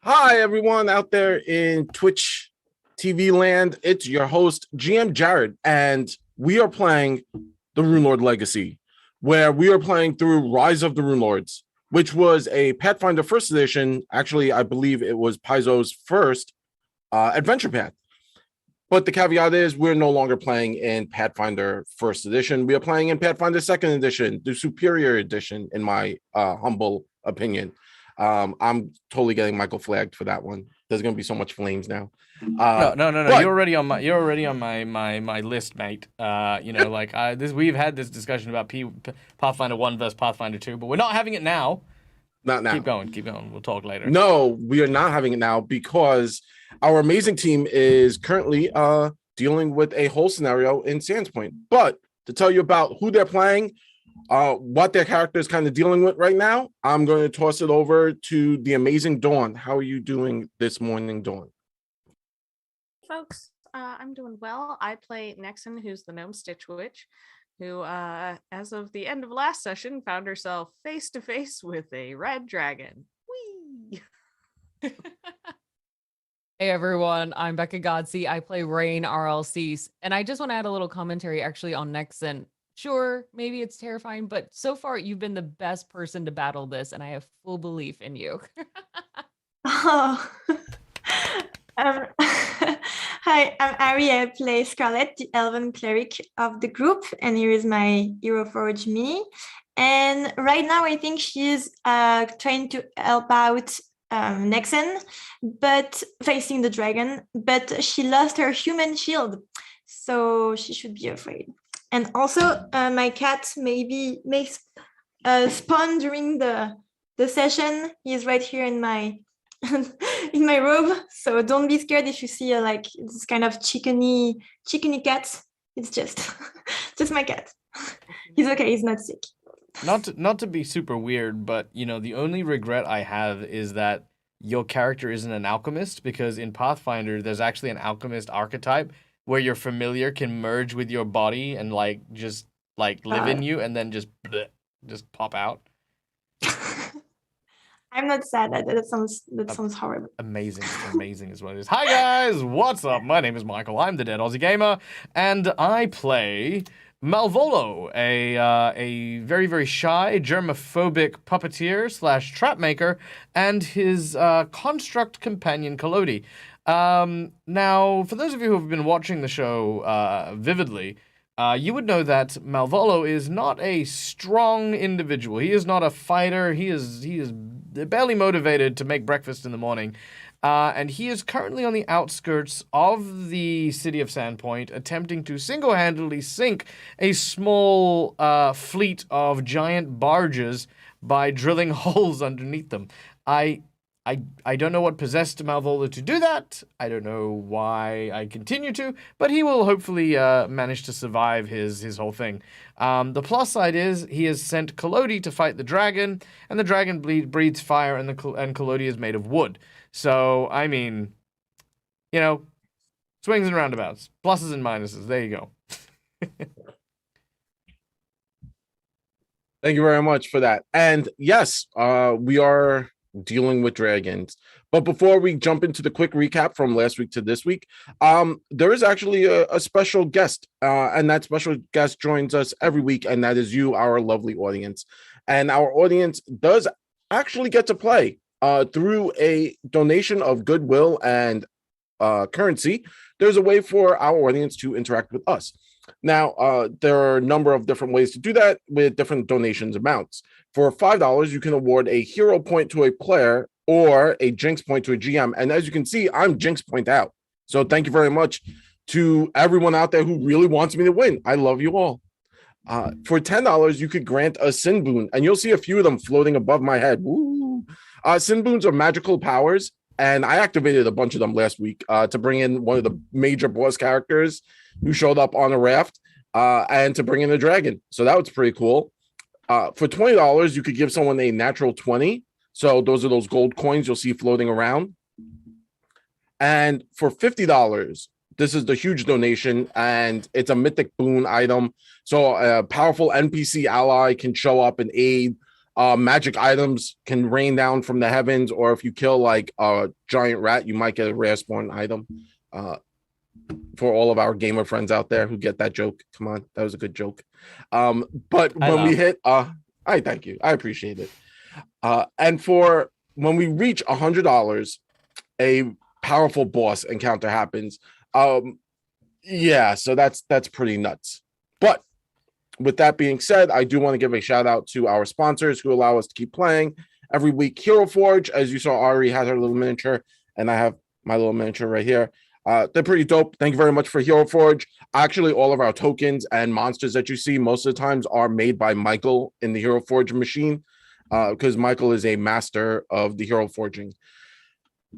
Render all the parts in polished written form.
Hi, everyone out there in Twitch TV land. It's your host, GM Jared, and we are playing the Runelord Legacy, where we are playing through Rise of the Runelords, which was a Pathfinder first edition. Actually, I believe it was Paizo's first adventure path. But the caveat is we're no longer playing in Pathfinder first edition. We are playing in Pathfinder second edition, the superior edition, in my humble opinion. I'm totally getting Michael flagged for that one. There's gonna be so much flames now. No. But You're already on my list, mate. We've had this discussion about Pathfinder 1 versus Pathfinder 2, but we're not having it now. not now. Keep going. We'll talk later. No, we are not having it now because our amazing team is currently dealing with a whole scenario in Sandspoint. But to tell you about who they're playing, what their character is kind of dealing with right now, I'm going to toss it over to the amazing Dawn. How are you doing this morning, Dawn? Folks, I'm doing well. I play Nexon, who's the gnome Stitch Witch, who, as of the end of last session, found herself face to face with a red dragon. Whee! Hey everyone, I'm Becca Godsey. I play Rain RLC, and I just want to add a little commentary actually on Nexon. Sure, maybe it's terrifying, but so far you've been the best person to battle this, and I have full belief in you. Oh. Hi, I'm Ari. I play Scarlet, the elven cleric of the group, and here is my Hero Forge mini. And right now, I think she's trying to help out Nexon, but facing the dragon. But she lost her human shield, so she should be afraid. And also, my cat may spawn during the session. He's right here in my in my robe, so don't be scared if you see this kind of chickeny cat. It's just my cat. He's okay. He's not sick. Not to be super weird, but the only regret I have is that your character isn't an alchemist, because in Pathfinder there's actually an alchemist archetype where your familiar can merge with your body and just live in you and then just pop out. I'm not sad. That sounds horrible. Amazing is what it is. Hi guys, what's up? My name is Michael. I'm the Dead Aussie Gamer, and I play Malvolo, a very, very shy, germophobic puppeteer / trap maker, and his construct companion, Kalodi. Now, for those of you who have been watching the show vividly, you would know that Malvolo is not a strong individual. He is not a fighter. He is barely motivated to make breakfast in the morning. And he is currently on the outskirts of the city of Sandpoint, attempting to single-handedly sink a small fleet of giant barges by drilling holes underneath them. I don't know what possessed Malvolo to do that. I don't know why I continue to, but he will hopefully manage to survive his whole thing. The plus side is he has sent Kalodi to fight the dragon, and the dragon breathes fire, and Kalodi is made of wood. So, I mean, swings and roundabouts, pluses and minuses. There you go. Thank you very much for that. And yes, we are dealing with dragons. But before we jump into the quick recap from last week to this week, there is actually a special guest, and that special guest joins us every week, and that is you, our lovely audience. And our audience does actually get to play through a donation of goodwill and currency. There's a way for our audience to interact with us. Now, there are a number of different ways to do that with different donations amounts. For $5, you can award a hero point to a player or a jinx point to a GM. And as you can see, I'm jinx point out. So thank you very much to everyone out there who really wants me to win. I love you all. For $10, you could grant a sin boon, and you'll see a few of them floating above my head. Woo! Sin boons are magical powers, and I activated a bunch of them last week to bring in one of the major boss characters who showed up on a raft, and to bring in a dragon. So that was pretty cool. For $20, you could give someone a natural 20. So those are those gold coins you'll see floating around. And for $50, this is the huge donation, and it's a mythic boon item. So a powerful NPC ally can show up and aid magic items can rain down from the heavens, or if you kill like a giant rat, you might get a rare spawn item. For all of our gamer friends out there who get that joke, come on, that was a good joke. But when we hit, I thank you, I appreciate it. And for when we reach $100, a powerful boss encounter happens. Yeah, so that's pretty nuts. But with that being said, I do want to give a shout out to our sponsors who allow us to keep playing every week. Hero Forge, as you saw, Ari has her little miniature, and I have my little miniature right here. They're pretty dope. Thank you very much for Hero Forge. Actually, all of our tokens and monsters that you see most of the times are made by Michael in the Hero Forge machine, because Michael is a master of the Hero Forging.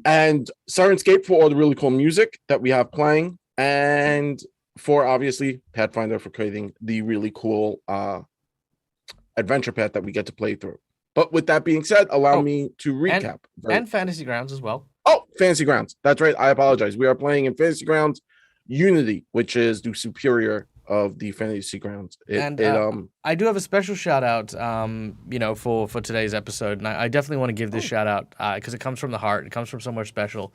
And Sirenscape for all the really cool music that we have playing, and for obviously Pathfinder for creating the really cool adventure path that we get to play through. But with that being said, allow me to recap. And Fantasy Grounds as well. Oh, Fantasy Grounds. That's right. I apologize. We are playing in Fantasy Grounds Unity, which is the superior of the Fantasy Grounds. I do have a special shout out, for today's episode, and I definitely want to give this shout out because it comes from the heart. It comes from somewhere special.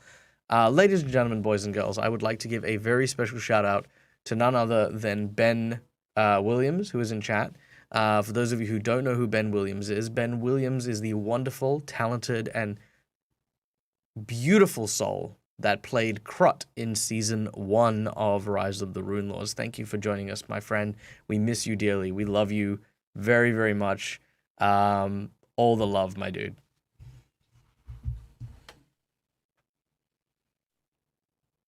Ladies and gentlemen, boys and girls, I would like to give a very special shout out to none other than Ben Williams, who is in chat. For those of you who don't know who Ben Williams is the wonderful, talented, and beautiful soul that played Krut in season 1 of Rise of the Runelords. Thank you for joining us, my friend. We miss you dearly. We love you very, very much. All the love, my dude.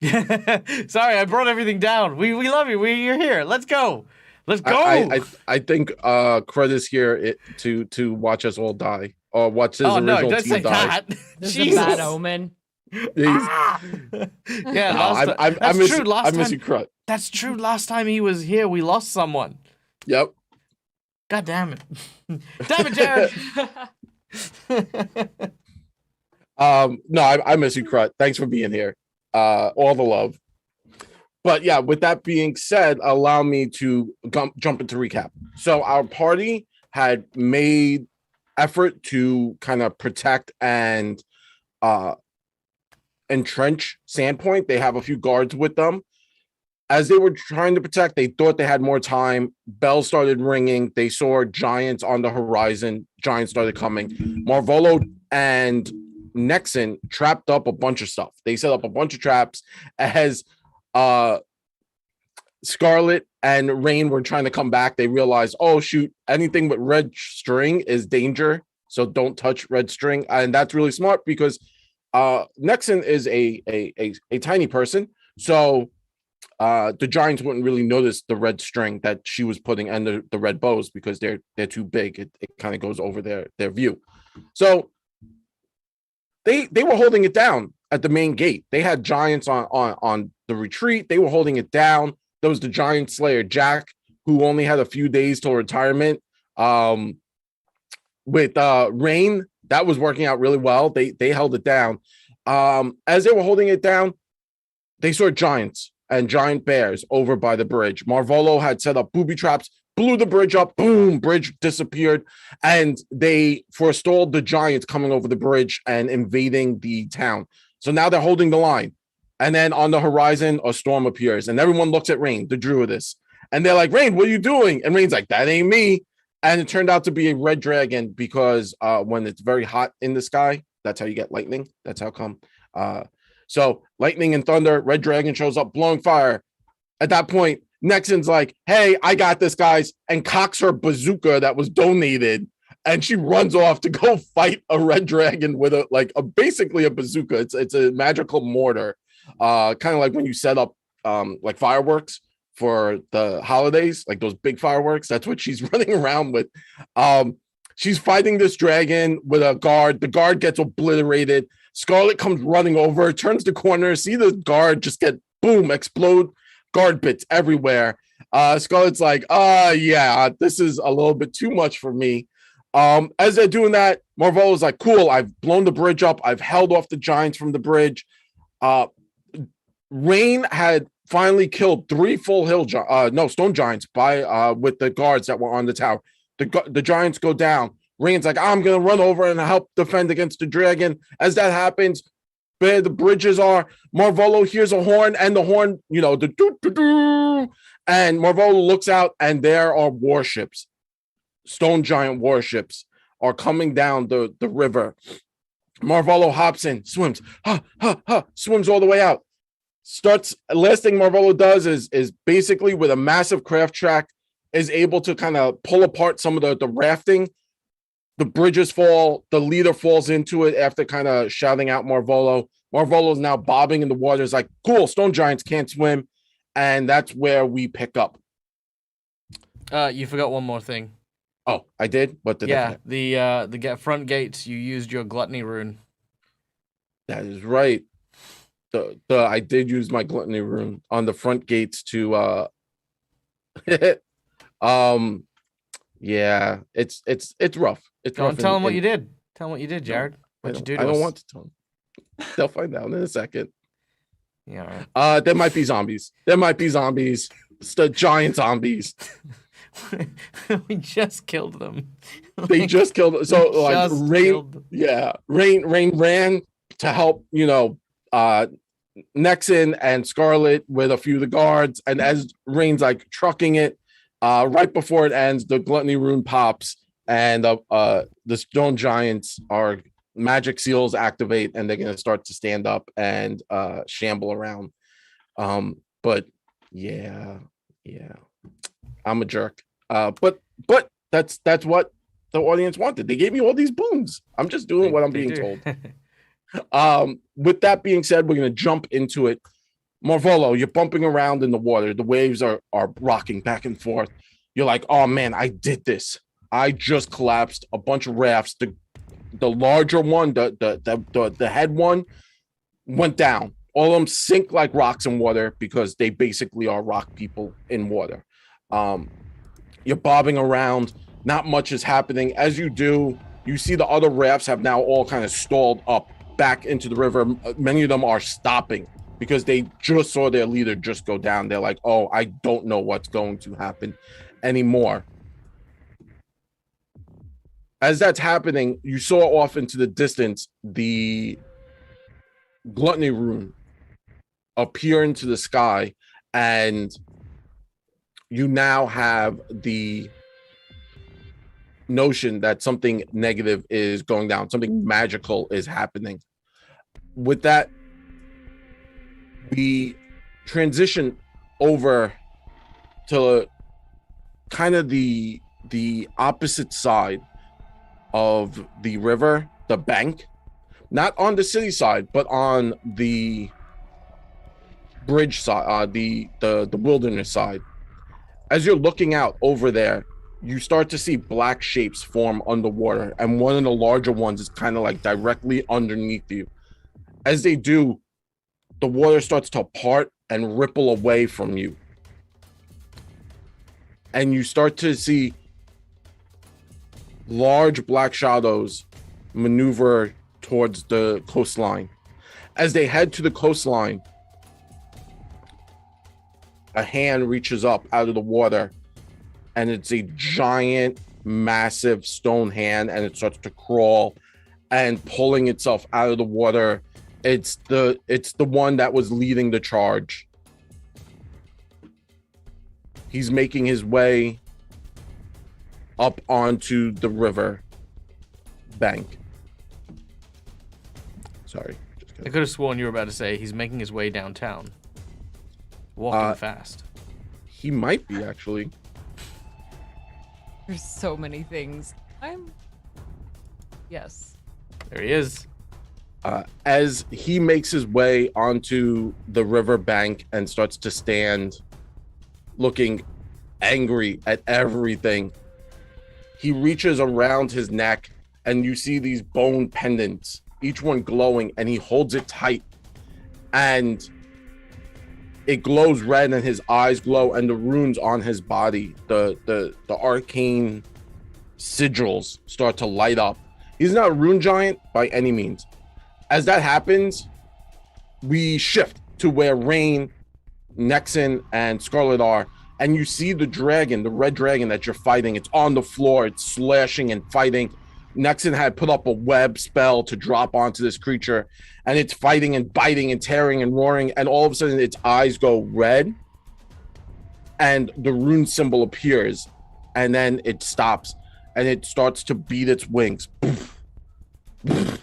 Sorry, I brought everything down. We love you. You're here. Let's go. Let's go. I think Krut is here to watch us all die, or watch his original team die. This is a bad omen. Yeah, that's true. I miss you, Krut. That's true. Last time he was here, we lost someone. Yep. God damn it. Damn it, Jared. No, I miss you, Krut. Thanks for being here. All the love. But yeah, with that being said, allow me to jump into recap. So our party had made effort to kind of protect and entrench Sandpoint. They have a few guards with them. As they were trying to protect, they thought they had more time. Bells started ringing. They saw giants on the horizon. Giants started coming. Marvolo and Nexon trapped up a bunch of stuff. They set up a bunch of traps as Scarlet and Rain were trying to come back. They realized, oh shoot, anything with red string is danger, so don't touch red string. And that's really smart because Nexon is a tiny person, so the giants wouldn't really notice the red string that she was putting and the red bows because they're too big. It kind of goes over their view. So they were holding it down at the main gate. They had giants on the retreat. They were holding it down. There was the giant slayer Jack, who only had a few days till retirement. With Rain, that was working out really well. They held it down. As they were holding it down, they saw giants and giant bears over by the bridge. Marvolo had set up booby traps, blew the bridge up, boom, bridge disappeared, and they forestalled the giants coming over the bridge and invading the town. So now they're holding the line. And then on the horizon, a storm appears, and everyone looks at Rain, the druidess, and they're like, Rain, what are you doing? And Rain's like, that ain't me. And it turned out to be a red dragon because when it's very hot in the sky, that's how you get lightning. That's how come. So lightning and thunder, red dragon shows up blowing fire. At that point, Nexon's like, hey, I got this, guys, and cocks her bazooka that was donated. And she runs off to go fight a red dragon with basically a bazooka. It's a magical mortar. Kind of like when you set up like fireworks for the holidays, like those big fireworks. That's what she's running around with. She's fighting this dragon with a guard. The guard gets obliterated. Scarlet comes running over, turns the corner, see the guard just get boom, explode, guard bits everywhere. Scarlet's like, yeah, this is a little bit too much for me. As they're doing that, Marvolo's like, cool, I've blown the bridge up. I've held off the giants from the bridge. Rain had finally killed 3 stone giants with the guards that were on the tower. The giants go down. Rain's like, I'm gonna run over and help defend against the dragon. As that happens, where the bridges are, Marvolo hears a horn, and the horn, the doo-doo-doo, and Marvolo looks out, and there are warships. Stone giant warships are coming down the river. Marvolo hops in, swims, swims all the way out. Last thing Marvolo does is basically with a massive craft track is able to kind of pull apart some of the rafting. The bridges fall, the leader falls into it after kind of shouting out Marvolo. Marvolo is now bobbing in the water. It's like, cool, stone giants can't swim. And that's where we pick up. You forgot one more thing. Oh, I did? What did I forget? The front gates, you used your gluttony rune. That is right. I did use my gluttony rune on the front gates to yeah, it's rough. It's rough. Tell them what you did. Tell them what you did, Jared. What'd you do to us? I don't want to tell them. They'll find out in a second. Yeah. All right. There might be zombies. It's the giant zombies. We just killed them. They just killed them. So like Rain ran to help, Nexon and Scarlet with a few of the guards. And as Rain's like trucking it, right before it ends, the gluttony rune pops, and the stone giants are magic seals activate, and they're gonna start to stand up and shamble around. But yeah, I'm a jerk. But that's what the audience wanted. They gave me all these boons. I'm just doing what I'm being told. With that being said, we're gonna jump into it. Marvolo, you're bumping around in the water. The waves are rocking back and forth. You're like, oh man, I did this. I just collapsed a bunch of rafts. The larger one, the head one, went down. All of them sink like rocks in water because they basically are rock people in water. You're bobbing around. Not much is happening. As you do, you see the other rafts have now all kind of stalled up back into the river. Many of them are stopping because they just saw their leader just go down. They're like, oh, I don't know what's going to happen anymore. As that's happening, you saw off into the distance the gluttony rune appear into the sky, and you now have the notion that something negative is going down, something magical is happening. With that, we transition over to kind of the opposite side of the river, the bank, not on the city side, but on the bridge side, the wilderness side. As you're looking out over there, you start to see black shapes form underwater, and one of the larger ones is kind of like directly underneath you. As they do, the water starts to part and ripple away from you. And you start to see large black shadows maneuver towards the coastline. As they head to the coastline, a hand reaches up out of the water, and it's a giant, massive stone hand, and it starts to crawl and pulling itself out of the water. It's the one that was leading the charge. He's making his way up onto the river bank. Sorry. I could have sworn you were about to say he's making his way downtown. Walking fast. He might be, actually. There's so many things. Yes. There he is. As he makes his way onto the river bank and starts to stand looking angry at everything, he reaches around his neck, and you see these bone pendants, each one glowing, and he holds it tight, and it glows red, and his eyes glow, and the runes on his body, the arcane sigils start to light up. He's not a rune giant by any means. As that happens, we shift to where Rain, Nexon, and Scarlet are, and you see the dragon, the red dragon that you're fighting. It's on the floor, it's slashing and fighting. Nexon had put up a web spell to drop onto this creature, and it's fighting and biting and tearing and roaring, and all of a sudden its eyes go red, and the rune symbol appears, and then it stops, and it starts to beat its wings, and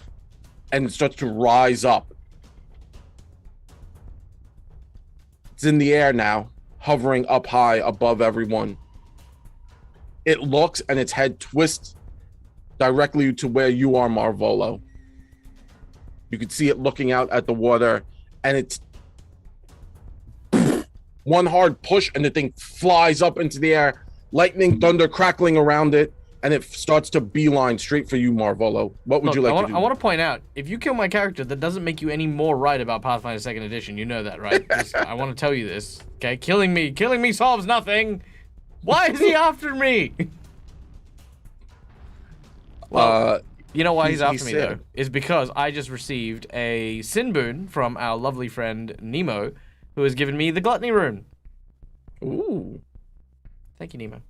it starts to rise up. It's in the air now, hovering up high above everyone. It looks, and its head twists directly to where you are, Marvolo. You can see it looking out at the water, and it's one hard push, and the thing flies up into the air, lightning, thunder crackling around it, and it starts to beeline straight for you, Marvolo. What would you like to do? I want to point out, if you kill my character, that doesn't make you any more right about Pathfinder 2nd Edition. You know that, right? I want to tell you this. Okay, killing me solves nothing. Why is he after me? Well, you know why he's after me, though? Is because I just received a sin boon from our lovely friend Nemo, who has given me the Gluttony rune. Ooh. Thank you, Nemo.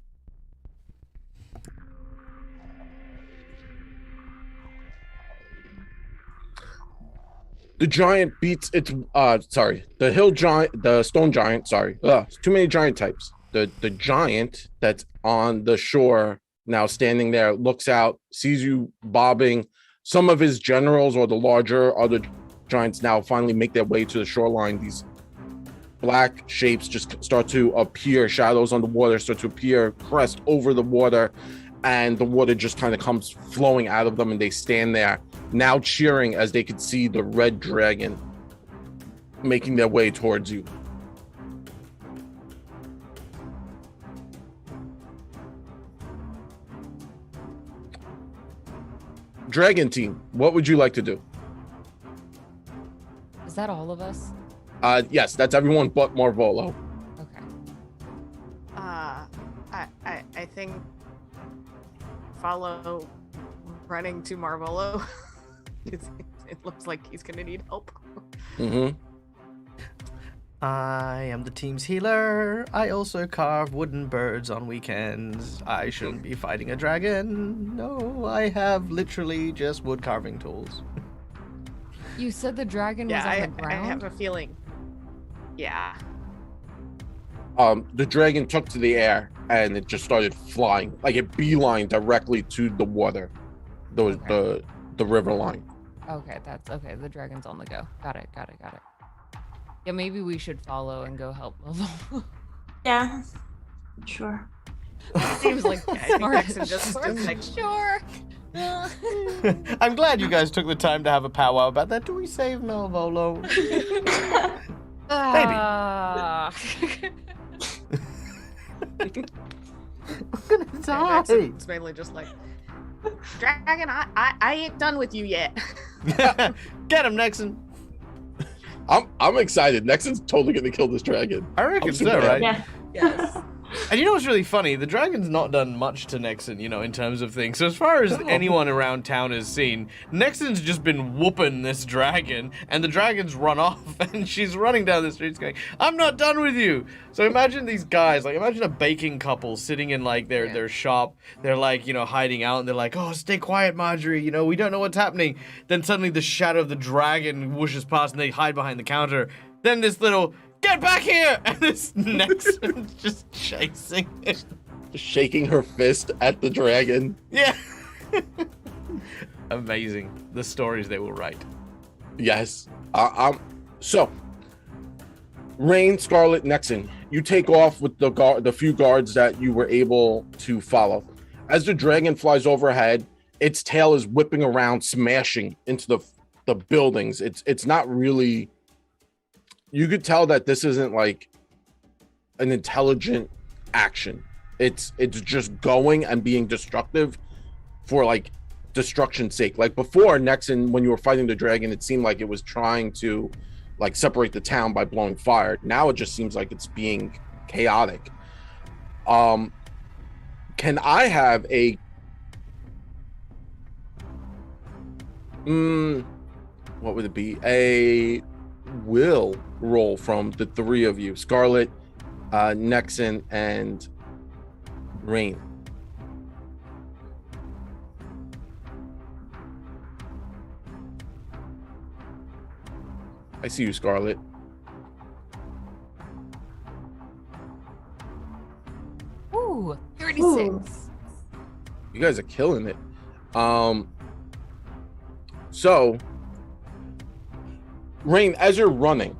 The giant beats its the hill giant, the stone giant, too many giant types. The giant that's on the shore now standing there looks out, sees you bobbing. Some of his generals or the larger other giants now finally make their way to the shoreline. These black shapes just start to appear, shadows on the water start to appear, crest over the water, and the water just kind of comes flowing out of them, and they stand there now cheering as they could see the red dragon making their way towards you. Dragon team, what would you like to do? Is that all of us? Yes, that's everyone but Marvolo. Okay. I think follow running to Marvolo. It looks like he's gonna need help. Mm-hmm. I am the team's healer. I also carve wooden birds on weekends. I shouldn't be fighting a dragon. No, I have literally just wood carving tools. You said the dragon was on the ground? I have a feeling. Yeah. The dragon took to the air and it just started flying, like it beeline directly to the water, the river line. Okay, that's okay. The dragon's on the go. Got it. Yeah, maybe we should follow and go help Marvolo. Yeah, sure. Seems like I think Nexon just like sure. I'm glad you guys took the time to have a powwow about that. Do we save Malvolo? Maybe. I'm gonna die. Nexon's mainly just like, dragon, I ain't done with you yet. Get him, Nexon. I'm excited. Nexon's totally gonna kill this dragon. I reckon so, right? Yeah. Yes. And you know what's really funny? The dragon's not done much to Nexon, in terms of things. So as far as anyone around town has seen, Nexon's just been whooping this dragon, and the dragon's run off, and she's running down the streets going, I'm not done with you! So imagine these guys, imagine a baking couple sitting in, their shop. They're, hiding out, and they're like, oh, stay quiet, Marjorie, we don't know what's happening. Then suddenly the shadow of the dragon whooshes past, and they hide behind the counter. Then this little... Get back here! And this Nexon's just chasing it. Shaking her fist at the dragon. Yeah. Amazing. The stories they will write. Yes. So, Rain, Scarlet, Nexon, you take off with the few guards that you were able to follow. As the dragon flies overhead, its tail is whipping around, smashing into the buildings. It's not really... You could tell that this isn't an intelligent action. It's just going and being destructive for destruction's sake. Like before, Nexon, when you were fighting the dragon, it seemed like it was trying to separate the town by blowing fire. Now it just seems like it's being chaotic. Can I have a what would it be? A will roll from the three of you, Scarlet, Nexon, and Rain. I see you, Scarlet. Ooh, 36. Ooh. You guys are killing it. So, Rain, as you're running,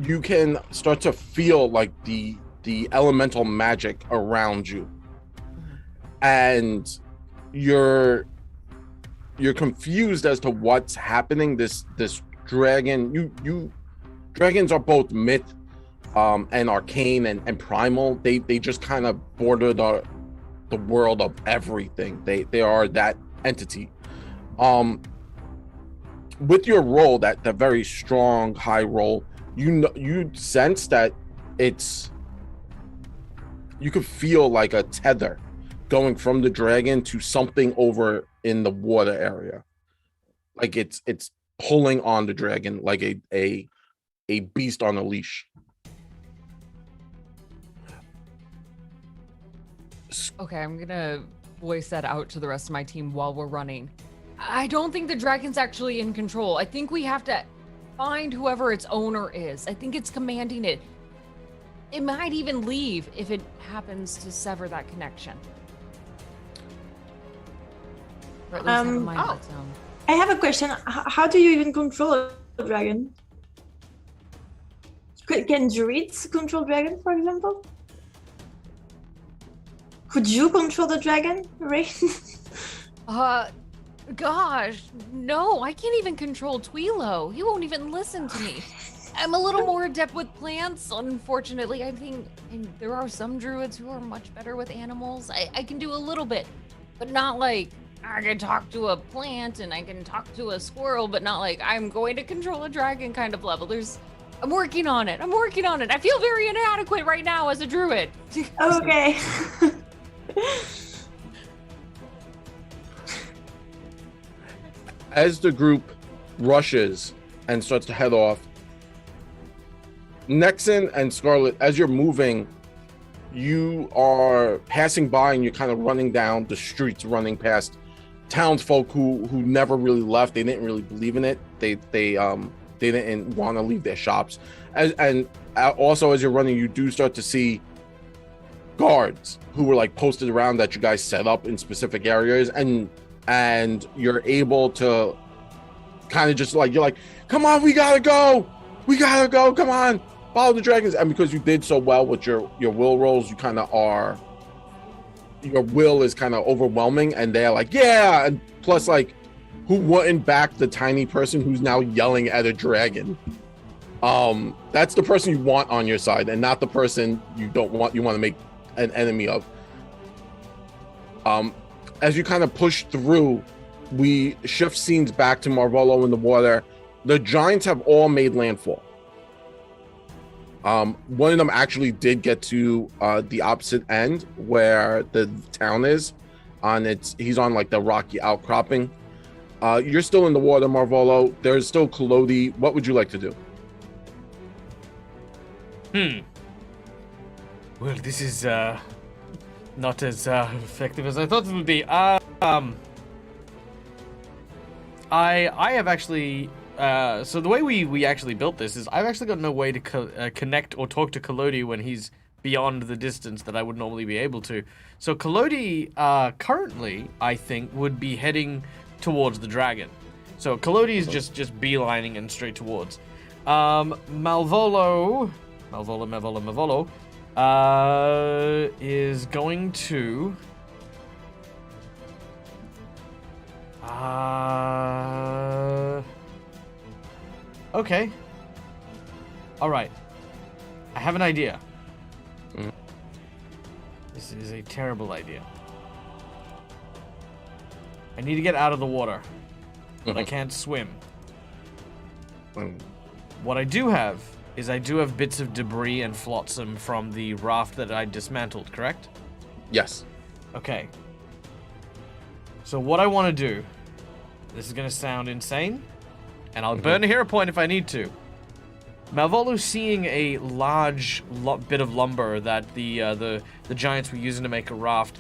you can start to feel like the elemental magic around you, and you're confused as to what's happening. This dragon, you dragons are both myth and arcane and primal. They just kind of border the world of everything. They are that entity. With your roll, that very strong high roll, you sense that you could feel like a tether going from the dragon to something over in the water area, like it's pulling on the dragon like a beast on a leash. Okay, I'm gonna voice that out to the rest of my team while we're running. I don't think the dragon's actually in control. I think we have to find whoever its owner is. I think it's commanding it. It might even leave if it happens to sever that connection. Or at least have a mind of its own. I have a question. How do you even control a dragon? Can druids control dragon, for example? Could you control the dragon, Ray? Gosh, no, I can't even control Twilo. He won't even listen to me. I'm a little more adept with plants, unfortunately. I think and there are some druids who are much better with animals. I can do a little bit, but not like I can talk to a plant and I can talk to a squirrel, but not like I'm going to control a dragon kind of level. I'm working on it. I feel very inadequate right now as a druid. Okay. As the group rushes and starts to head off, Nexon and Scarlet, as you're moving, you are passing by and you're kind of running down the streets, running past townsfolk who never really left. They didn't really believe in it. They didn't want to leave their shops. And also, as you're running, you do start to see guards who were like posted around that you guys set up in specific areas, and you're able to kind of just like, you're like, come on, we gotta go, come on, follow the dragons. And because you did so well with your will rolls, you kind of are, your will is kind of overwhelming, and they're like, yeah. And plus, like, who wouldn't back the tiny person who's now yelling at a dragon? That's the person you want on your side, and not the person you want to make an enemy of. As you kind of push through, we shift scenes back to Marvolo in the water. The giants have all made landfall. One of them actually did get to the opposite end where the town is. He's on like the rocky outcropping. You're still in the water, Marvolo. There's still Kalodi. What would you like to do? Well, this is not as effective as I thought it would be. I have actually so the way we actually built this is I've actually got no way to connect or talk to Kalodi when he's beyond the distance that I would normally be able to. So Kalodi currently, I think, would be heading towards the dragon. So Kalodi is just beelining and straight towards. Malvolo is going to okay. All right. I have an idea. This is a terrible idea. I need to get out of the water, but I can't swim. What I do have is I do have bits of debris and flotsam from the raft that I dismantled, correct? Yes. Okay. So what I want to do, this is going to sound insane, and I'll burn a hero point if I need to. Malvolo, seeing a large bit of lumber that the giants were using to make a raft,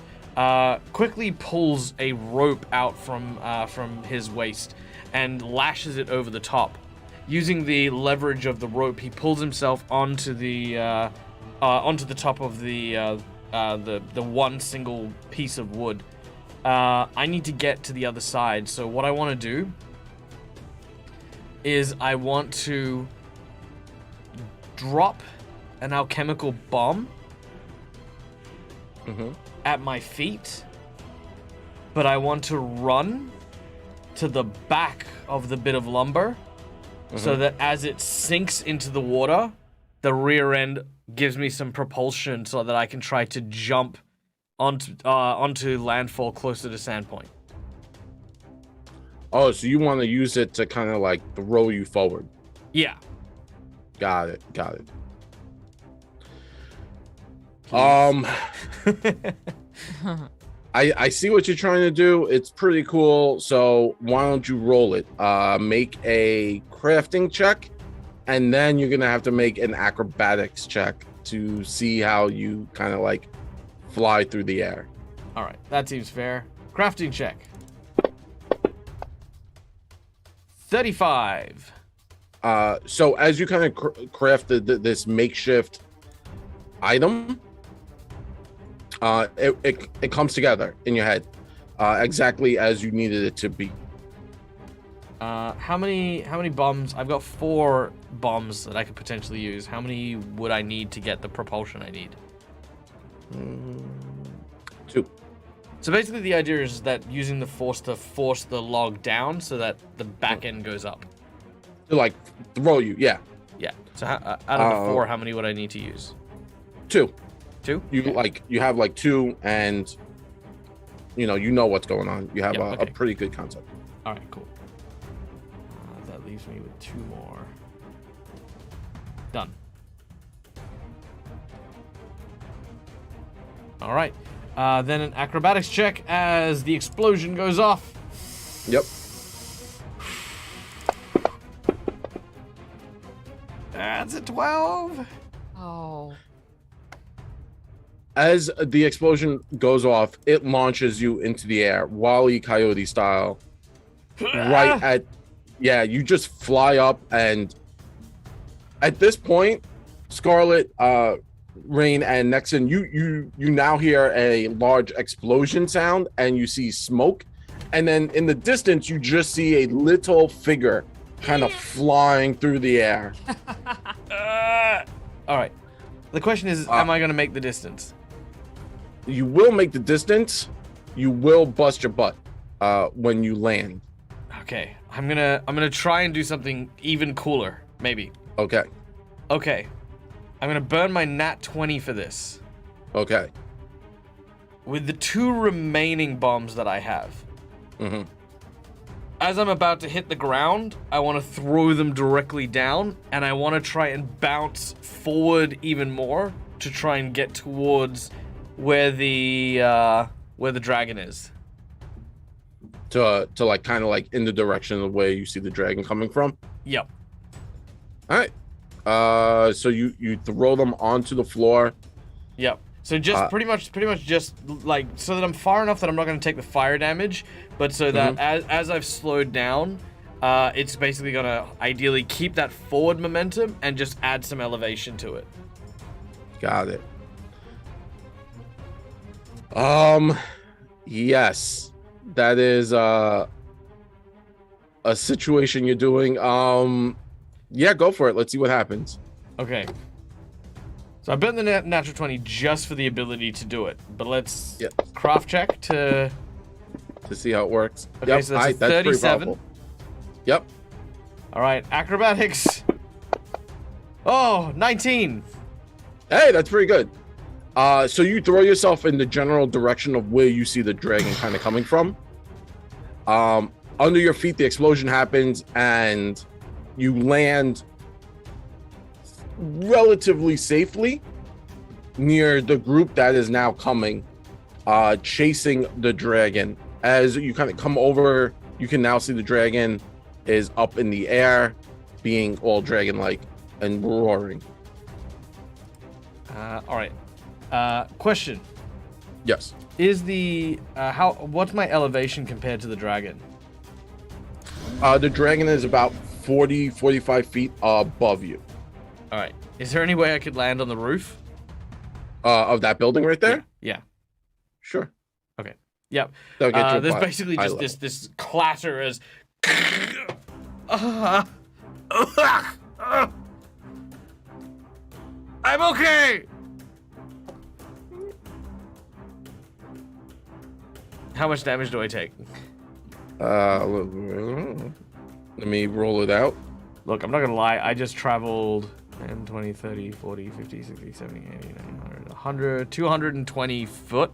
quickly pulls a rope out from his waist and lashes it over the top. Using the leverage of the rope, he pulls himself onto the top of the one single piece of wood. I need to get to the other side, so what I want to do is I want to drop an alchemical bomb at my feet, but I want to run to the back of the bit of lumber so that as it sinks into the water, the rear end gives me some propulsion so that I can try to jump onto landfall closer to Sandpoint. Oh, so you want to use it to kind of like throw you forward? Yeah. Got it. I see what you're trying to do. It's pretty cool. So why don't you roll it? Make a crafting check, and then you're gonna have to make an acrobatics check to see how you kind of like fly through the air. All right, that seems fair. Crafting check. 35. So as you kind of crafted this makeshift item, it comes together in your head exactly as you needed it to be. How many bombs? I've got 4 bombs that I could potentially use. How many would I need to get the propulsion I need? 2. So basically the idea is that using the force to force the log down so that the back end goes up. To like throw you, yeah. Yeah. So out of the 4, how many would I need to use? 2. 2? You have like 2, and you know what's going on. You have a pretty good concept. All right, cool. That leaves me with 2 more. Done. All right. Then an acrobatics check as the explosion goes off. Yep. That's a 12. Oh. As the explosion goes off, it launches you into the air, Wall E. Coyote style. You just fly up, and at this point, Scarlet, Rain, and Nexon, you now hear a large explosion sound, and you see smoke, and then in the distance, you just see a little figure kind of flying through the air. All right. The question is, am I going to make the distance? You will make the distance. You will bust your butt when you land. Okay, I'm gonna try and do something even cooler, maybe. Okay. I'm gonna burn my nat 20 for this. Okay. With the 2 remaining bombs that I have. As I'm about to hit the ground, I want to throw them directly down, and I want to try and bounce forward even more to try and get towards where the dragon is. To like kind of like in the direction of where you see the dragon coming from. Yep. All right. So you throw them onto the floor. Yep. So just pretty much just like so that I'm far enough that I'm not going to take the fire damage, but so that as I've slowed down, it's basically going to ideally keep that forward momentum and just add some elevation to it. Got it. Yes, that is a situation you're doing. Yeah, go for it. Let's see what happens. Okay. So I bet the natural 20 just for the ability to do it, but let's craft check to see how it works. Okay, so that's a 37. Yep. All right, acrobatics. Oh, 19. Hey, that's pretty good. So you throw yourself in the general direction of where you see the dragon kind of coming from. Under your feet, the explosion happens, and you land relatively safely near the group that is now coming, chasing the dragon. As you kind of come over, you can now see the dragon is up in the air, being all dragon-like and roaring. All right. Question. Yes. Is the what's my elevation compared to the dragon? The dragon is about 40, 45 feet above you. All right. Is there any way I could land on the roof? Of that building right there? Yeah. Sure. Okay. Yep. That'll get you There's by basically eye just level. this clatter as. I'm okay. How much damage do I take? Let me roll it out. Look, I'm not gonna lie. I just traveled 10, 20, 30, 40, 50, 60, 70, 80, 90, 100, 100, 220 foot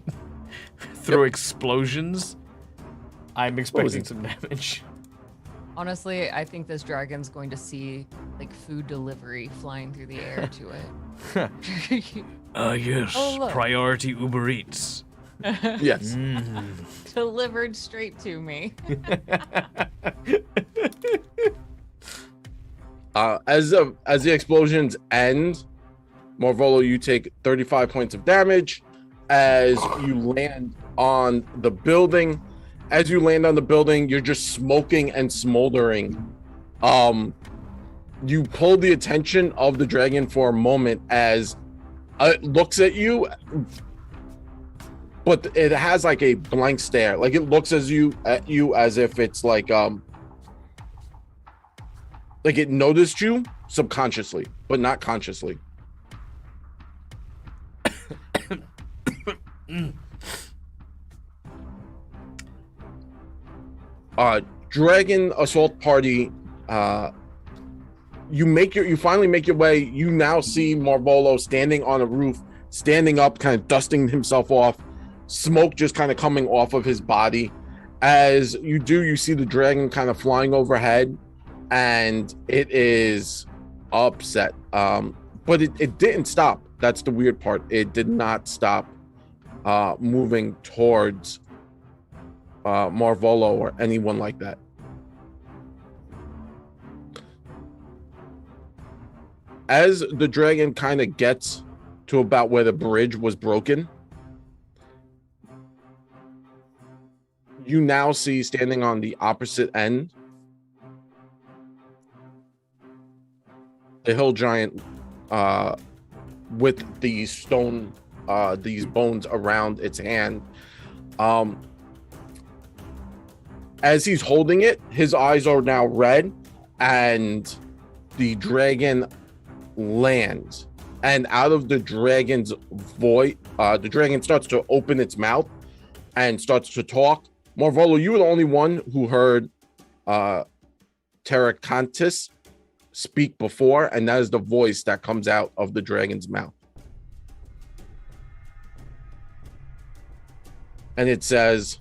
through explosions. I'm expecting some damage. Honestly, I think this dragon's going to see like food delivery flying through the air to it. Yes. Oh, look. Priority Uber Eats. Yes. Delivered straight to me. As the explosions end, Marvolo, you take 35 points of damage as you land on the building. As you land on the building, you're just smoking and smoldering. You pull the attention of the dragon for a moment as it looks at you, but it has like a blank stare. Like it looks at you as if it's like it noticed you subconsciously, but not consciously. Dragon assault party. You finally make your way. You now see Marvolo standing on a roof, standing up, kind of dusting himself off, smoke just kind of coming off of his body. As you do, you see the dragon kind of flying overhead, and it is upset. But it didn't stop. That's the weird part. It did not stop moving towards Marvolo or anyone like that. As the dragon kind of gets to about where the bridge was broken, you now see standing on the opposite end the hill giant with these stone, these bones around its hand. As he's holding it, his eyes are now red, and the dragon lands. And out of the dragon's void, the dragon starts to open its mouth and starts to talk. Marvolo, you were the only one who heard Terracantis speak before, and that is the voice that comes out of the dragon's mouth. And it says,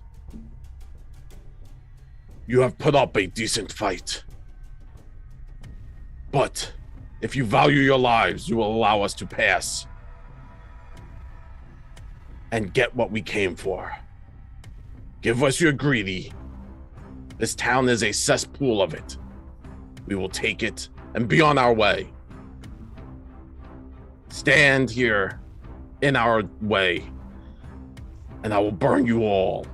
"You have put up a decent fight. But if you value your lives, you will allow us to pass and get what we came for. Give us your greedy. This town is a cesspool of it. We will take it and be on our way. Stand here in our way, and I will burn you all."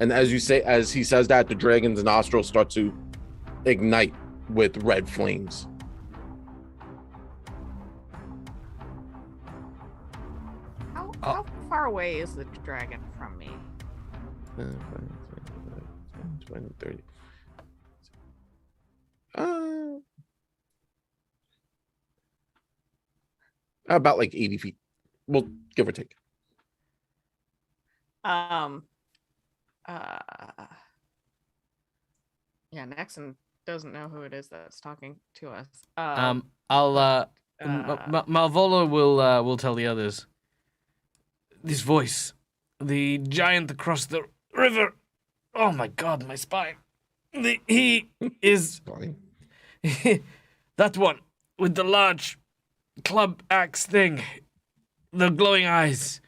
And as he says that, the dragon's nostrils start to ignite with red flames. How far away is the dragon from me? 20, 30. About like 80 feet. Well, give or take. Yeah, Nexon doesn't know who it is that's talking to us. Malvolo will tell the others. This voice, the giant across the river. Oh my God, my spine. He is that one with the large club axe thing, the glowing eyes.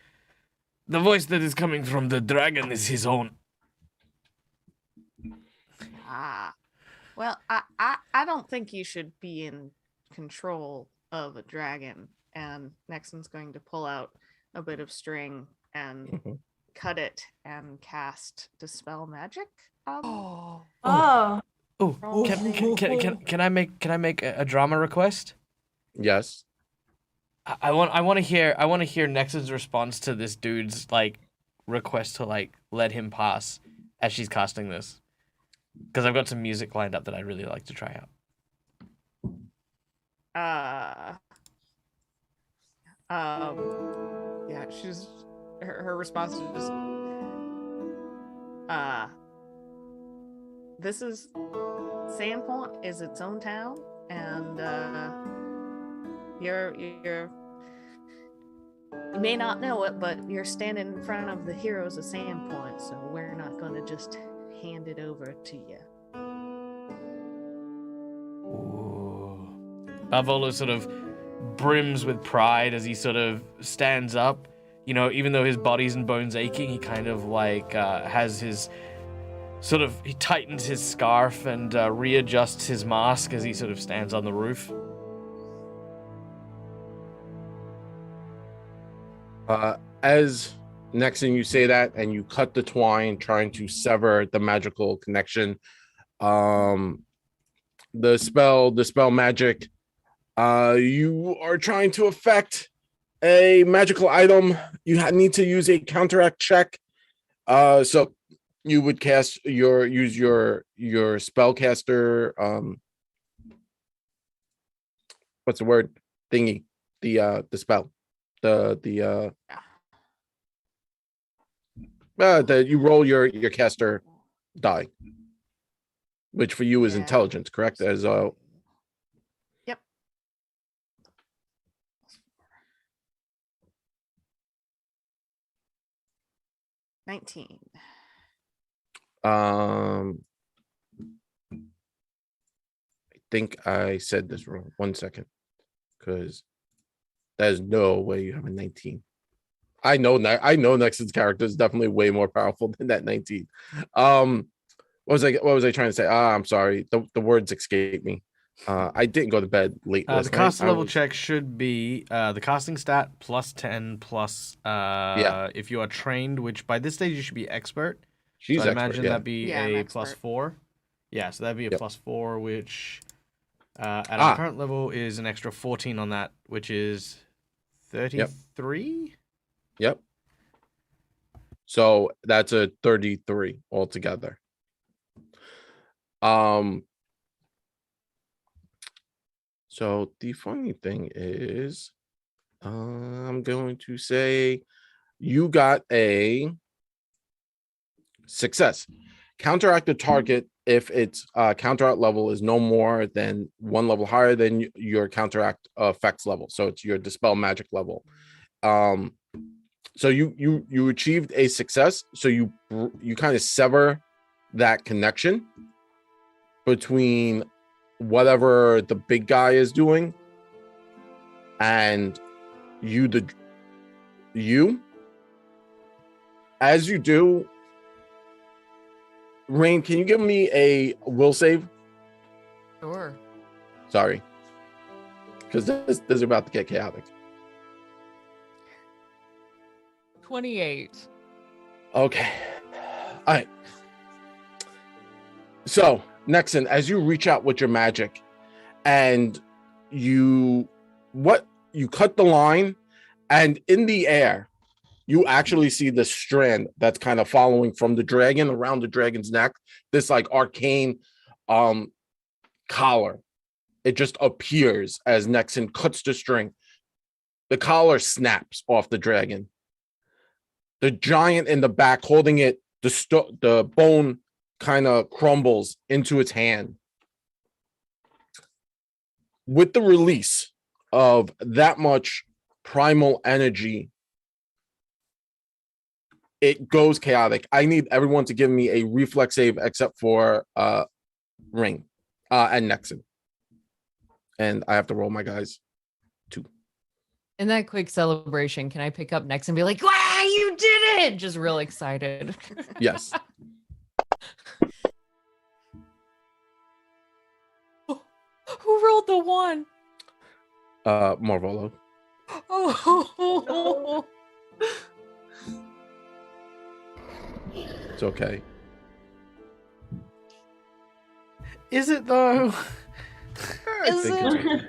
The voice that is coming from the dragon is his own. Well, I don't think you should be in control of a dragon. And Nexon's going to pull out a bit of string and cut it and cast Dispel Magic. Oh. Oh, Oh, Roll can I make a drama request? Yes. I want to hear Nexon's response to this dude's like request to like let him pass as she's casting this, because I've got some music lined up that I'd really like to try out. Yeah, she's her response is just this is Sandpoint is its own town, and you may not know it, but you're standing in front of the heroes of Sandpoint, so we're not going to just hand it over to you. Ooh. Malvolo sort of brims with pride as he sort of stands up. You know, even though his body's and bones aching, he kind of like has his he tightens his scarf and readjusts his mask as he sort of stands on the roof. As Nexon, you say that, and you cut the twine, trying to sever the magical connection. The spell magic. You are trying to affect a magical item. You need to use a counteract check. So you would use your spellcaster. What's the word? Thingy. The spell. That you roll your caster die, which for you is intelligence, correct? As Yep. 19. I think I said this wrong. 1 second, because there's no way you have a 19. I know Nexon's character is definitely way more powerful than that 19. What was I trying to say? I'm sorry. The words escape me. I didn't go to bed late last The night. cast level check should be the casting stat plus 10 plus if you are trained, which by this stage you should be expert. She's so I expert, imagine that'd be I'm a plus expert. 4. Yeah, so that'd be a Yep. plus 4, which at our current level is an extra 14 on that, which is 33. Yep. So that's a 33 altogether. So the funny thing is, I'm going to say you got a success. Counteract the target if its counteract level is no more than 1 level higher than your counteract effects level. So it's your dispel magic level. So you achieved a success. So you kind of sever that connection between whatever the big guy is doing and you. As you do, Rain, can you give me a will save? Sure. Sorry, because this is about to get chaotic. 28. Okay. All right. So, Nexon, as you reach out with your magic and you cut the line, and in the air, you actually see the strand that's kind of following from the dragon around the dragon's neck, this like arcane collar. It just appears as Nexon cuts the string. The collar snaps off the dragon. The giant in the back holding it, the bone kind of crumbles into its hand. With the release of that much primal energy, it goes chaotic. I need everyone to give me a reflex save except for Ring and Nexon. And I have to roll my guys too. In that quick celebration, can I pick up next and be like, wow, you did it? Just real excited. Yes. Who rolled the 1? Marvolo. Oh. It's okay. Is it though? I think it's okay.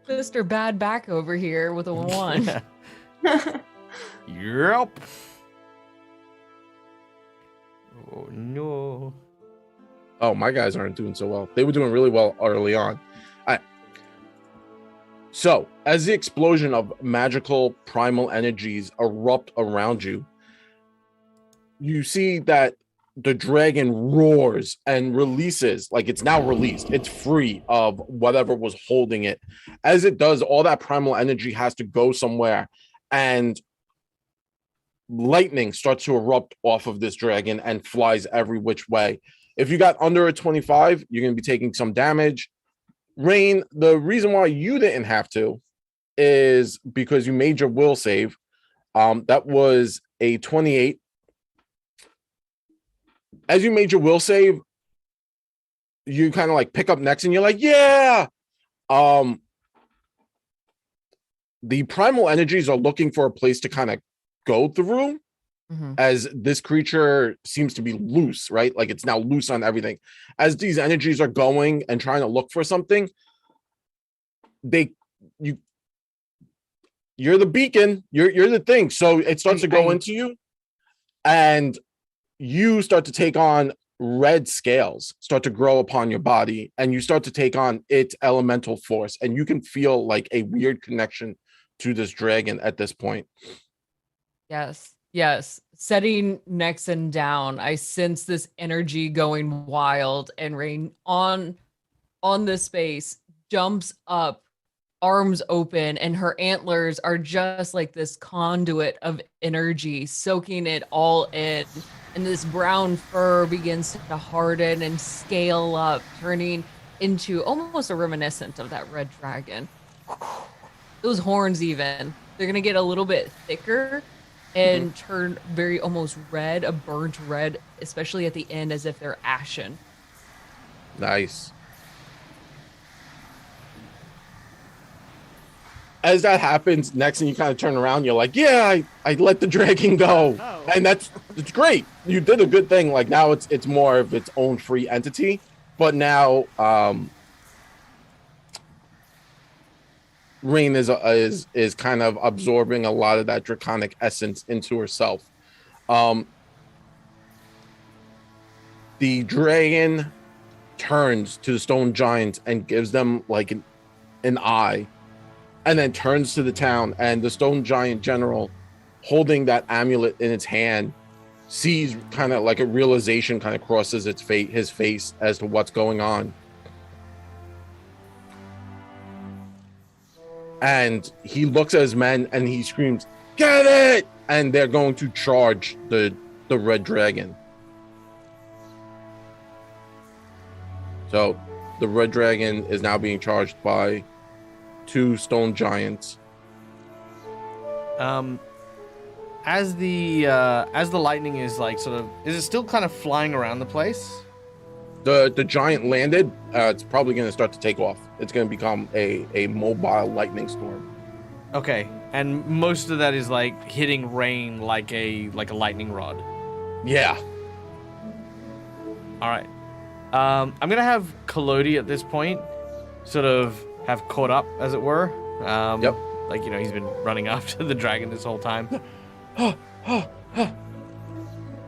Mr. Bad Back over here with a 1. Yep. Oh no. Oh, my guys aren't doing so well. They were doing really well early on. All right. So, as the explosion of magical primal energies erupt around you, you see that the dragon roars and releases, like it's now released. It's free of whatever was holding it. As it does, all that primal energy has to go somewhere, and lightning starts to erupt off of this dragon and flies every which way. If you got under a 25, you're going to be taking some damage. Rain, the reason why you didn't have to is because you made your will save. That was a 28. As you made your will save, you kind of like pick up next and you're like, yeah. The primal energies are looking for a place to kind of go through, as this creature seems to be loose, right? Like it's now loose on everything. As these energies are going and trying to look for something, you're the beacon, you're the thing. So it starts to go into you, and you start to take on red scales, start to grow upon your body, and you start to take on its elemental force, and you can feel like a weird connection to this dragon at this point. Yes. Setting Nexon down, I sense this energy going wild, and Rain on this space jumps up, arms open, and her antlers are just like this conduit of energy, soaking it all in. And this brown fur begins to harden and scale up, turning into almost a reminiscent of that red dragon. Those horns even, they're going to get a little bit thicker and turn very almost red, a burnt red, especially at the end, as if they're ashen. Nice. As that happens, next thing you kind of turn around, you're like, yeah, I let the dragon go. Oh. And it's great. You did a good thing. Like now it's more of its own free entity. But now Rain is kind of absorbing a lot of that draconic essence into herself. The dragon turns to the stone giants and gives them like an eye, and then turns to the town, and the stone giant general, holding that amulet in its hand, sees kind of like a realization kind of crosses his face as to what's going on. And he looks at his men and he screams, "Get it!" And they're going to charge the red dragon. So the red dragon is now being charged by 2 stone giants. As the lightning is like is it still kind of flying around the place? The giant landed. It's probably going to start to take off. It's going to become a mobile lightning storm. Okay, and most of that is like hitting Rain like a lightning rod. Yeah. All right. I'm gonna have Collodi at this point sort of have caught up, as it were. Yep. Like, he's been running after the dragon this whole time. Could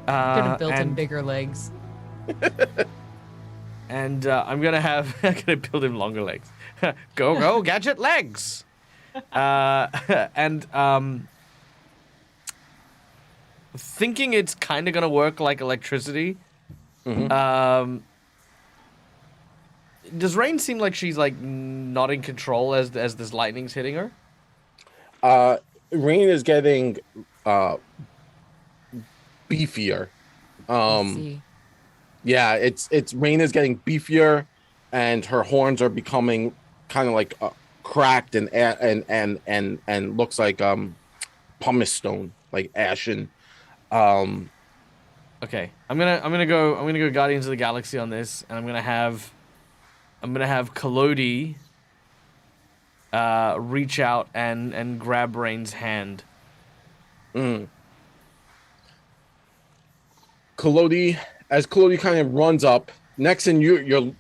have built him bigger legs. And I'm gonna build him longer legs. go, gadget legs. And thinking it's kind of gonna work like electricity. Does Rain seem like she's like not in control as this lightning's hitting her? Rain is getting beefier. Yeah, it's Rain is getting beefier, and her horns are becoming kind of like cracked and looks like pumice stone, like ashen. Okay, I'm gonna go Guardians of the Galaxy on this, and I'm gonna have Collodi reach out and grab Rain's hand. Kalodi, as Kalodi kind of runs up, Nexon,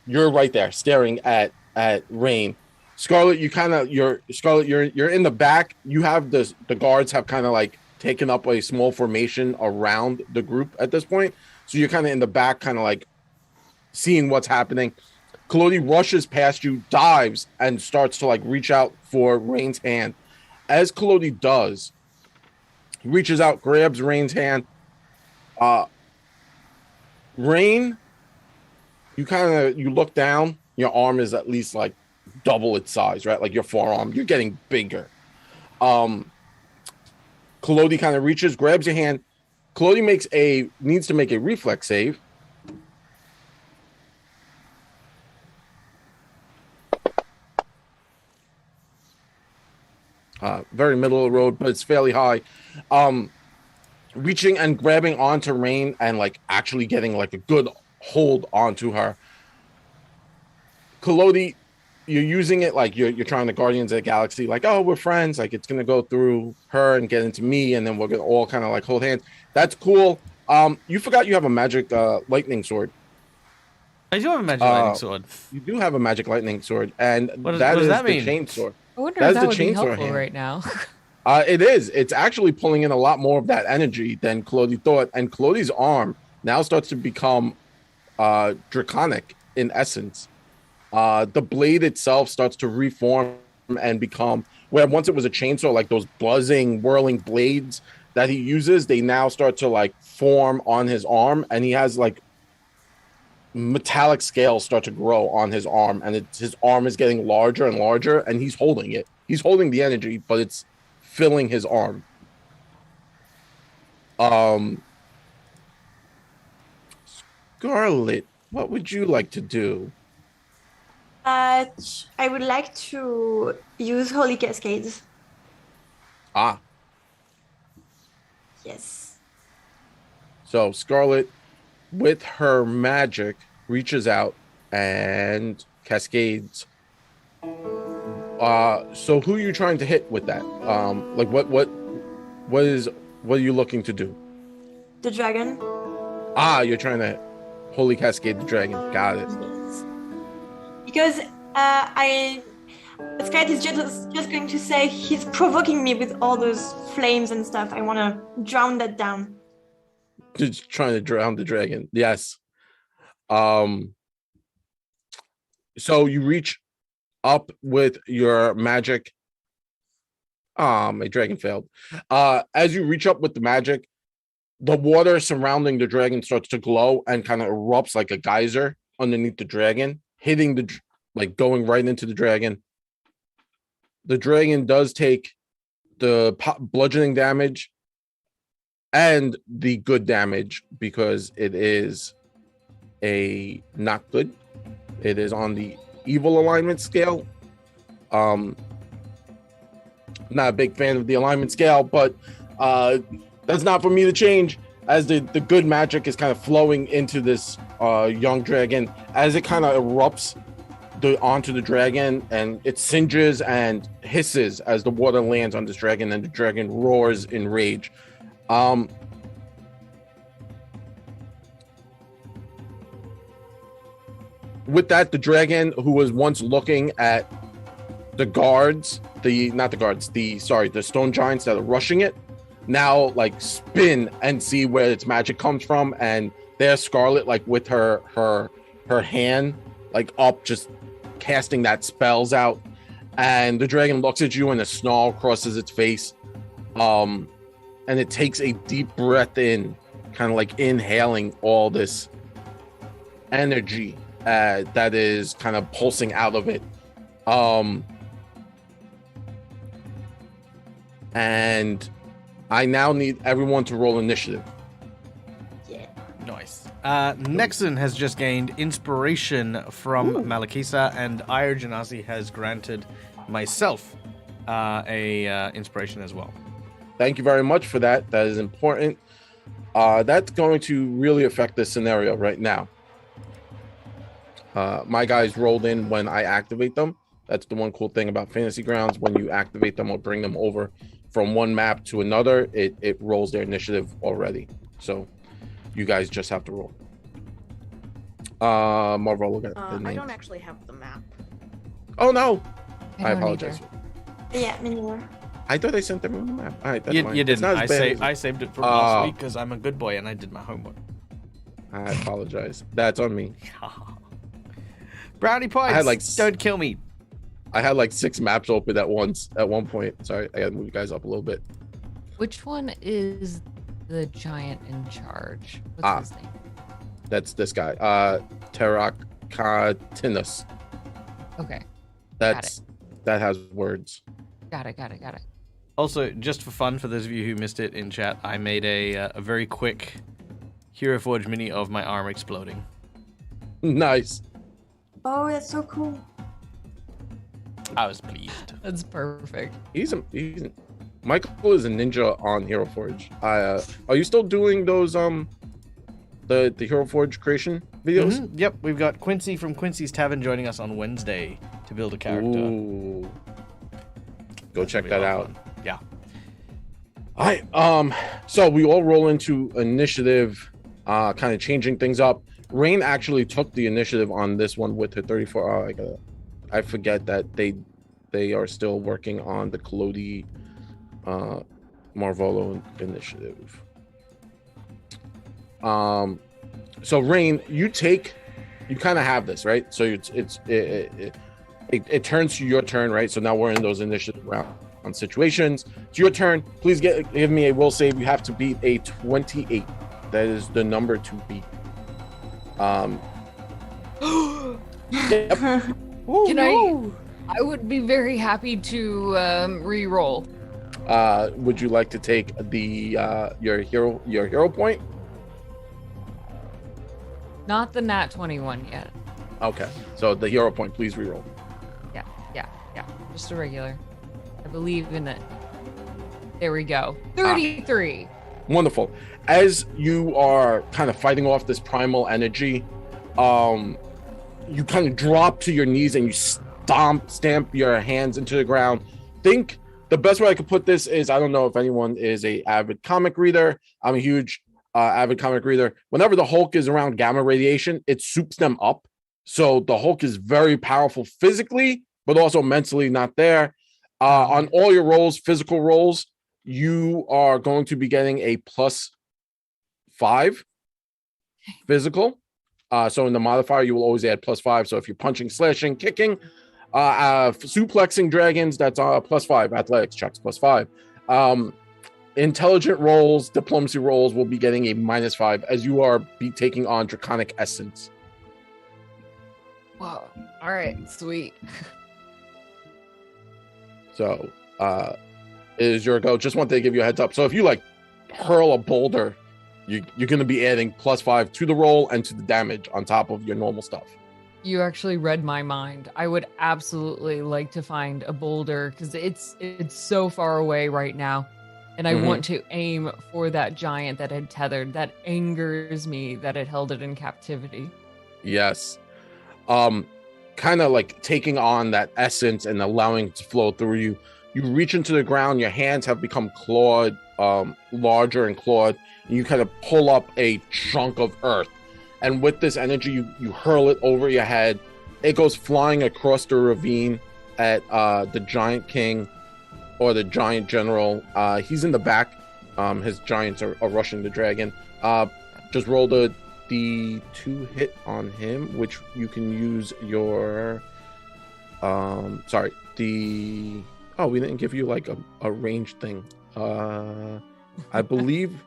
you're right there staring at Rain. Scarlet, you're in the back. You have the guards have kind of like taken up a small formation around the group at this point. So you're kind of in the back, kind of like seeing what's happening. Kalodi rushes past you, dives, and starts to like reach out for Rain's hand. As Kalodi does, he reaches out, grabs Rain's hand. Rain, you look down, your arm is at least like double its size, right? Like your forearm, you're getting bigger. Kalodi kind of reaches, grabs your hand. Kalodi needs to make a reflex save. Very middle of the road, but it's fairly high. Reaching and grabbing onto Rain and like actually getting like a good hold onto her. Kalodi, you're using it like you're trying to Guardians of the Galaxy, like, oh, we're friends, like it's gonna go through her and get into me, and then we're gonna all kind of like hold hands. That's cool. You forgot you have a magic lightning sword. I do have a magic lightning sword. You do have a magic lightning sword, and what does that mean? The chain sword. I wonder That if is that the would be chainsaw helpful hand. right now. It is. It's actually pulling in a lot more of that energy than Kalodi thought, and Kalodi's arm now starts to become draconic in essence. The blade itself starts to reform and become where once it was a chainsaw, like those buzzing, whirling blades that he uses, they now start to like form on his arm, and he has like metallic scales start to grow on his arm, and his arm is getting larger and larger, and he's holding it. He's holding the energy, but it's filling his arm. Scarlet, what would you like to do? I would like to use Holy Cascades. Ah, Yes. so Scarlet, with her magic, reaches out and cascades. So who are you trying to hit with that? Like what are you looking to do? The dragon. You're trying to Holy Cascade the dragon. Got it. Yes. Because Skynet is just going to say he's provoking me with all those flames and stuff. I want to drown that down. Just trying to drown the dragon. Yes. So you reach up with your magic. My dragon failed. As you reach up with the magic, the water surrounding the dragon starts to glow and kind of erupts like a geyser underneath the dragon, hitting going right into the dragon. The dragon does take the bludgeoning damage and the good damage because it is a not good. It is on the evil alignment scale. Not a big fan of the alignment scale, but that's not for me to change, as the good magic is kind of flowing into this young dragon as it kind of erupts onto the dragon, and it singes and hisses as the water lands on this dragon, and the dragon roars in rage. With that, the dragon, who was once looking at the stone giants that are rushing it, now like spin and see where its magic comes from, and there's Scarlet like with her hand like up, just casting that spells out, and the dragon looks at you and a snarl crosses its face, and it takes a deep breath in, kind of like inhaling all this energy that is kind of pulsing out of it. And I now need everyone to roll initiative. Yeah. Nice. Nexon has just gained inspiration from Malakisa, and Aya Janasi has granted myself a inspiration as well. Thank you very much for that. That is important. That's going to really affect this scenario right now. My guys rolled in when I activate them. That's the one cool thing about Fantasy Grounds. When you activate them or bring them over from one map to another, it rolls their initiative already. So You guys just have to roll. Marvel, look at the I names. don't actually have the map. Oh no! I don't apologize. either. Yeah, me neither. I thought I sent everyone the map. All right, that's You, fine. you It's didn't. not as bad as- I saved it from last week because I'm a good boy and I did my homework. I apologize. That's on me. Brownie points. had, like, Don't kill me. I had like 6 maps open at once at one point. Sorry, I gotta move you guys up a little bit. Which one is the giant in charge? What's Ah. his name? That's this guy. Terracotinus. Okay. That has words. Got it. Also, just for fun, for those of you who missed it in chat, I made a very quick Hero Forge mini of my arm exploding. Nice. Oh, that's so cool. I was pleased. That's perfect. Michael is a ninja on Hero Forge. Are you still doing those the Hero Forge creation videos? Mhm. Yep, we've got Quincy from Quincy's Tavern joining us on Wednesday to build a character. Ooh. Go That's check gonna be that a lot out. of fun. Yeah. All right. So we all roll into initiative, kind of changing things up. Rain actually took the initiative on this one with her 34. I forget that they are still working on the Colodi Marvolo initiative. So Rain, you kind of have this, right? So it turns to your turn, right? So now we're in those initiative round situations. It's your turn. Please give me a will save. You have to beat a 28. That is the number to beat. Yep. Can I would be very happy to re-roll. Would you like to take the your hero point? Not the nat 21 yet. Okay. So the hero point, please reroll. Yeah. Just a regular. I believe in it. There we go. 33. Wonderful. As you are kind of fighting off this primal energy, you kind of drop to your knees and you stamp your hands into the ground. Think the best way I could put this is, I don't know if anyone is a avid comic reader. I'm a huge avid comic reader. Whenever the Hulk is around gamma radiation, it soups them up. So the Hulk is very powerful physically, but also mentally not there. On all your rolls, physical rolls, you are going to be getting a +5 physical. So in the modifier, you will always add +5. So if you're punching, slashing, kicking, suplexing dragons, that's +5. Athletics checks +5. Intelligent rolls, diplomacy rolls will be getting a -5 as you are taking on draconic essence. Whoa. All right. Sweet. So it is your go. Just wanted to give you a heads up. So if you like hurl a boulder, you're going to be adding +5 to the roll and to the damage on top of your normal stuff. You actually read my mind. I would absolutely like to find a boulder because it's so far away right now. And I want to aim for that giant that had tethered. That angers me that it held it in captivity. Yes. Kind of like taking on that essence and allowing it to flow through you. You reach into the ground, your hands have become clawed, larger and clawed, and you kind of pull up a chunk of earth. And with this energy, you hurl it over your head. It goes flying across the ravine at the giant king or the giant general. He's in the back. His giants are rushing the dragon. Just roll the 2 hit on him, which you can use your we didn't give you like a range thing. I believe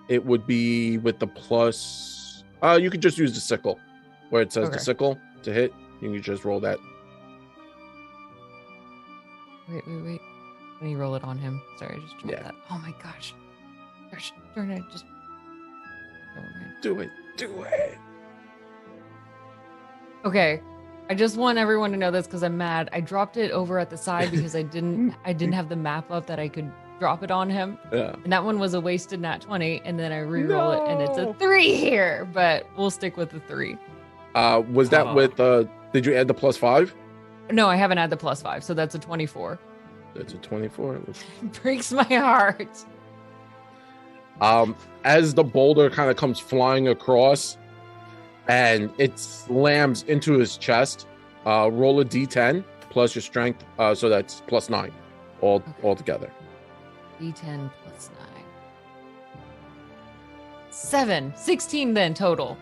it would be with the plus. You could just use the sickle where it says the sickle to hit. You can just roll that. Wait. Let me roll it on him. Sorry, I just dropped that. Oh my gosh. Darn it. Just never mind. Do it. Okay. I just want everyone to know this because I'm mad. I dropped it over at the side because I didn't have the map up that I could drop it on him. Yeah. And that one was a wasted nat 20, and then I re-roll it and it's a 3 here, but we'll stick with the 3. Was that with did you add the +5? No, I haven't had the +5, so that's a 24. That's a 24. It breaks my heart. As the boulder kind of comes flying across and it slams into his chest, roll a d10 plus your strength, so that's plus 9 all together. D10 plus 9. 7. 16 then total.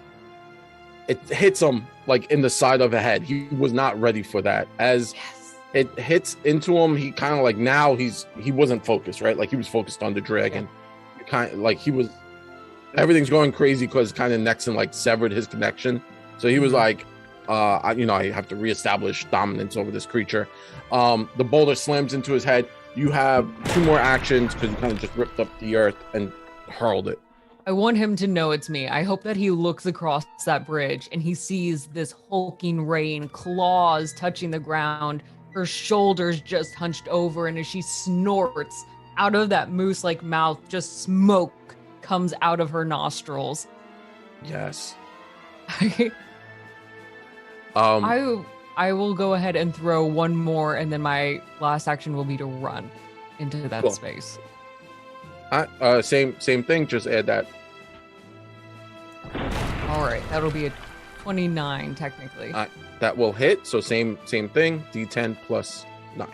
It hits him like in the side of the head. He was not ready for that. As it hits into him, he kind of like, now he wasn't focused, right? Like he was focused on the dragon. Yeah. Kind of like everything's going crazy because kind of Nexon like severed his connection. So he was like, I have to reestablish dominance over this creature. The boulder slams into his head. You have 2 more actions because you kind of just ripped up the earth and hurled it. I want him to know it's me. I hope that he looks across that bridge and he sees this hulking Rain, claws touching the ground, her shoulders just hunched over, and as she snorts out of that moose-like mouth, just smoke comes out of her nostrils. Yes. I will go ahead and throw one more, and then my last action will be to run into that space. Same thing, just add that. All right, that'll be a 29 technically. That will hit, so same thing, d10 plus 9.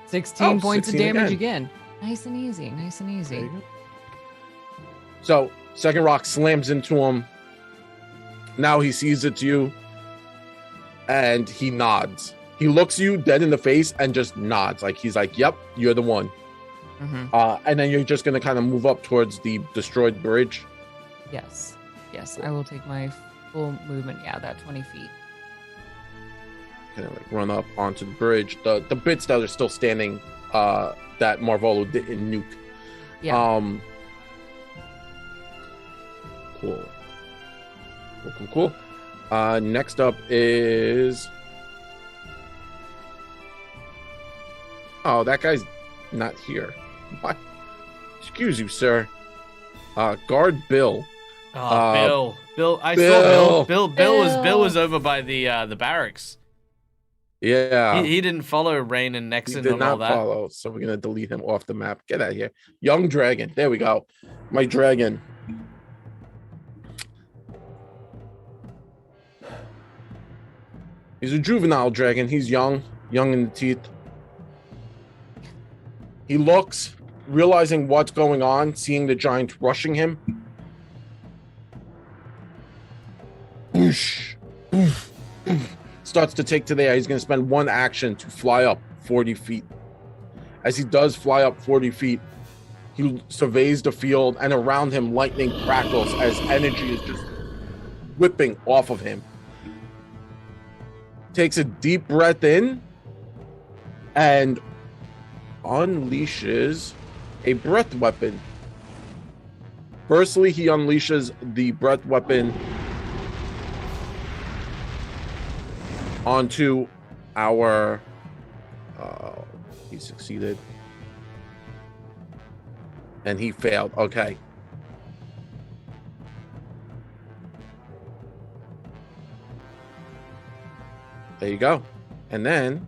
16 points of damage again. Nice and easy. So second rock slams into him. Now he sees it's you, and he nods. He looks you dead in the face and just nods, like he's like, "Yep, you're the one." Mm-hmm. And then you're just gonna kind of move up towards the destroyed bridge. Yes, I will take my full movement. Yeah, that 20 feet. Kind of like run up onto the bridge. The bits that are still standing, that Marvolo didn't nuke. Yeah. Cool. Next up is... Oh, that guy's not here. What? Excuse you, sir. Guard Bill. Bill. I saw Bill. Bill was over by the barracks. Yeah. He didn't follow Rain and Nexon He did and all not that. follow, so we're gonna delete him off the map. Get out of here. Young dragon. There we go. My dragon. He's a juvenile dragon. He's young in the teeth. He looks, realizing what's going on, seeing the giant rushing him. Boosh, boof, boof. Starts to take to the air. He's going to spend one action to fly up 40 feet. As he does fly up 40 feet, he surveys the field, and around him, lightning crackles as energy is just whipping off of him. Takes a deep breath in and unleashes a breath weapon. Firstly, he unleashes the breath weapon onto our... he succeeded. And he failed. Okay. There you go. And then...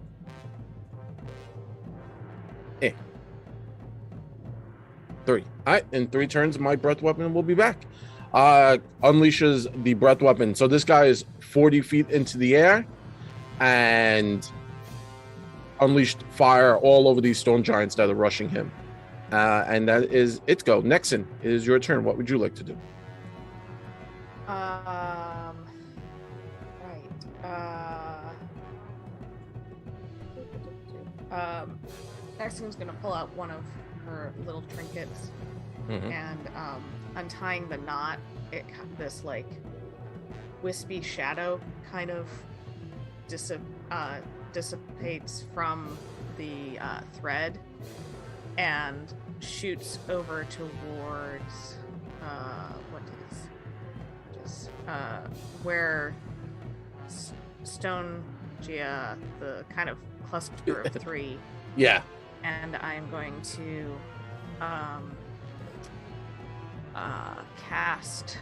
Three. All right, in 3 turns, my breath weapon will be back. Unleashes the breath weapon. So this guy is 40 feet into the air and unleashed fire all over these stone giants that are rushing him. And that is its go. Nexon, it is your turn. What would you like to do? Nexon's gonna pull out one of her little trinkets and untying the knot. This like wispy shadow kind of dissipates from the thread and shoots over towards where Stone Gia, the kind of cluster of 3. Yeah. And I'm going to cast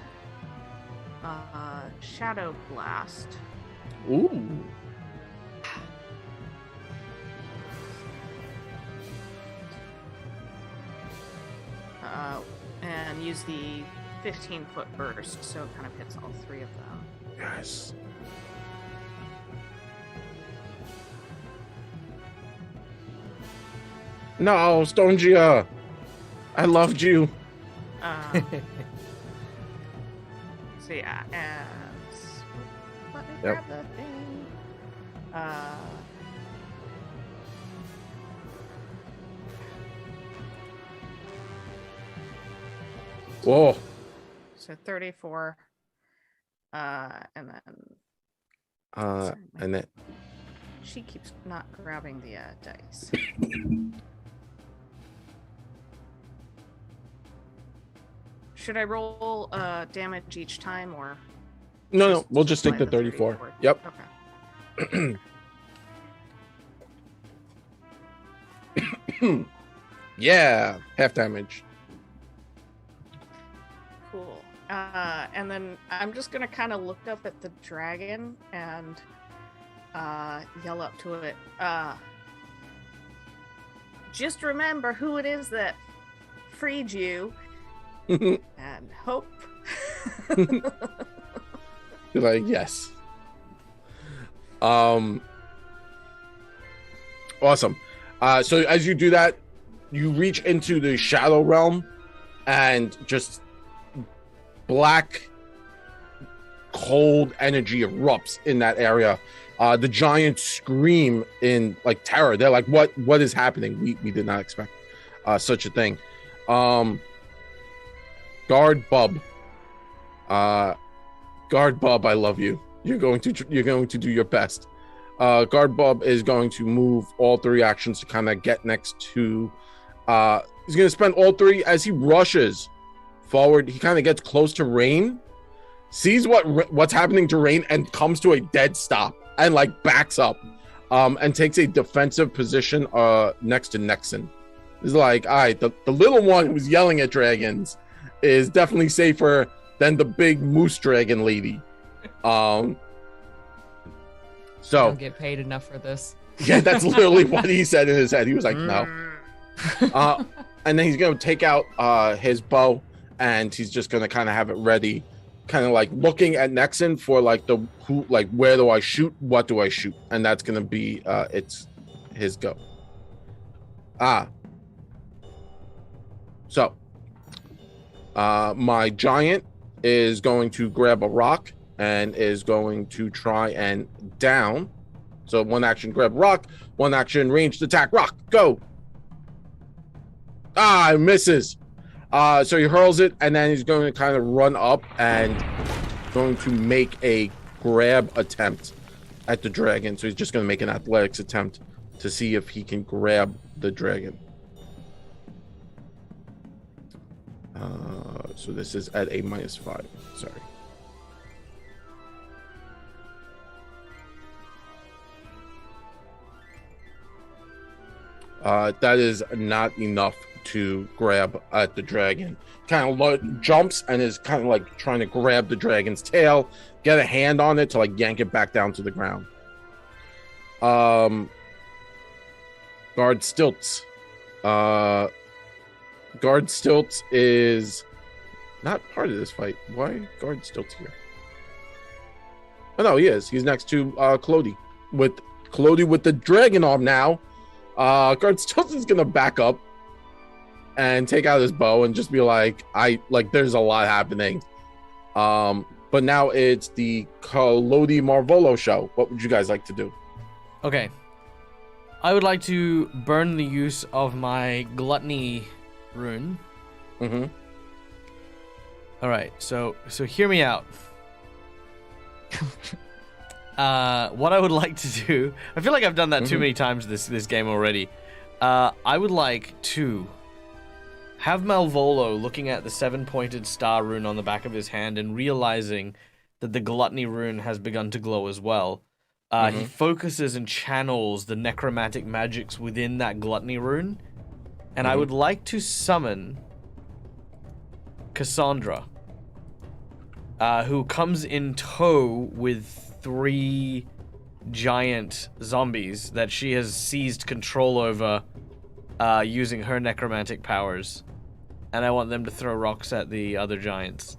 Shadow Blast. Ooh. use the 15-foot burst, so it kind of hits all 3 of them. Yes. No, Stongia. I loved you. So yeah, and let me Yep. grab the thing. Whoa. So 34. And then And then she keeps not grabbing the dice. Should I roll damage each time, or no, we'll just take apply the 34. 34? Yep. Okay. Yeah, half damage. Cool. And then I'm just gonna kind of look up at the dragon and yell up to it. Just remember who it is that freed you, and hope. You're like, yes. Awesome. So as you do that, you reach into the shadow realm, and just black, cold energy erupts in that area. The giants scream in like terror. They're like, "What is happening? We did not expect such a thing." Guard Bub. Guard Bub, I love you. You're going to do your best. Guard Bub is going to move all 3 actions to kind of get next to. He's going to spend all 3 as he rushes forward. He kind of gets close to Rain, sees what's happening to Rain, and comes to a dead stop and like backs up, and takes a defensive position next to Nexon. He's like, all right, the little one who's yelling at dragons is definitely safer than the big moose dragon lady. So Don't get paid enough for this. yeah, that's literally what he said in his head. He was like, no. And then he's gonna take out his bow, and he's just gonna kind of have it ready, kind of like looking at Nexon for like where do I shoot, what do I shoot, and that's gonna be it's his go. So my giant is going to grab a rock and is going to try and down. So 1 action grab rock, 1 action ranged attack rock, go. It misses. So he hurls it, and then he's going to kind of run up and going to make a grab attempt at the dragon. So he's just going to make an athletics attempt to see if he can grab the dragon. So this is at a -5. Sorry. That is not enough to grab at the dragon. Kind of jumps and is kind of like trying to grab the dragon's tail, get a hand on it to like yank it back down to the ground. Guard Stilts. Guard Stilts is not part of this fight. Why Guard Stilts here? Oh no, he is. He's next to Clody with the dragon arm now. Guard Stilts is gonna back up and take out his bow and just be like, there's a lot happening. But now it's the Clody Marvolo show. What would you guys like to do? Okay. I would like to burn the use of my gluttony rune. Mm-hmm. All right, so hear me out. What I would like to do, I feel like I've done that too many times this game already. I would like to have Malvolo looking at the 7-pointed star rune on the back of his hand and realizing that the gluttony rune has begun to glow as well. He focuses and channels the necromantic magics within that gluttony rune, and I would like to summon Cassandra, who comes in tow with 3 giant zombies that she has seized control over using her necromantic powers. and I want them to throw rocks at the other giants.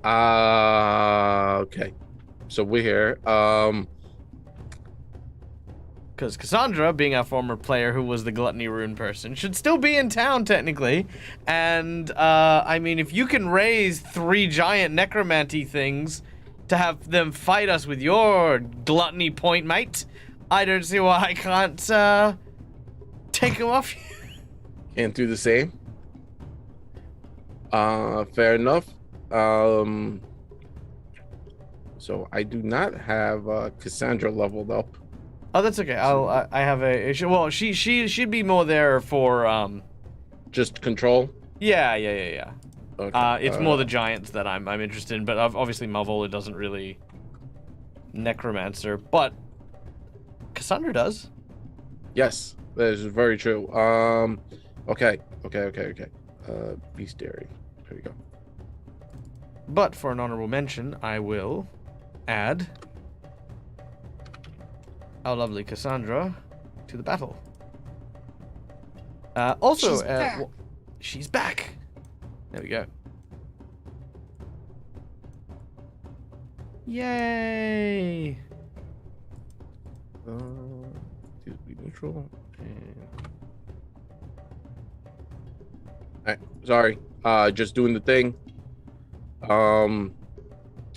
Okay. So we're here. Because Cassandra, being our former player who was the gluttony rune person, should still be in town technically. And I mean, if you can raise 3 giant necromancy things to have them fight us with your gluttony point, mate, I don't see why I can't take them off. Can't do the same. Fair enough. So I do not have Cassandra leveled up. Oh, that's okay. I have a. Well, she'd be more there for Just control. Yeah. Okay. It's more the giants that I'm interested in, but obviously Malvola doesn't really necromancer, but Cassandra does. Yes, that is very true. Okay. Bestiary. There we go. But for an honorable mention, I will add our lovely Cassandra to the battle. Also, She's back. She's back. There we go. Yay! Be neutral. Alright, sorry. Just doing the thing.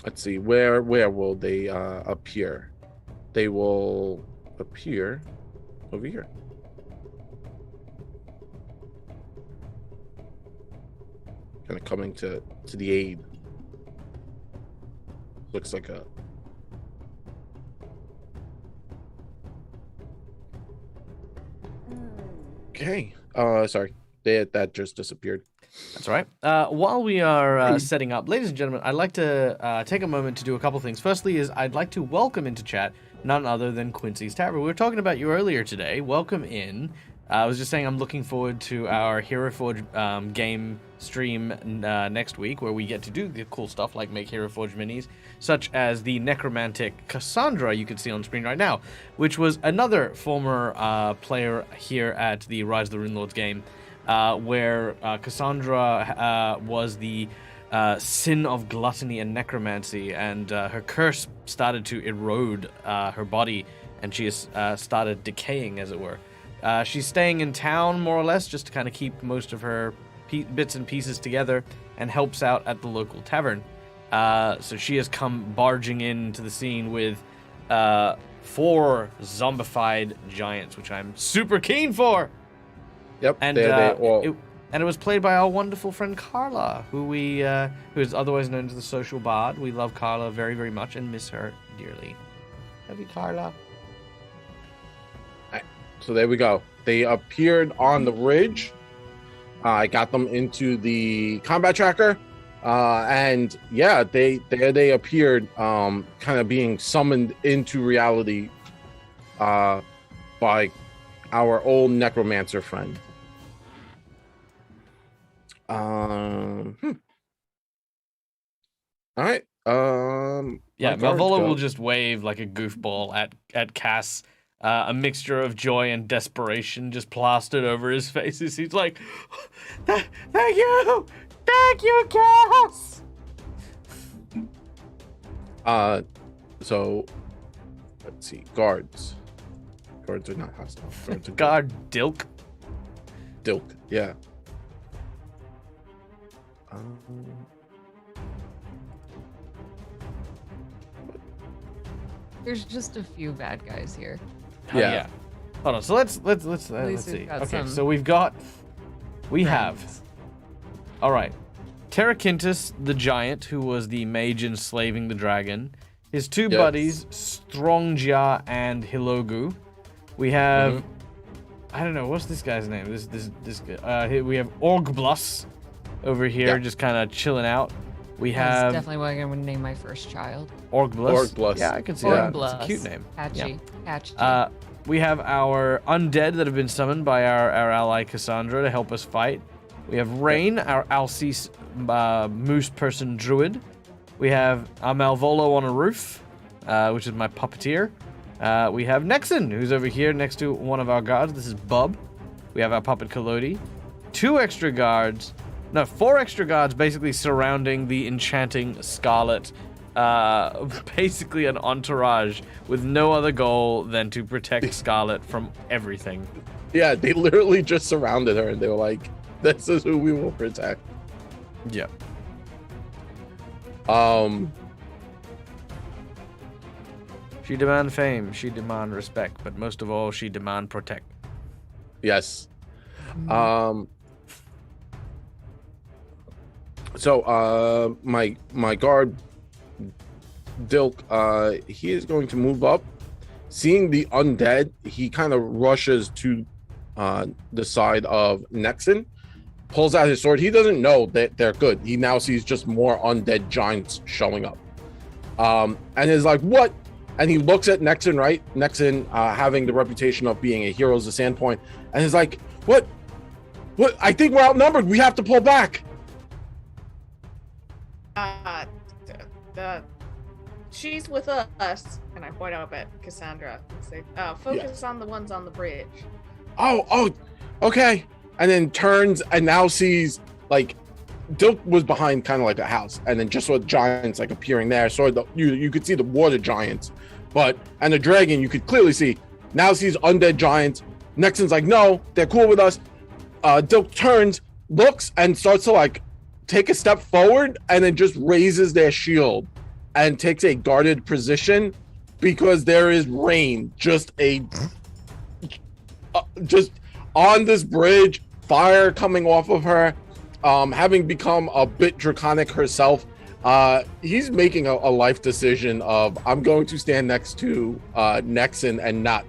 Let's see. Where will they appear? They will appear over here. Kind of coming to the aid. Looks like a okay. Sorry. That just disappeared. That's all right. While we are setting up, ladies and gentlemen, I'd like to take a moment to do a couple things. Firstly is I'd like to welcome into chat none other than Quincy's Tavern. We were talking about you earlier today. Welcome in. I was just saying I'm looking forward to our Hero Forge game stream next week, where we get to do the cool stuff like make Hero Forge minis, such as the necromantic Cassandra you can see on screen right now, which was another former player here at the Rise of the Runelords game, where Cassandra was the sin of gluttony and necromancy, and her curse started to erode her body, and she has started decaying, as it were. She's staying in town, more or less, just to kind of keep most of her bits and pieces together, and helps out at the local tavern. So she has come barging into the scene with 4 zombified giants, which I'm super keen for. Yep. And it was played by our wonderful friend Carla, who is otherwise known as the Social Bard. We love Carla very, very much and miss her dearly. Love you, Carla. So there we go. They appeared on the ridge. I got them into the combat tracker, and yeah, they appeared, kind of being summoned into reality by our old necromancer friend. All right. Yeah, my guards Malvola go. will just wave like a goofball at Cass. A mixture of joy and desperation just plastered over his face. He's like, thank you, Cass. So let's see. Guards are not hostile. Guards are God, Dilk. Dilk. Yeah. There's just a few bad guys here. Oh, Yeah. Hold on. So let's least see. we've got Okay, some so we have. friends. All right. Terrakintus the giant, who was the mage enslaving the dragon. His 2 Yes. buddies, Strongja and Hilogu. We have, I don't know, what's this guy's name? This guy. We have Orgblus over here, Yeah. just kind of chilling out. We That's have definitely what I'm gonna name my first child. Orgblus. Orgblus. Yeah, I can see Yeah. that. It's a cute name. Patchy. Patchy. We have our undead that have been summoned by our ally Cassandra to help us fight. We have Rain, our Alcese moose person druid. We have our Malvolo on a roof, which is my puppeteer. We have Nexon, who's over here next to one of our guards. This is Bub. We have our puppet Kalodi, 4 extra guards basically surrounding the enchanting Scarlet. Basically an entourage with no other goal than to protect Scarlet from everything. Yeah, they literally just surrounded her and they were like, this is who we will protect. Yep. She demand fame, she demand respect, but most of all, she demand protect. Yes. So my guard Dilk, he is going to move up. Seeing the undead, he kind of rushes to the side of Nexon, pulls out his sword. He doesn't know that they're good. He now sees just more undead giants showing up. And is like, what? And he looks at Nexon, right? Nexon having the reputation of being a hero's of Sandpoint, and is like, what? What? I think we're outnumbered. We have to pull back. She's with us, and I point up at Cassandra and say, focus on the ones on the bridge. Oh, okay. And then turns and now sees, like, Dilk was behind kind of like a house, and then just saw giants like appearing there. So you could see the water giants, and the dragon you could clearly see. Now sees undead giants. Nexon's like, no, they're cool with us. Dilk turns, looks, and starts to like take a step forward, and then just raises their shield and takes a guarded position because there is rain just on this bridge, fire coming off of her. Having become a bit draconic herself, he's making a life decision of, I'm going to stand next to Nexon and not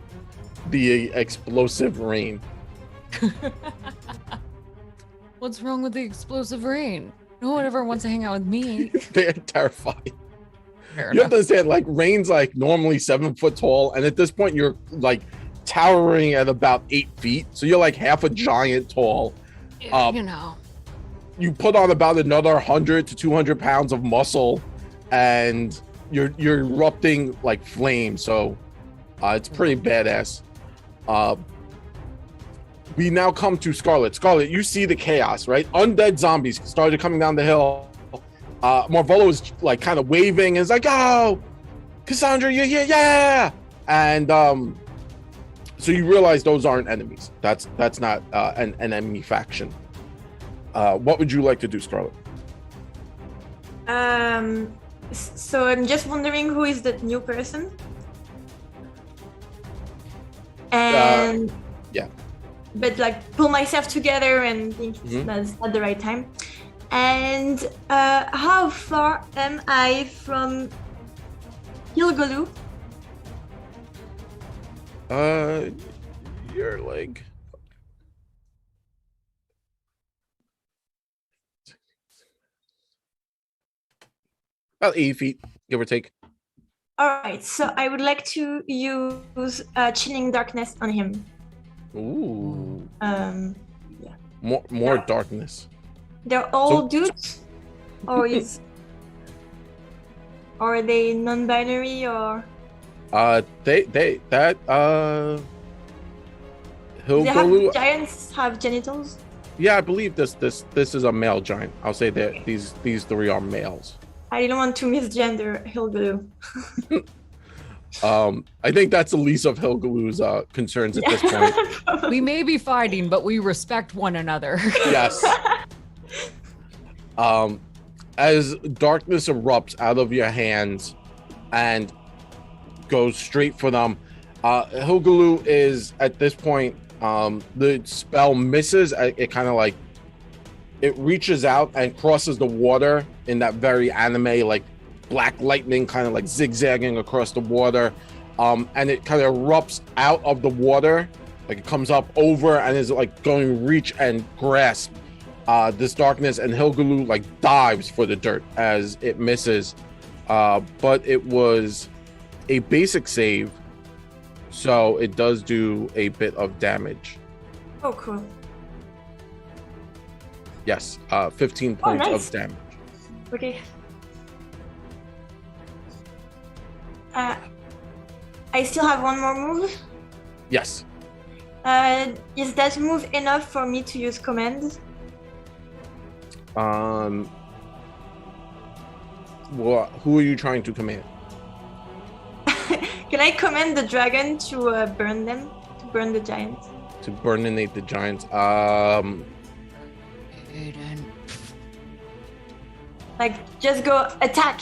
the explosive rain. What's wrong with the explosive rain? No one ever wants to hang out with me. They're terrified. Fair You have enough. to understand, like, rain's like normally 7 foot tall, and at this point you're like towering at about 8 feet, so you're like half a giant tall. You know. You put on about another 100 to 200 pounds of muscle, and you're erupting like flame. So it's pretty badass. We now come to Scarlet. Scarlet, you see the chaos, right? Undead zombies started coming down the hill. Marvolo is like kind of waving and is like, oh, Cassandra, you're here, yeah. And so you realize those aren't enemies. That's not an enemy faction. What would you like to do, Scarlet? So I'm just wondering who is that new person? And yeah. But like pull myself together and think that's not the right time. And how far am I from Hilgolu? You're like about 80 feet, give or take. All right, so I would like to use Chilling Darkness on him. Ooh. Yeah. More darkness. They're all dudes, or are they non-binary or? They Hilgolu. Giants have genitals. Yeah, I believe this is a male giant. I'll say that these 3 are males. I don't want to misgender Hilgolu. I think that's the least of Hilgolu's concerns at this point. We may be fighting, but we respect one another. Yes. As darkness erupts out of your hands and goes straight for them, Hilgolu is at this point, the spell misses. It kind of like it reaches out and crosses the water in that very anime like black lightning kind of like zigzagging across the water, and it kind of erupts out of the water, like it comes up over and is like going to reach and grasp this darkness, and Hilgolu like dives for the dirt as it misses, but it was a basic save, so it does do a bit of damage. Oh, cool. Yes, 15 points nice. of damage. Okay. I still have one more move. Yes. Is that move enough for me to use command? Well, who are you trying to command? Can I command the dragon to burn them? To burn the giant? To burninate the giants. Like, just go attack.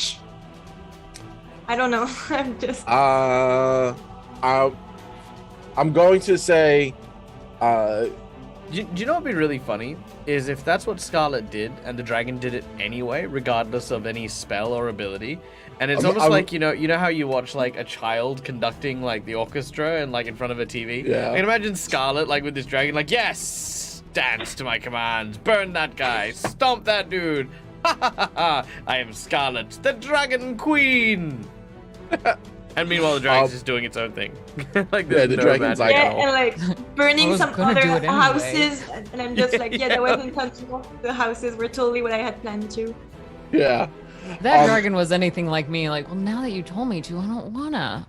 I don't know. I'm just. I'm going to say, Do you know what'd be really funny? Is if that's what Scarlet did, and the dragon did it anyway, regardless of any spell or ability. And it's almost like, you know how you watch like a child conducting like the orchestra and like in front of a TV? Yeah. I can imagine Scarlet like with this dragon, like, yes! Dance to my commands, burn that guy, stomp that dude. Ha ha ha ha! I am Scarlet, the Dragon Queen! And meanwhile, the dragon's just doing its own thing. Like, Yeah, the no dragon's magic like, at Yeah, all. and like burning was some gonna other do it anyway. houses, and I'm just like, yeah, that wasn't intentional. The houses were totally what I had planned to. yeah. That dragon was anything like me. Like, well, now that you told me to, I don't wanna.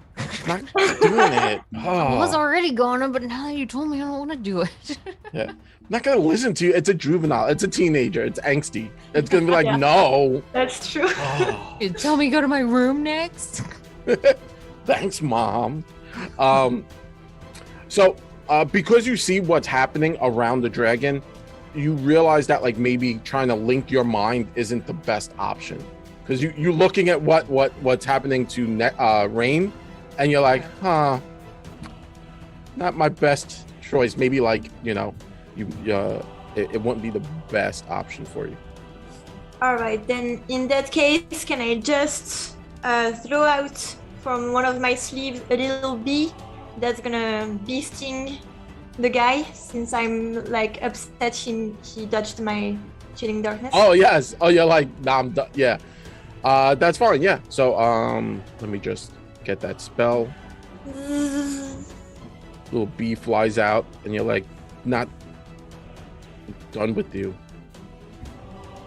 Not doing it. I was Oh, already gonna, but now that you told me, I don't want to do it. yeah. I'm not gonna listen to you. It's a juvenile. It's a teenager. It's angsty. It's gonna be like, Yeah. no. That's true. Oh, You tell me to go to my room next. thanks, mom. So because you see what's happening around the dragon, you realize that like maybe trying to link your mind isn't the best option, because you're looking at what's happening to Rain, and you're like, huh, not my best choice. Maybe like, you know, it wouldn't be the best option for you. All right, then in that case, can I just throw out from one of my sleeves a little bee that's gonna bee sting the guy, since I'm like upset he dodged my chilling darkness? Oh yes. Oh, you're like, nah, I'm done. Yeah. That's fine. Yeah. So let me just get that spell. Little bee flies out, and you're like, not done with you.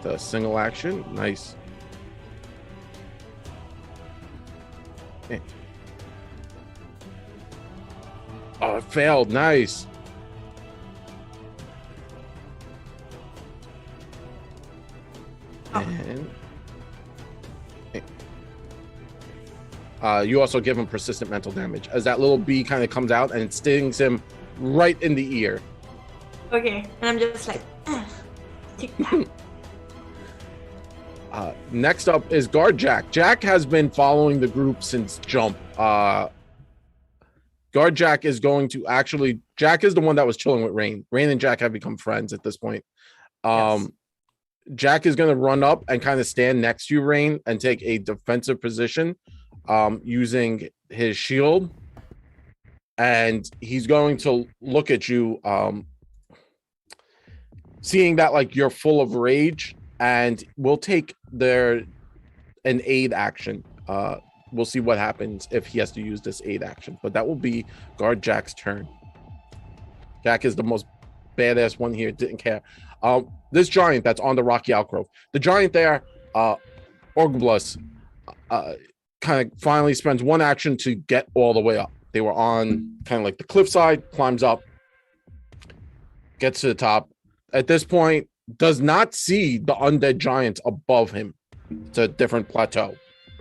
The single action, nice. Eh. Oh, it failed. Nice. And you also give him persistent mental damage as that little bee kind of comes out and it stings him right in the ear. Okay, and I'm just like, tick tock. Next up is Guard Jack. Jack has been following the group since jump. Guard Jack is going to actually. Jack is the one that was chilling with Rain. Rain and Jack have become friends at this point. Yes. Jack is going to run up and kind of stand next to you, Rain, and take a defensive position, using his shield. And he's going to look at you, seeing that like you're full of rage, and we'll take an aid action. We'll see what happens if he has to use this aid action, but that will be Guard Jack's turn. Jack is the most badass one here, didn't care. This giant that's on the rocky outgrowth, the giant there, Orgblus, kind of finally spends one action to get all the way up. They were on kind of like the cliffside, climbs up, gets to the top. At this point, does not see the undead giants above him. It's a different plateau.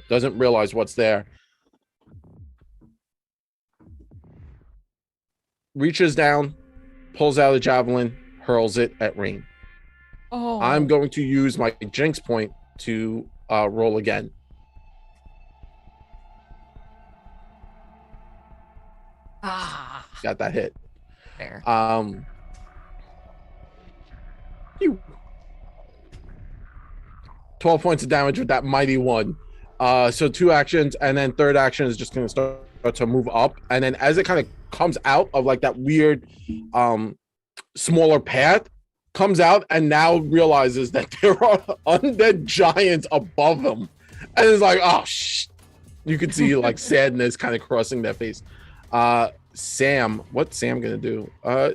Doesn't realize what's there. Reaches down, pulls out a javelin, hurls it at Rain. Oh, I'm going to use my Jinx point to roll again. Got that hit. there. You 12 points of damage with that mighty one. So 2 actions, and then third action is just going to start to move up, and then as it kind of comes out of like that weird smaller path, comes out and now realizes that there are undead giants above him, and it's like, oh you can see like sadness kind of crossing their face. Sam, what's Sam gonna do?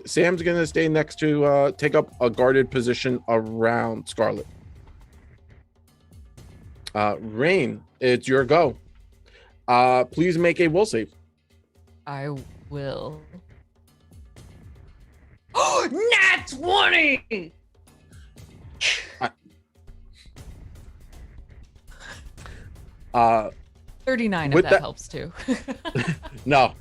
Sam's gonna stay next to take up a guarded position around Scarlet. Rain, it's your go. Please make a will save. I will. Nat 20! Uh, 39 with if that that- helps too. no.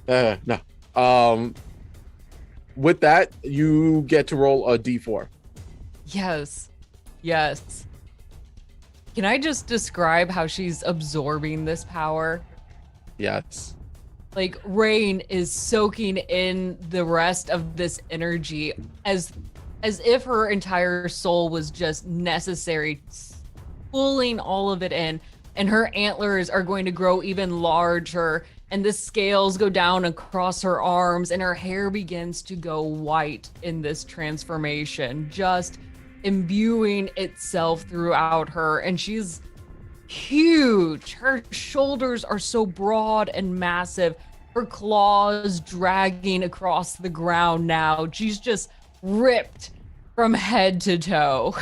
With that, you get to roll a d4. Yes. Yes. Can I just describe how she's absorbing this power? Yes. Like Rain is soaking in the rest of this energy as if her entire soul was just necessary, pulling all of it in, and her antlers are going to grow even larger, and the scales go down across her arms, and her hair begins to go white in this transformation, just imbuing itself throughout her. And she's huge. Her shoulders are so broad and massive. Her claws dragging across the ground now. She's just ripped from head to toe.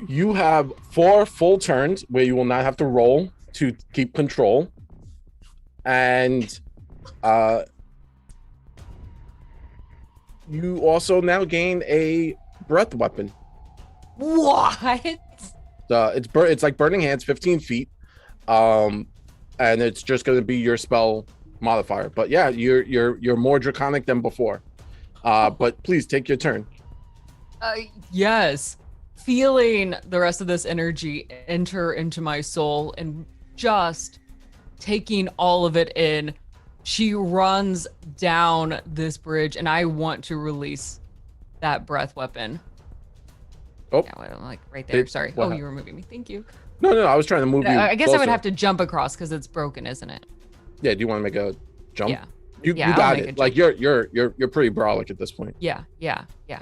You have 4 full turns where you will not have to roll to keep control. And you also now gain a breath weapon. What? It's like Burning Hands, 15 feet. And it's just going to be your spell modifier. But yeah, you're more draconic than before. But please take your turn. Yes. Feeling the rest of this energy enter into my soul and just taking all of it in, she runs down this bridge, and I want to release that breath weapon. Oh, yeah, well, I'm like right there. Sorry. what Oh, hap- you were moving me. Thank you. No, I was trying to move you. I guess I would closer. have to jump across because it's broken, isn't it? Yeah, do you want to make a jump? Yeah. You Yeah, I'll got make a it. Like jump. you're pretty brolic at this point. Yeah. All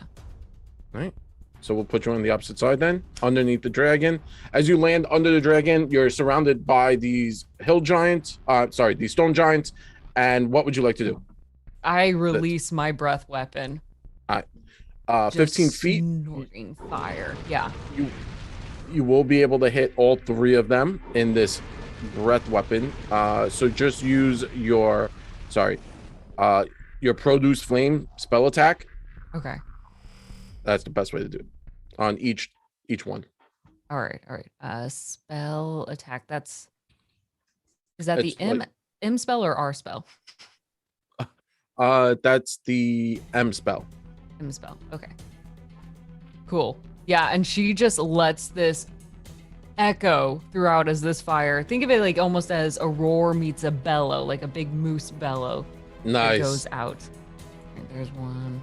right. So we'll put you on the opposite side then, underneath the dragon. As you land under the dragon, you're surrounded by these hill giants. These stone giants. And what would you like to do? I release my breath weapon. 15 Just feet. Snorting fire. Yeah. You will be able to hit all 3 of them in this breath weapon. So just use your produce flame spell attack. Okay. That's the best way to do it on each one. All right. Spell attack. Is that the It's like- M spell or R spell? That's the M spell. M spell. Okay. Cool. Yeah, and she just lets this echo throughout as this fire. Think of it like almost as a roar meets a bellow, like a big moose bellow that Nice. goes out. Right, there's one.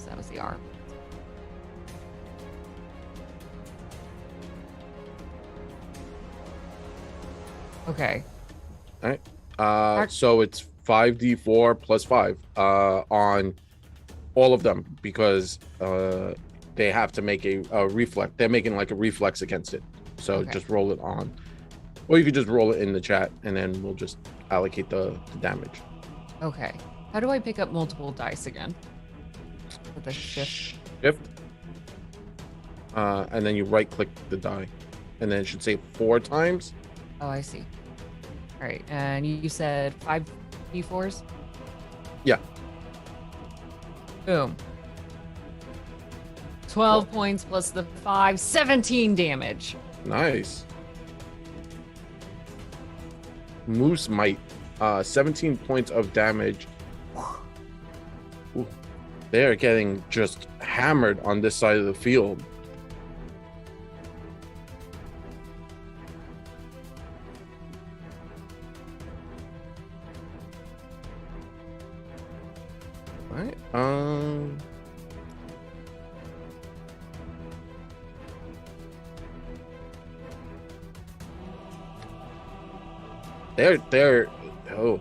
That was the R. Okay. All right. So it's 5d4 plus 5 on all of them because they have to make a reflex. They're making like a reflex against it. So Okay. just roll it on. Or you could just roll it in the chat and then we'll just allocate the damage. Okay. How do I pick up multiple dice again? With the shift. Shift. And then you right click the die. And then it should say 4 times. Oh, I see. All right. And you said 5 d4s? Yeah. Boom. 12 points plus the 5, 17 damage. Nice. Moose Might, 17 points of damage. Ooh. They're getting just hammered on this side of the field. All right. They're oh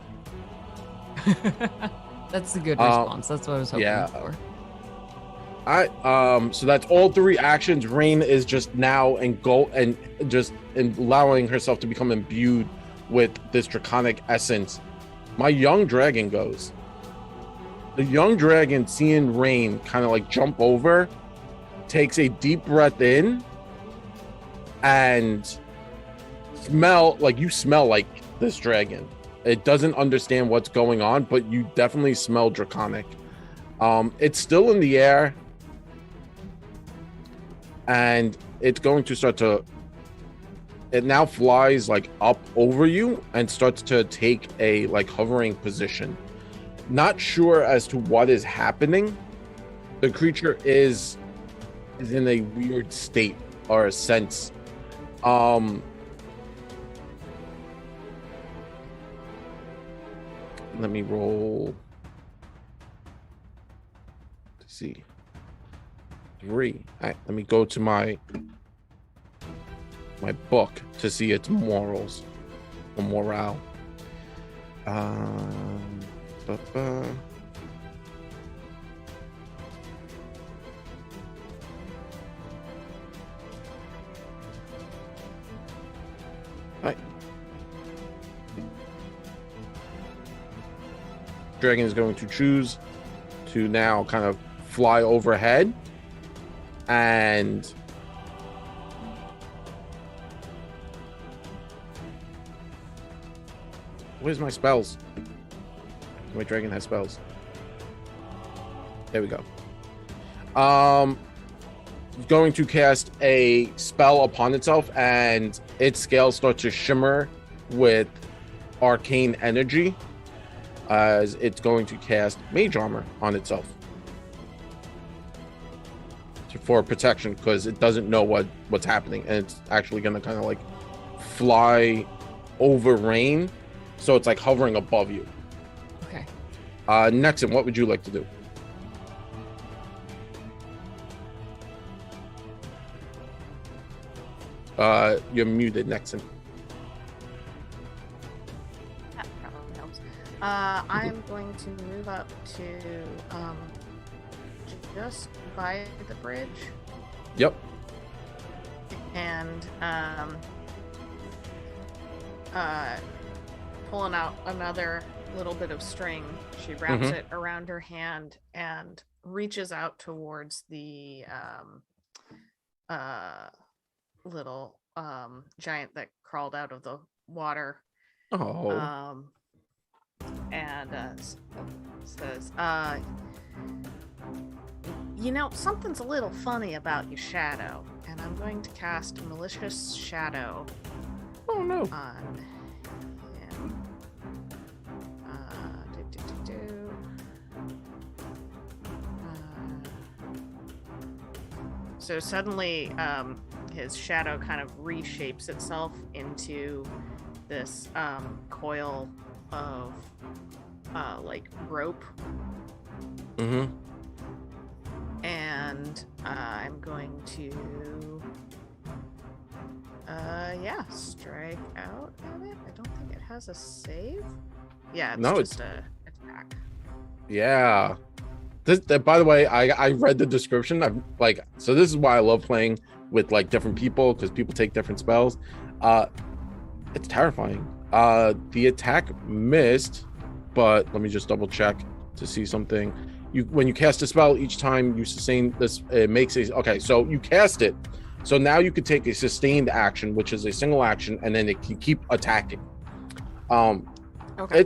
That's a good response. That's what I was hoping yeah. for. So that's all 3 actions. Rain is just now allowing herself to become imbued with this draconic essence. My young dragon goes. The young dragon, seeing Rain kind of like jump over, takes a deep breath in and smell like this dragon. It doesn't understand what's going on, but you definitely smell draconic. It's still in the air, and it's going to start to. It now flies like up over you and starts to take a like hovering position. Not sure as to what is happening. The creature is in a weird state or a sense. Let me roll. Let's see. 3. All right, let me go to my book to see its morals or morale. Right. Dragon is going to choose to now kind of fly overhead and where's my spells? My dragon has spells. There we go. Going to cast a spell upon itself, and its scales start to shimmer with arcane energy as it's going to cast mage armor on itself for protection, because it doesn't know what's happening, and it's actually going to kind of like fly over rain, so it's like hovering above you. Okay. Nexon, what would you like to do? You're muted, Nexon. That probably helps. I'm going to move up to just by the bridge. Yep. And pulling out another little bit of string, she wraps it around her hand and reaches out towards the little giant that crawled out of the water. Oh. And says, you know, something's a little funny about your shadow, and I'm going to cast Malicious Shadow. Oh no. On him. So suddenly, his shadow kind of reshapes itself into this coil of like rope. Mm-hmm. And I'm going to strike out at it. I don't think it has a save. Yeah, it's just a attack. Yeah. By the way, I read the description. I'm like, so this is why I love playing with like different people, because people take different spells. It's terrifying. The attack missed, but let me just double check to see something. When you cast a spell, each time you sustain this, it makes a okay. So you cast it, so now you could take a sustained action, which is a single action, and then it can keep attacking. Okay.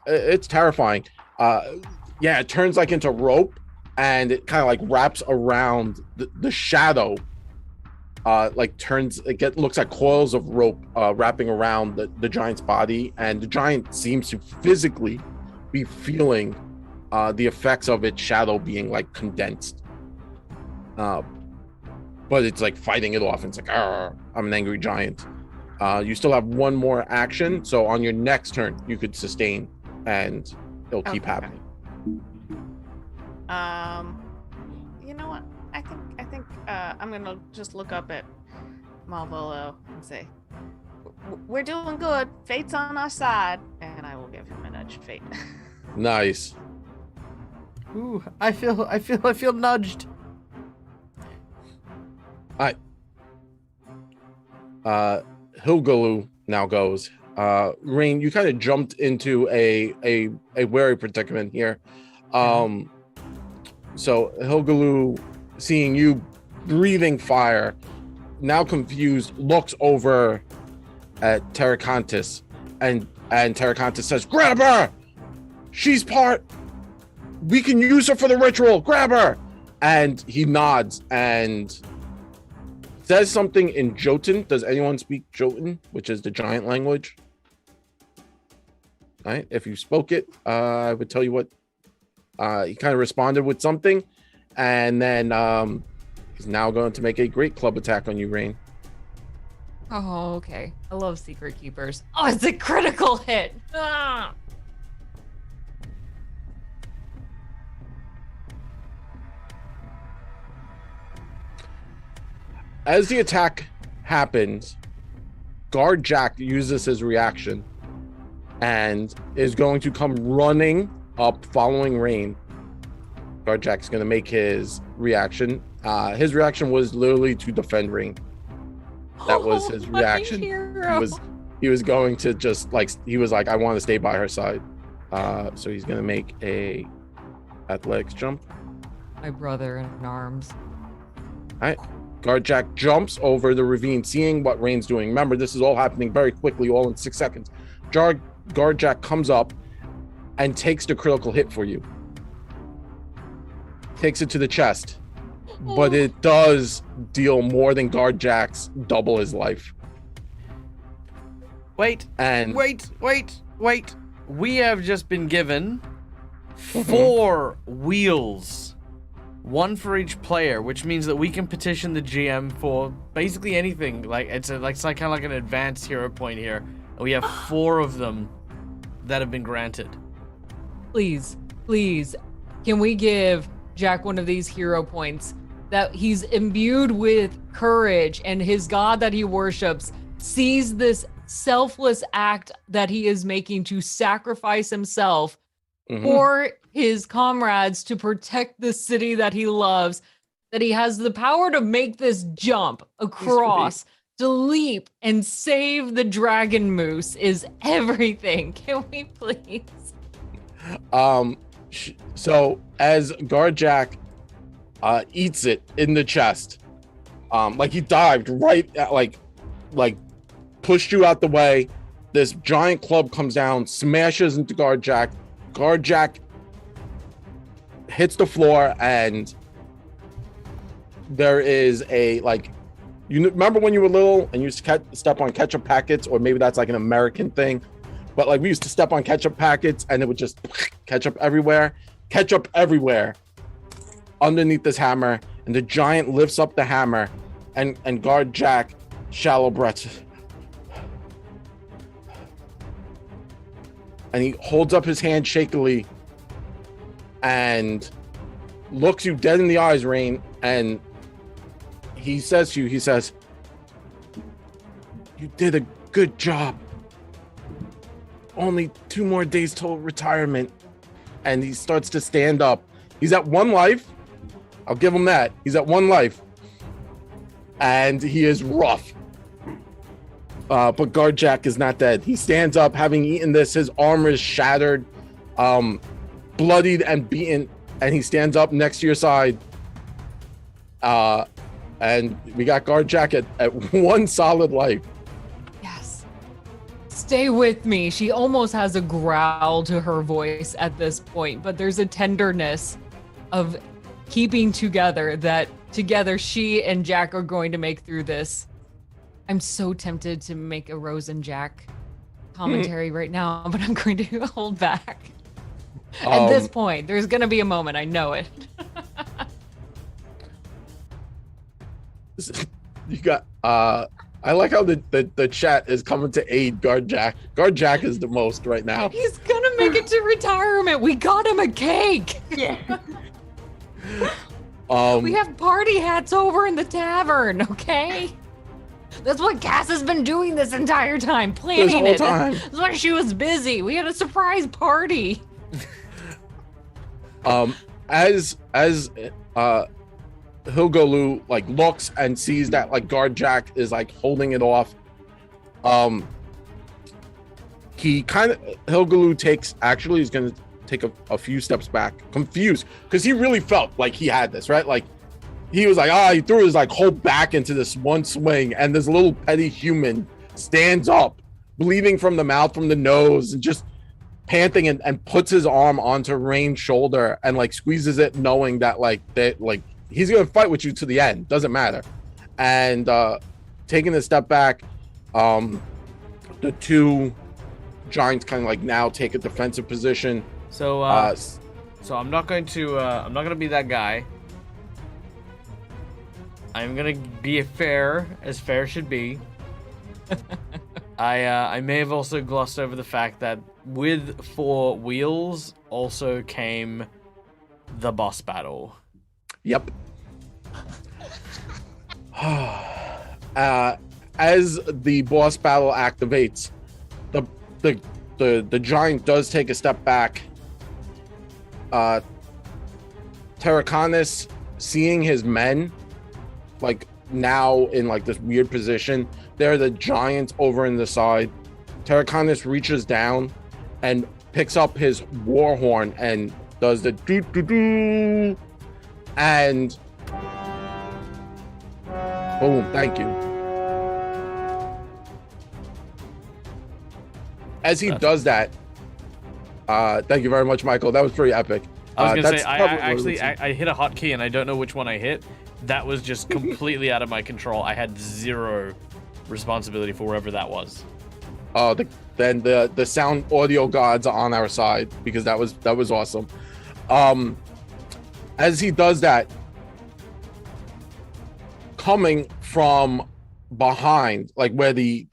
It's terrifying. Yeah, it turns like into rope, and it kind of like wraps around the shadow. Looks like coils of rope wrapping around the giant's body, and the giant seems to physically be feeling the effects of its shadow being like condensed. But it's like fighting it off. And it's like, I'm an angry giant. You still have one more action, so on your next turn you could sustain, and it'll keep happening. You know what? I think I'm gonna just look up at Malvolo and say, "We're doing good. Fate's on our side," and I will give him a nudge. Fate. Nice. Ooh, I feel nudged. All right. Hilgalu now goes. Rain, you kind of jumped into a wary predicament here. So Hilgalu, seeing you breathing fire, now confused, looks over at Terracantis and And Terraconta says, grab her! She's we can use her for the ritual, grab her! And he nods and says something in Jotun. Does anyone speak Jotun, which is the giant language? All right, if you spoke it, I would tell you what. He kind of responded with something, and then he's now going to make a great club attack on you, Rain. Oh, okay. I love secret keepers. Oh, it's a critical hit. Ah! As the attack happens, Guard Jack uses his reaction and is going to come running up following Rain. Guard Jack's going to make his reaction. His reaction was literally to defend Rain. That was his reaction. He was going to just he was like, I want to stay by her side. So he's going to make a athletics jump. My brother in arms. All right. Guard Jack jumps over the ravine, seeing what Rain's doing. Remember, this is all happening very quickly, all in 6 seconds. Guard Jack comes up and takes the critical hit for you. Takes it to the chest. But it does deal more than Guard Jack's double his life. Wait. We have just been given 4 wheels. 1 for each player, which means that we can petition the GM for basically anything. Like it's kind of like an advanced hero point here. And we have 4 of them that have been granted. Please, can we give Jack one of these hero points that he's imbued with courage, and his god that he worships sees this selfless act that he is making to sacrifice himself for his comrades to protect the city that he loves, that he has the power to make this jump across, to leap and save the dragon moose is everything. Can we please? So as Guard Jack eats it in the chest, like he dived right at, like pushed you out the way. This giant club comes down, smashes into Guard Jack. Guard Jack hits the floor, and there is a you remember when you were little and you used to step on ketchup packets, or maybe that's like an American thing, but like we used to step on ketchup packets and it would just ketchup everywhere underneath this hammer, and the giant lifts up the hammer, and Guard Jack shallow breaths, and he holds up his hand shakily and looks you dead in the eyes, Rain, and he says to you, you did a good job. Only 2 more days till retirement. And he starts to stand up. He's at 1 life. I'll give him that. He's at 1 life. And he is rough. But Guard Jack is not dead. He stands up, having eaten this. His armor is shattered, bloodied and beaten. And he stands up next to your side. And we got Guard Jack at 1 solid life. Yes. Stay with me. She almost has a growl to her voice at this point, but there's a tenderness of keeping together, that together she and Jack are going to make through this. I'm so tempted to make a Rose and Jack commentary right now, but I'm going to hold back. At this point, there's going to be a moment. I know it. You got I like how the chat is coming to aid Guard Jack. Guard Jack is the most right now. He's gonna make it to retirement. We got him a cake. Yeah. We have party hats over in the tavern, okay? That's what Cass has been doing this entire time, planning this whole time. That's why she was busy. We had a surprise party. As Hilgolu looks and sees that Guard Jack is holding it off, Hilgolu he's gonna take a few steps back, confused, because he really felt like he had this, right? He was he threw his whole back into this one swing, and this little petty human stands up bleeding from the mouth, from the nose, and just panting, and puts his arm onto Rain's shoulder and like squeezes it, knowing that he's gonna fight with you to the end. Doesn't matter. And taking a step back, the two giants kind of like now take a defensive position. So I'm not going to be that guy. I'm gonna be fair as fair should be. I may have also glossed over the fact that with 4 wheels also came the boss battle. Yep. As the boss battle activates, the giant does take a step back. Terraconis, seeing his men like now in like this weird position, they're the giants over in the side. Terraconis reaches down and picks up his war horn and does the doo doo doo, and boom, thank you. As he does that, thank you very much, Michael. That was pretty epic. I was gonna say, I hit a hotkey and I don't know which one I hit. That was just completely out of my control. I had 0 responsibility for wherever that was. Oh, then the sound audio gods are on our side, because that was awesome. As he does that, coming from behind, like where the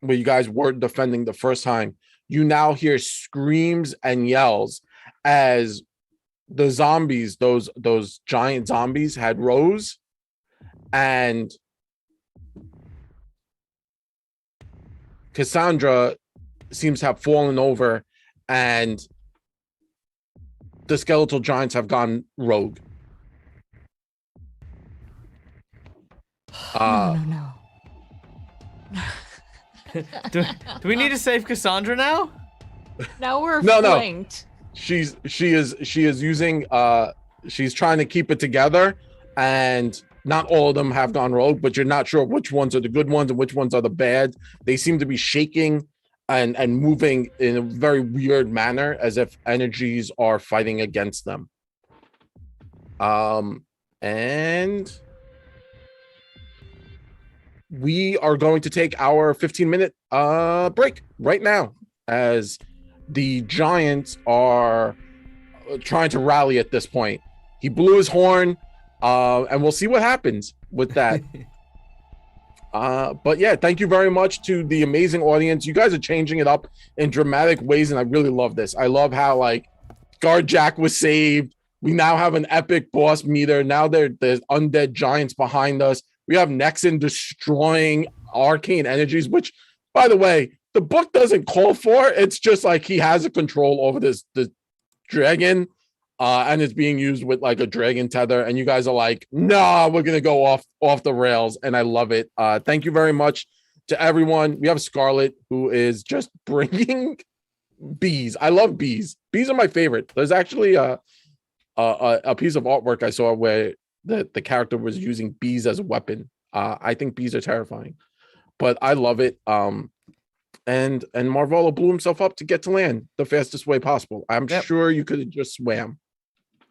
where you guys were defending the first time, you now hear screams and yells as the zombies, those giant zombies, had rose, and Cassandra seems to have fallen over, and the skeletal giants have gone rogue. No. Do we need to save Cassandra now? Now we're No. flanked. She is using she's trying to keep it together, and not all of them have gone rogue, but you're not sure which ones are the good ones and which ones are the bad. They seem to be shaking and moving in a very weird manner, as if energies are fighting against them. And we are going to take our 15-minute break right now, as the giants are trying to rally at this point. He blew his horn, and we'll see what happens with that. But yeah, thank you very much to the amazing audience. You guys are changing it up in dramatic ways, and I really love this. I love how like Guard Jack was saved. We now have an epic boss meter. Now there's undead giants behind us. We have Nexon destroying arcane energies, which, by the way, the book doesn't call for. It's just like he has a control over the dragon, and it's being used with like a dragon tether. And you guys are like, nah, we're gonna go off the rails, and I love it. Thank you very much to everyone. We have Scarlet, who is just bringing bees. I love bees. Bees are my favorite. There's actually a piece of artwork I saw where the character was using bees as a weapon. I think bees are terrifying, but I love it. And Marvolo blew himself up to get to land the fastest way possible. I'm sure you could have just swam.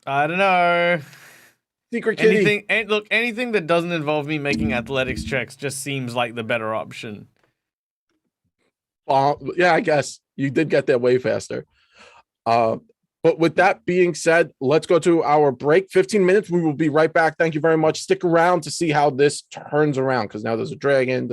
I don't know. Secret kitty. Anything that doesn't involve me making athletics checks just seems like the better option. Yeah, I guess you did get there way faster. But with that being said, let's go to our break. 15 minutes. We will be right back. Thank you very much. Stick around to see how this turns around, because now there's a dragon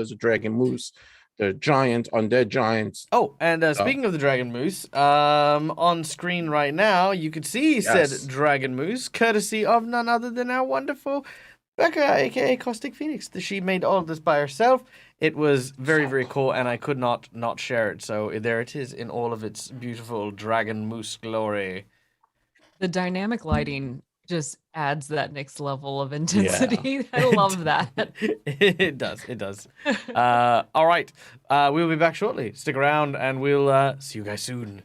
moose, the giant, undead giants. Oh, and speaking of the dragon moose, on screen right now, you can see said dragon moose, courtesy of none other than our wonderful Becca, aka Caustic Phoenix. She made all of this by herself. It was very, very cool, and I could not share it. So there it is in all of its beautiful dragon moose glory. The dynamic lighting just adds that next level of intensity. Yeah. I love that. It does. All right. We'll be back shortly. Stick around, and we'll see you guys soon.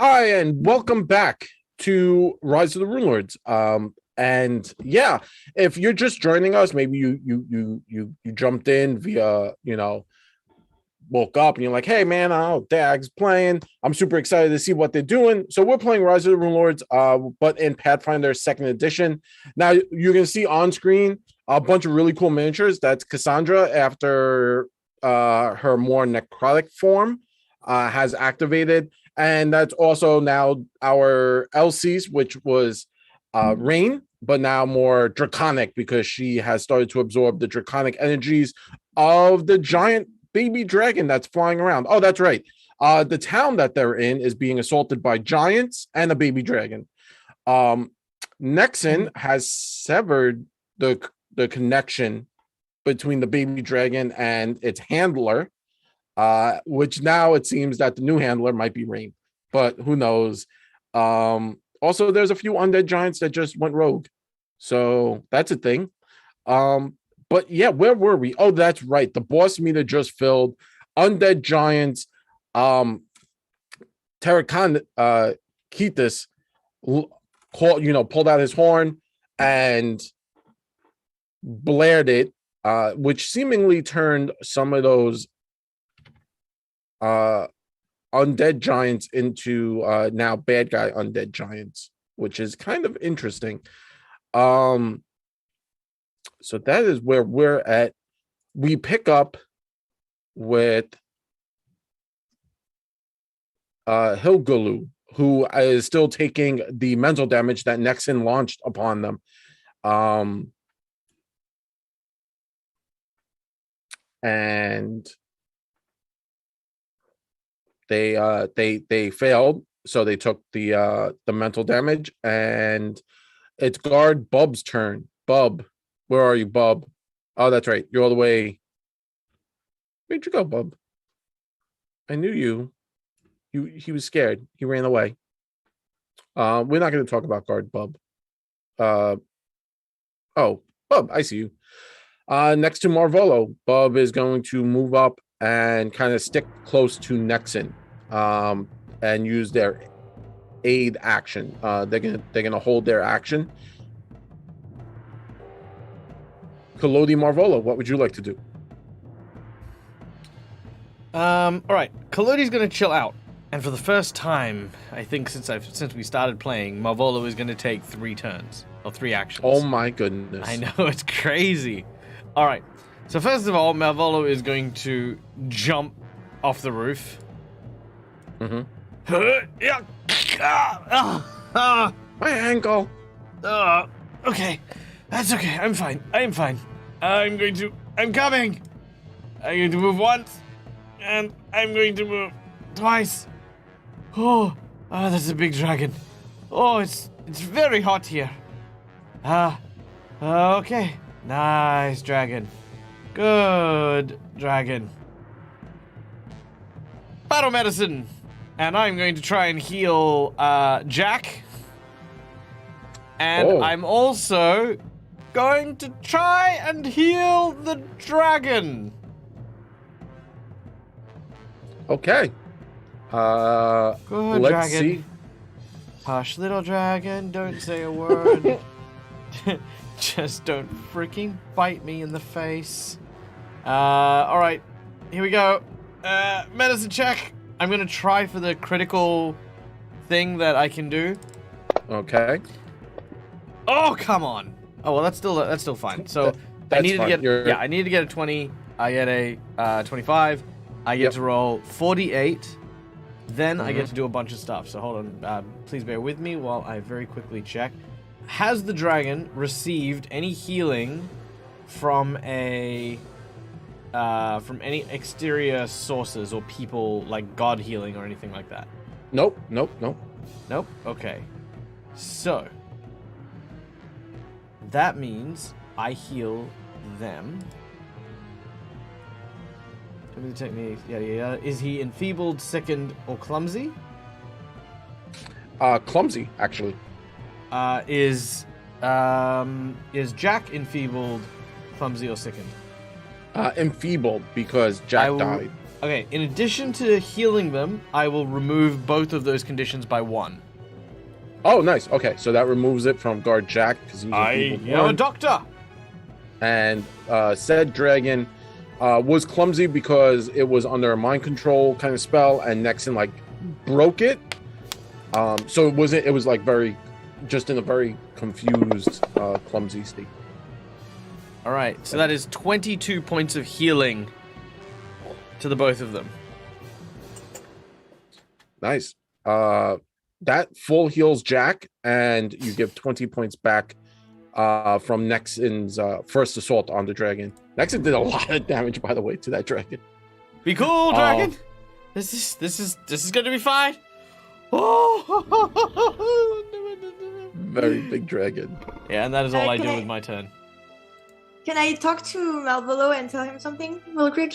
Hi, and welcome back to Rise of the Runelords. And yeah, if you're just joining us, maybe you jumped in via, woke up and you're like, hey man, Dag's playing. I'm super excited to see what they're doing. So we're playing Rise of the Runelords, but in Pathfinder 2nd edition. Now you're gonna see on screen a bunch of really cool miniatures. That's Cassandra after her more necrotic form has activated. And that's also now our LCs, which was Rain, but now more draconic because she has started to absorb the draconic energies of the giant baby dragon that's flying around. Oh, that's right. The town that they're in is being assaulted by giants and a baby dragon. Nexon has severed the connection between the baby dragon and its handler, which now it seems that the new handler might be Rain, but who knows? Also, there's a few undead giants that just went rogue, so that's a thing. But yeah, where were we? Oh, that's right. The boss meter just filled. Undead giants. Terrakan Keithis pulled out his horn and blared it, which seemingly turned some of those undead giants into now bad guy undead giants, which is kind of interesting. So that is where we're at. We pick up with Hilgulu, who is still taking the mental damage that Nexon launched upon them. And they failed, so they took the mental damage, and it's guard Bub's turn. Bub, where are you, Bub? Oh, that's right. You're all the way. Where'd you go, Bub? I knew you. He was scared. He ran away. We're not going to talk about guard Bub. Oh, Bub, I see you. Next to Marvolo, Bub is going to move up and kind of stick close to Nexon, and use their aid action. They're gonna hold their action. Kalodi Marvolo, what would you like to do? All right. Kalodi's gonna chill out, and for the first time, I think since we started playing, Marvolo is gonna take 3 turns or 3 actions. Oh my goodness! I know, it's crazy. All right. So first of all, Marvolo is going to jump off the roof. Mm-hmm. My ankle. Okay. That's okay. I'm fine. I'm coming. I'm going to move once, and I'm going to move twice. Oh, that's a big dragon. Oh, it's very hot here. Okay. Nice dragon. Good dragon. Battle medicine. And I'm going to try and heal Jack. And I'm also going to try and heal the dragon. Okay. Good let's dragon. see. Hush, little dragon, don't say a word. Just don't freaking bite me in the face. Alright, here we go. Medicine check. I'm gonna try for the critical thing that I can do. Okay. Oh, come on. Oh, well, that's still fine. So I needed to get a 20. I get a 25. I get to roll 48. Then I get to do a bunch of stuff. So hold on. Please bear with me while I very quickly check. Has the dragon received any healing from any exterior sources or people, like god healing or anything like that? Nope. Nope? Okay. So that means I heal them. Tell me the technique. Yeah. Is he enfeebled, sickened, or clumsy? Clumsy, actually. Is Jack enfeebled, clumsy, or sickened? Enfeebled, because Jack died. Okay, in addition to healing them, I will remove both of those conditions by 1. Oh, nice. Okay, so that removes it from guard Jack because he's I a am a doctor. And said dragon was clumsy because it was under a mind control kind of spell, and Nexon like broke it. So it wasn't. It was like very, just in a very confused, clumsy state. All right, so that is 22 points of healing to the both of them. Nice. That full heals Jack, and you give 20 points back from Nexon's first assault on the dragon. Nexon did a lot of damage, by the way, to that dragon. Be cool, dragon. This is going to be fine. Oh, Very big dragon. Yeah, and that is all I do Okay. with my turn. Can I talk to Malvolo and tell him something real quick?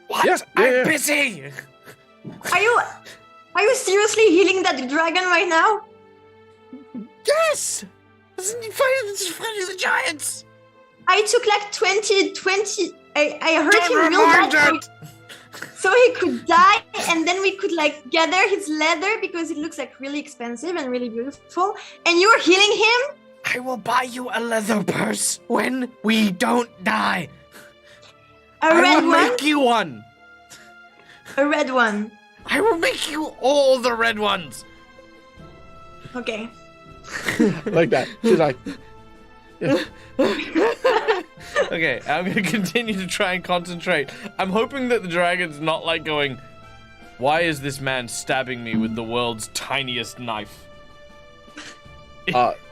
What? Yeah, I'm busy. Are you seriously healing that dragon right now? Yes. Isn't he fighting the giants? I took like 20. I hurt Don't him real remind bad it. so he could die, and then we could like gather his leather because it looks like really expensive and really beautiful. And you're healing him? I will buy you a leather purse when we don't die. A red I will one? make you one. A red one. I will make you all the red ones. Okay. Like that. She's like, Okay, I'm gonna continue to try and concentrate. I'm hoping that the dragon's not like going, why is this man stabbing me with the world's tiniest knife?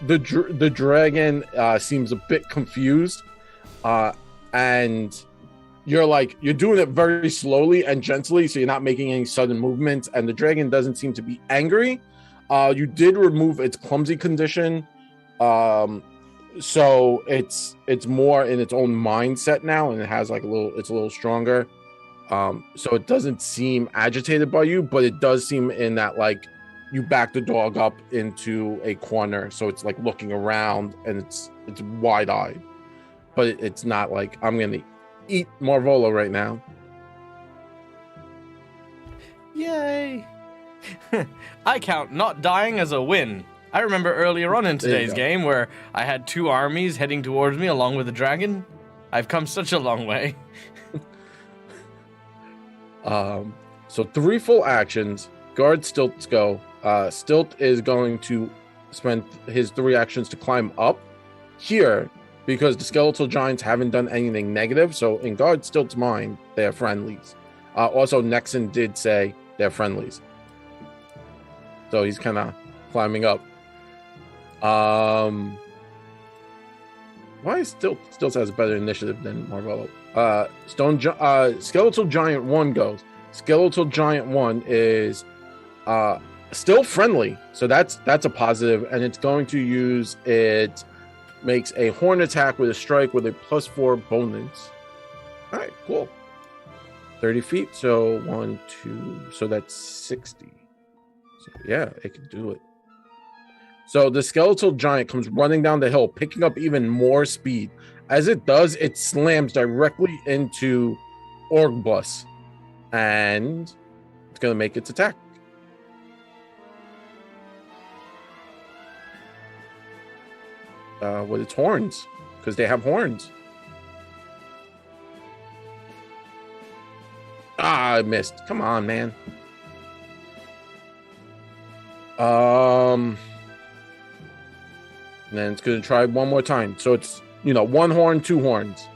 the dragon seems a bit confused, and you're doing it very slowly and gently, so you're not making any sudden movements, and the dragon doesn't seem to be angry. You did remove its clumsy condition, so it's more in its own mindset now, and it has like it's a little stronger, so it doesn't seem agitated by you, but it does seem in that like you back the dog up into a corner, so it's like looking around, and it's wide-eyed, but it's not like I'm gonna eat Marvolo right now. Yay! I count not dying as a win. I remember earlier on in There you today's go. game where I had 2 armies heading towards me along with a dragon. I've come such a long way. So 3 full actions. Guard Stilt's go. Stilt is going to spend his 3 actions to climb up here because the skeletal giants haven't done anything negative. So in Guard Stilt's mind, they're friendlies. Also, Nexon did say they're friendlies. So he's kind of climbing up. Why is Stilt has a better initiative than Marvolo? Skeletal Giant 1 goes. Skeletal Giant 1 is still friendly, so that's a positive, and it's going to use it makes a horn attack with a strike with a +4 bonus. All right, cool. 30 feet, so 1, 2, so that's 60. So yeah, it can do it. So the skeletal giant comes running down the hill, picking up even more speed. As it does, it slams directly into Orgbus, and it's going to make its attack. With its horns, because they have horns. I missed. Come on, man. And then it's going to try one more time. So it's, 1 horn, 2 horns.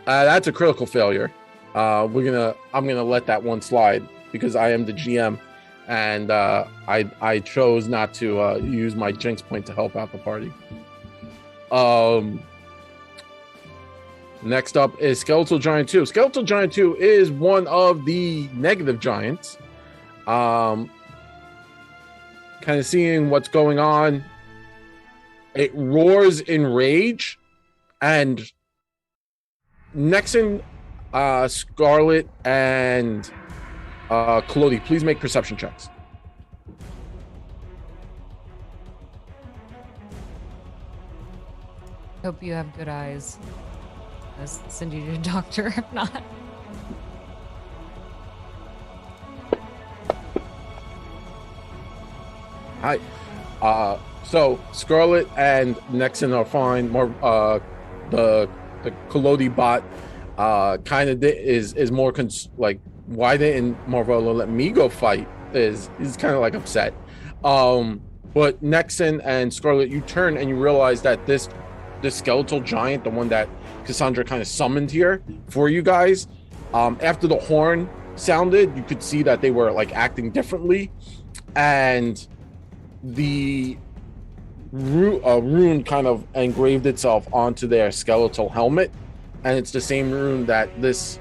That's a critical failure. I'm gonna let that one slide because I am the GM, and I chose not to use my jinx point to help out the party. Next up is Skeletal Giant 2. Skeletal Giant 2 is one of the negative giants. Kind of seeing what's going on. It roars in rage, and Nexon, Scarlet, and Kalodi, please make perception checks. Hope you have good eyes. Let's send you to a doctor if not. Hi. So Scarlet and Nexon are fine. More the Kolodi bot kind of is more like, why didn't Marvolo let me go fight? He's kind of like upset. But Nexon and Scarlet, you turn and you realize that this skeletal giant, the one that Cassandra kind of summoned here for you guys, after the horn sounded, you could see that they were like acting differently, and the rune kind of engraved itself onto their skeletal helmet, and it's the same rune that this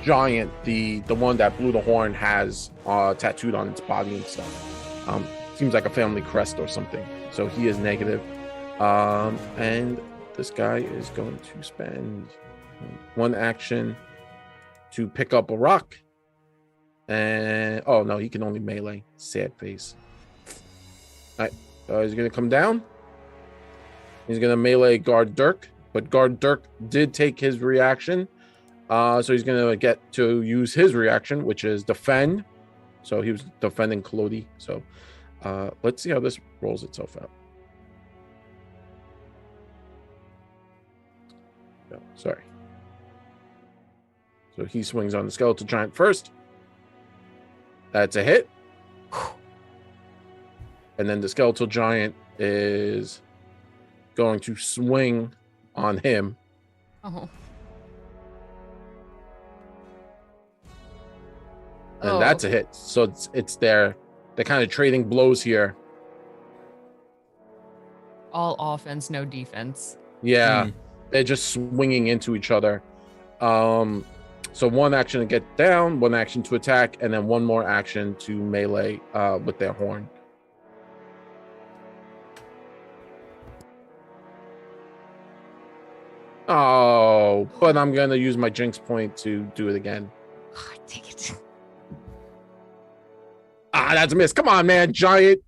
giant, the one that blew the horn, has tattooed on its body and stuff. Seems like a family crest or something. So he is negative. And this guy is going to spend one action to pick up a rock. And oh no, he can only melee. Sad face. All right, he's gonna come down. He's gonna melee Guard Dirk, but Guard Dirk did take his reaction. So he's gonna get to use his reaction, which is defend. So he was defending Kolodi. So let's see how this rolls itself out. No, sorry. So he swings on the skeletal giant first. That's a hit. And then the skeletal giant is going to swing on him. Oh. And that's a hit. So it's they're kind of trading blows here. All offense, no defense. Yeah. They're just swinging into each other. So one action to get down, one action to attack, and then one more action to melee with their horn. Oh, but I'm going to use my Jinx point to do it again. Take it. Ah, that's a miss. Come on, man. Giant.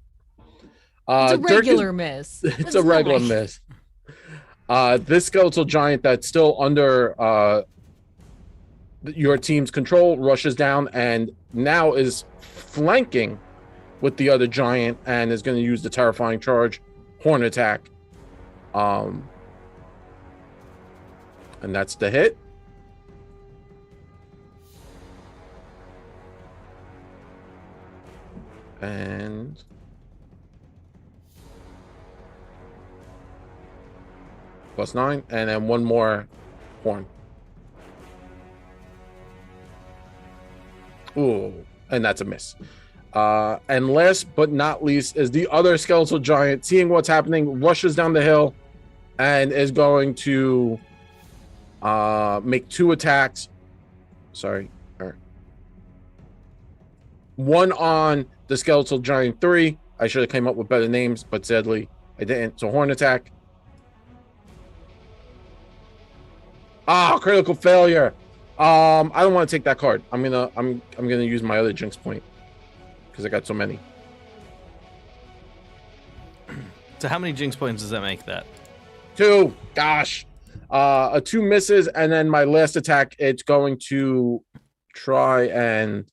It's a regular miss. It's a regular miss. This skeletal giant that's still under your team's control rushes down and now is flanking with the other giant and is going to use the terrifying charge horn attack. And that's the hit. And +9, and then one more horn. Ooh, and that's a miss. And last but not least is the other skeletal giant, seeing what's happening, rushes down the hill and is going to make 2 attacks. Sorry. One on the skeletal giant 3. I should have came up with better names, but sadly I didn't. So horn attack. Ah, critical failure. I don't want to take that card. I'm gonna use my other Jinx point because I got so many. So how many Jinx points does that make that? 2. Gosh. A 2 misses, and then my last attack, it's going to try and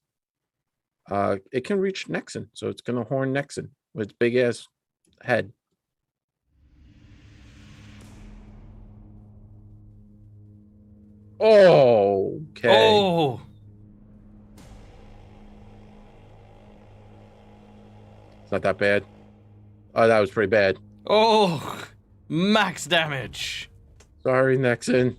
it can reach Nexon, so it's gonna horn Nexon with its big ass head. Oh, okay. Oh, It's not that bad. Oh, that was pretty bad. oh, max damage. Sorry, Nexon.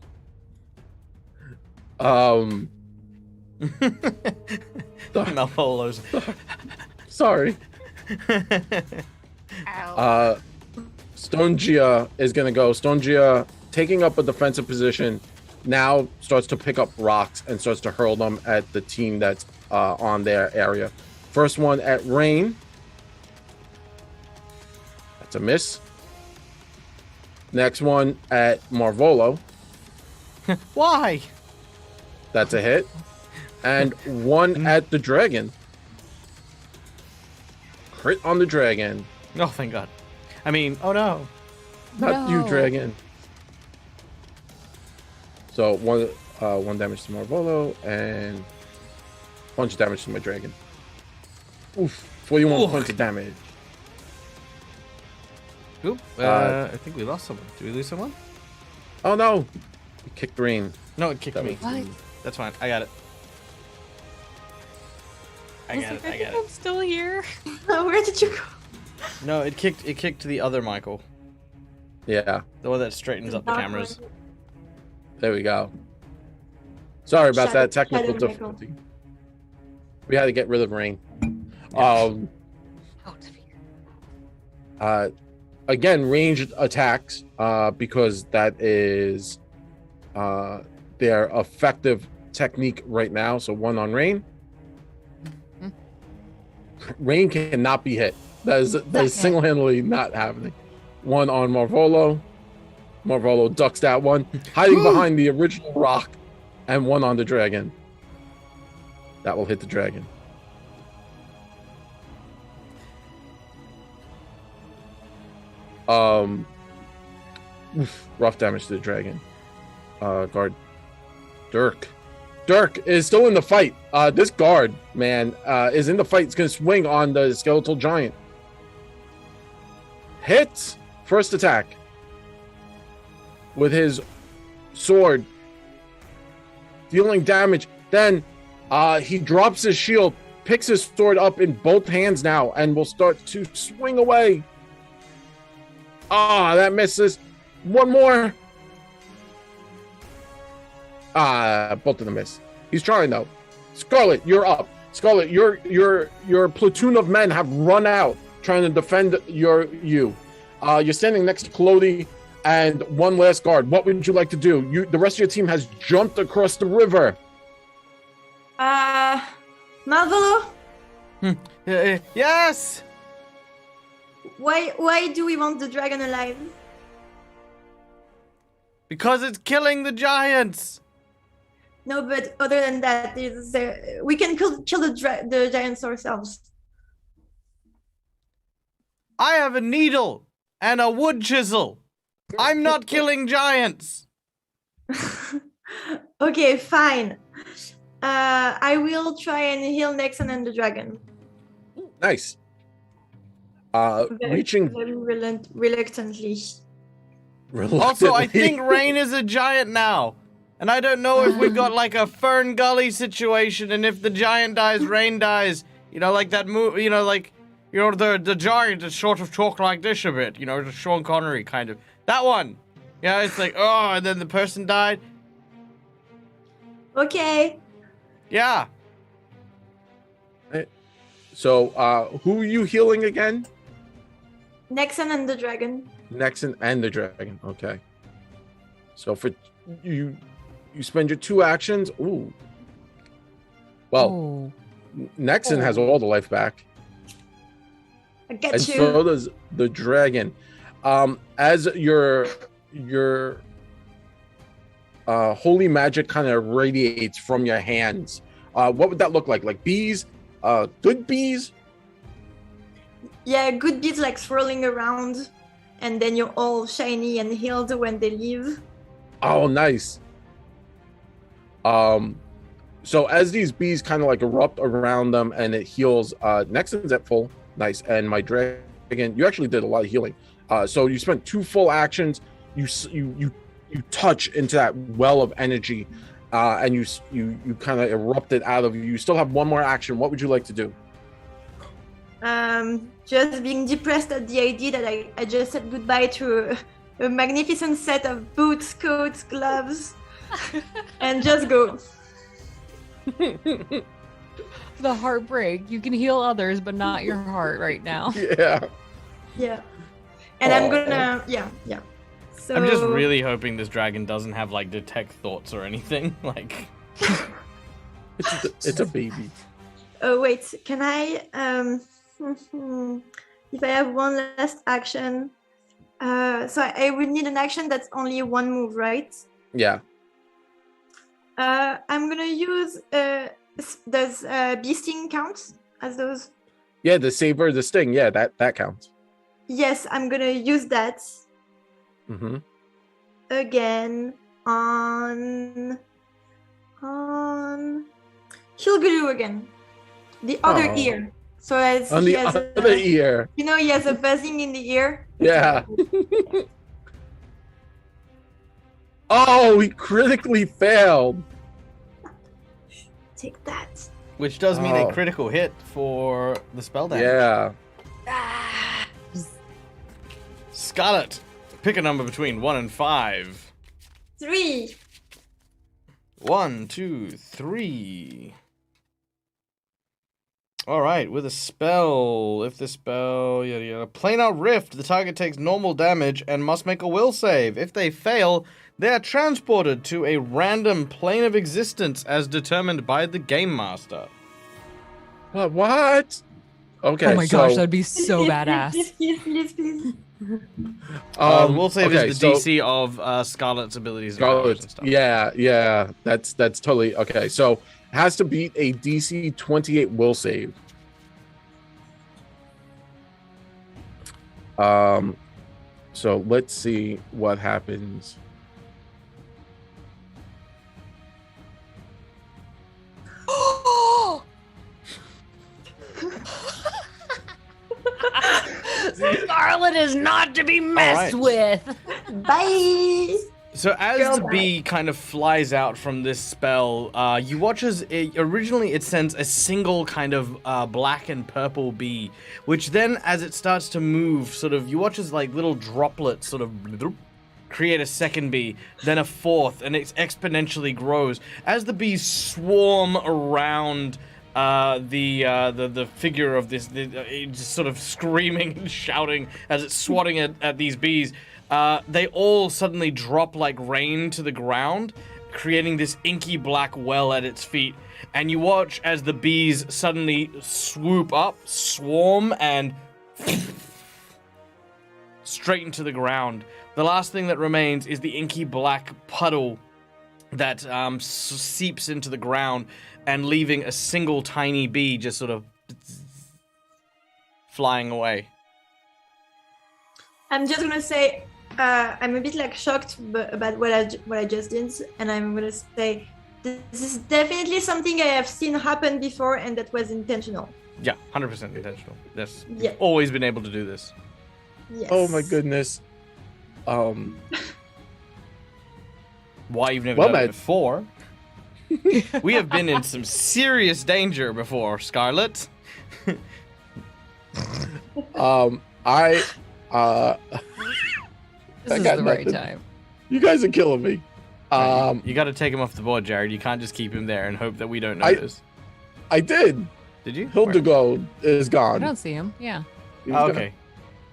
Malfolos. Sorry. Ow. Stongia is gonna go. Stongia, taking up a defensive position, now starts to pick up rocks and starts to hurl them at the team that's on their area. First one at Rain. That's a miss. Next one at Marvolo. Why? That's a hit. And one at the dragon. Crit on the dragon. Oh, thank God. I mean, oh no. Not you, No. dragon. So one damage to Marvolo and a bunch of damage to my dragon. Oof, 41 points of damage. Oop, I think we lost someone. Did we lose someone? Oh no! You kicked Rain. No, it kicked me. What? That's fine. I got it. I got it. I got I'm it. still here. Where did you go? No, it kicked the other Michael. Yeah, The one that straightens up the cameras. there we go. Sorry about that technical Shadow Michael. difficulty. We had to get rid of Rain. Again, ranged attacks, because that is their effective technique right now. So one on Rain. Rain cannot be hit. That is single-handedly not happening. One on Marvolo. Marvolo ducks that one, hiding behind the original rock, and one on the dragon. That will hit the dragon. Rough damage to the dragon. Guard Dirk is still in the fight. This guard man is in the fight. It's gonna swing on the skeletal giant. Hits first attack with his sword, dealing damage. Then he drops his shield, picks his sword up in both hands now, and will start to swing away. That misses. One more. Both of them miss. He's trying though. Scarlet, you're up. Scarlet, your platoon of men have run out trying to defend you. You're standing next to Clody and one last guard. What would you like to do? The rest of your team has jumped across the river. Marvolo, Yes. why do we want the dragon alive? Because it's killing the giants. No, but other than that, we can kill the giants ourselves. I have a needle and a wood chisel. I'm not killing giants. Okay, fine. I will try and heal Nexon and the dragon. Nice. Very Reaching reluctantly. Also, I reluctantly. think Rain is a giant now. And I don't know if we've got like a Fern Gully situation, and if the giant dies, Rain dies. You know, like that movie, the giant is sort of talk like this a bit, the Sean Connery kind of. That one. Yeah, it's like, and then the person died. Okay. Yeah. So, who are you healing again? Nexon and the dragon. Nexon and the dragon. Okay. So for you spend your 2 actions. Ooh. Well, Nexon has all the life back. I get And you. so does the dragon. As your holy magic kind of radiates from your hands, what would that look like? Like bees? Good bees? Yeah, good beats like swirling around, and then you're all shiny and healed when they leave. Oh, nice. So as these bees kind of like erupt around them and it heals, Nexon's at full. Nice. And my dragon, you actually did a lot of healing. So you spent 2 full actions. You touch into that well of energy, and you kind of erupted out of you. You still have 1 more action. What would you like to do? Just being depressed at the idea that I just said goodbye to a magnificent set of boots, coats, gloves, and just go. The heartbreak. You can heal others, but not your heart right now. Yeah. Yeah. And I'm gonna, yeah. So I'm just really hoping this dragon doesn't have like detect thoughts or anything. Like, It's a baby. Oh wait, can I? If I have one last action, so I would need an action that's only 1 move, right? Yeah. I'm gonna use. Does bee sting count as those? Yeah, the saber, the sting. Yeah, that counts. Yes, I'm gonna use that Mm-hmm. again on he'll glue again. The other Oh. ear. So as On he the has other ear. you know, he has a buzzing in the ear. Yeah. Oh, he critically failed. Take that. Which does mean a Oh. critical hit for the spell damage. Yeah. Scarlet, pick a number between 1 and 5. 3. 1, 2, 3. All right, with a spell, if the spell, planar rift, the target takes normal damage and must make a will save. If they fail, they are transported to a random plane of existence as determined by the game master. What? Okay. Oh my gosh, that'd be so Please, badass. Please. The will save okay, is the so DC of Scarlet's abilities and powers Scarlet, and stuff. yeah, that's totally okay. So has to beat a DC 28 will save. So let's see what happens. Scarlet is not to be messed with. Bye. So as Go the back. bee kind of flies out from this spell, you watch as originally it sends a single kind of black and purple bee, which then as it starts to move, sort of, you watch as like little droplets sort of create a second bee, then a fourth, and it exponentially grows. As the bees swarm around the figure of this, just sort of screaming and shouting as it's swatting at these bees, they all suddenly drop like rain to the ground, creating this inky black well at its feet. And you watch as the bees suddenly swoop up, swarm, and straight into the ground. The last thing that remains is the inky black puddle that seeps into the ground and leaving a single tiny bee just sort of flying away. I'm just gonna say I'm a bit like shocked about what I just did, and I'm gonna say this is definitely something I have seen happen before, and that was intentional. Yeah, 100% intentional. Yes, Yeah. you've always been able to do this. Yes. Oh my goodness. Why you've never Well, done it man. before? We have been in some serious danger before, Scarlet. I This is got the right nothing. time. You guys are killing me. You got to take him off the board, Jared. You can't just keep him there and hope that we don't I- notice. I did. Did you? Where? Hildegold is I gone. don't see him. Yeah. He's Oh, gonna- okay.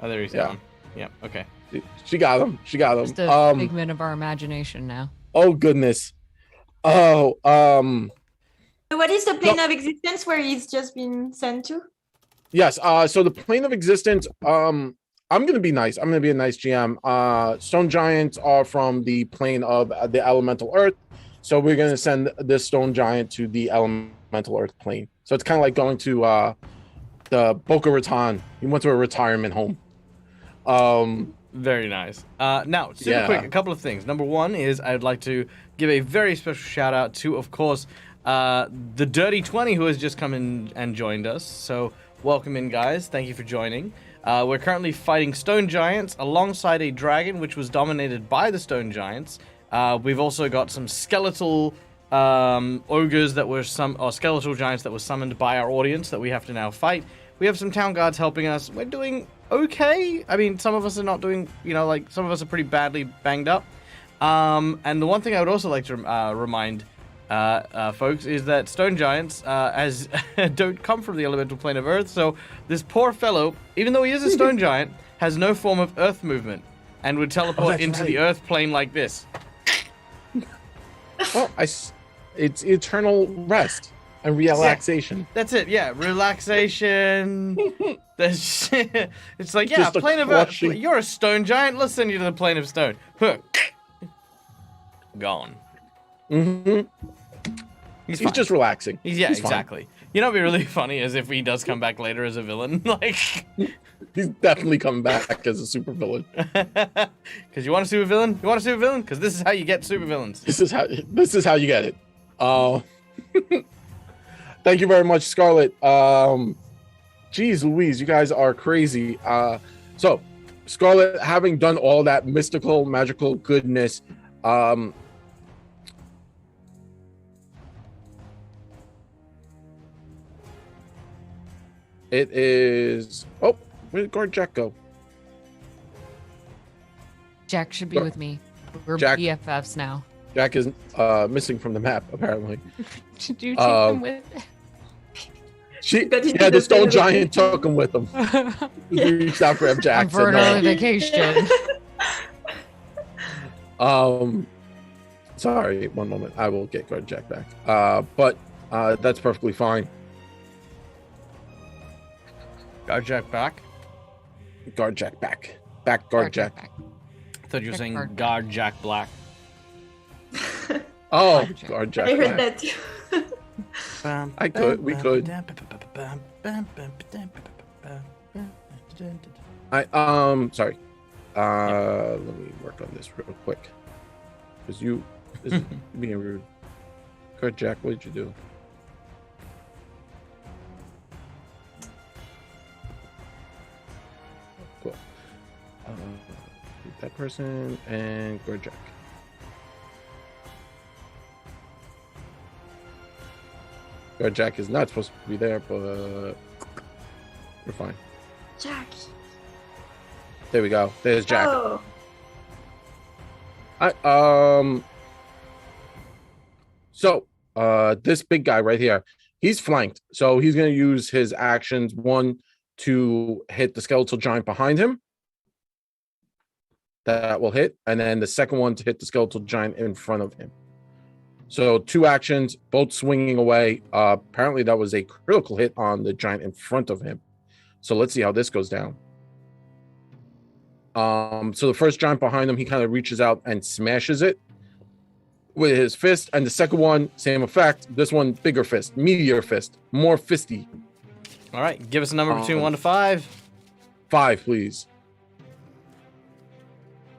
Oh, there he's Yeah. gone. Yeah. Okay. She got him. She got Just him. a figment of our imagination now. Oh goodness. Oh, So what is the plane of existence where he's just been sent to? yes. So the plane of existence. I'm gonna be nice. I'm gonna be a nice GM. Stone giants are from the plane of the elemental earth. So we're gonna send this stone giant to the elemental earth plane. So it's kind of like going to the Boca Raton. He went to a retirement home. Very nice. Now, super Yeah. quick, a couple of things. Number one is I'd like to give a very special shout out to, of course, the Dirty 20 who has just come in and joined us. So welcome in, guys. Thank you for joining. We're currently fighting stone giants alongside a dragon which was dominated by the stone giants. We've also got some skeletal ogres that were skeletal giants that were summoned by our audience that we have to now fight. We have some town guards helping us. We're doing okay. I mean, some of us are not doing, like some of us are pretty badly banged up. And the one thing I would also like to remind folks is that stone giants as don't come from the elemental plane of earth. So this poor fellow, even though he is a stone giant, has no form of earth movement and would teleport that's into right. the earth plane like this. Well, it's eternal rest and relaxation. That's it. Yeah, relaxation. It's like, yeah, Just a plane of earth. crushing- You're a stone giant. Let's send you to the plane of stone. Huh. Gone. Mm-hmm. He's He's fine. just relaxing. Yeah, He's fine. exactly. You know what'd be really funny is if he does come back later as a villain, like, He's definitely coming back as a supervillain. because you want a supervillain? You want a supervillain? Because this is how you get supervillains. This is how you get it. Thank you very much, Scarlet. Geez Louise, you guys are crazy. So Scarlet, having done all that mystical, magical goodness, it is. Oh, where did Guard Jack go? Jack should be with me. We're Jack- BFFs now. Jack is missing from the map, apparently. Did you take him with? The stone giant took him with him. He reached out for him, Jack. For said another no. vacation. Sorry, one moment. I will get Guard Jack back. But that's perfectly fine. Guard Jack back. Guard Jack back. Back, Guard Jack. back. I thought you were Jack saying Guard. Guard Jack Black. Oh, Guard Jack. Guard Jack. I heard back. that too. We could. Sorry. Let me work on this real quick. Because this is being rude. Guard Jack, what did you do? Cool. That person and Guard Jack. Guard Jack is not supposed to be there, but we're fine. Jack. There we go. There's Jack. Oh. So this big guy right here, he's flanked. So he's going to use his actions, one to hit the skeletal giant behind him. That will hit. And then the second one to hit the skeletal giant in front of him. So 2 actions, both swinging away. Apparently that was a critical hit on the giant in front of him. So let's see how this goes down. So the first giant behind him, he kind of reaches out and smashes it with his fist. And the second one, same effect. This one, bigger fist, meteor fist, more fisty. All right, give us a number between 1 to 5. 5, please.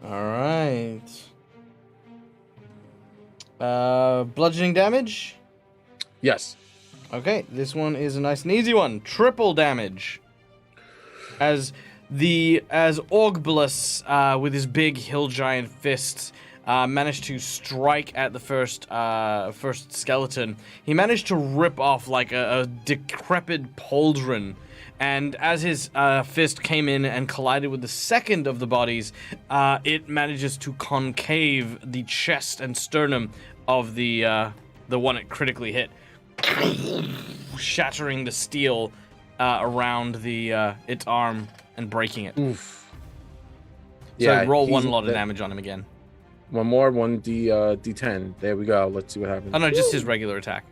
All right. Bludgeoning damage. Yes. Okay, this one is a nice and easy one. Triple damage. As Orgblus, with his big hill giant fists, managed to strike at the first skeleton, he managed to rip off like a decrepit pauldron. And as his fist came in and collided with the second of the bodies, it manages to concave the chest and sternum of the one it critically hit, shattering the steel around its arm and breaking it. Oof. So roll 1 lot of damage on him again. One more, 1d10. There we go. Let's see what happens. Oh no, just his regular attack.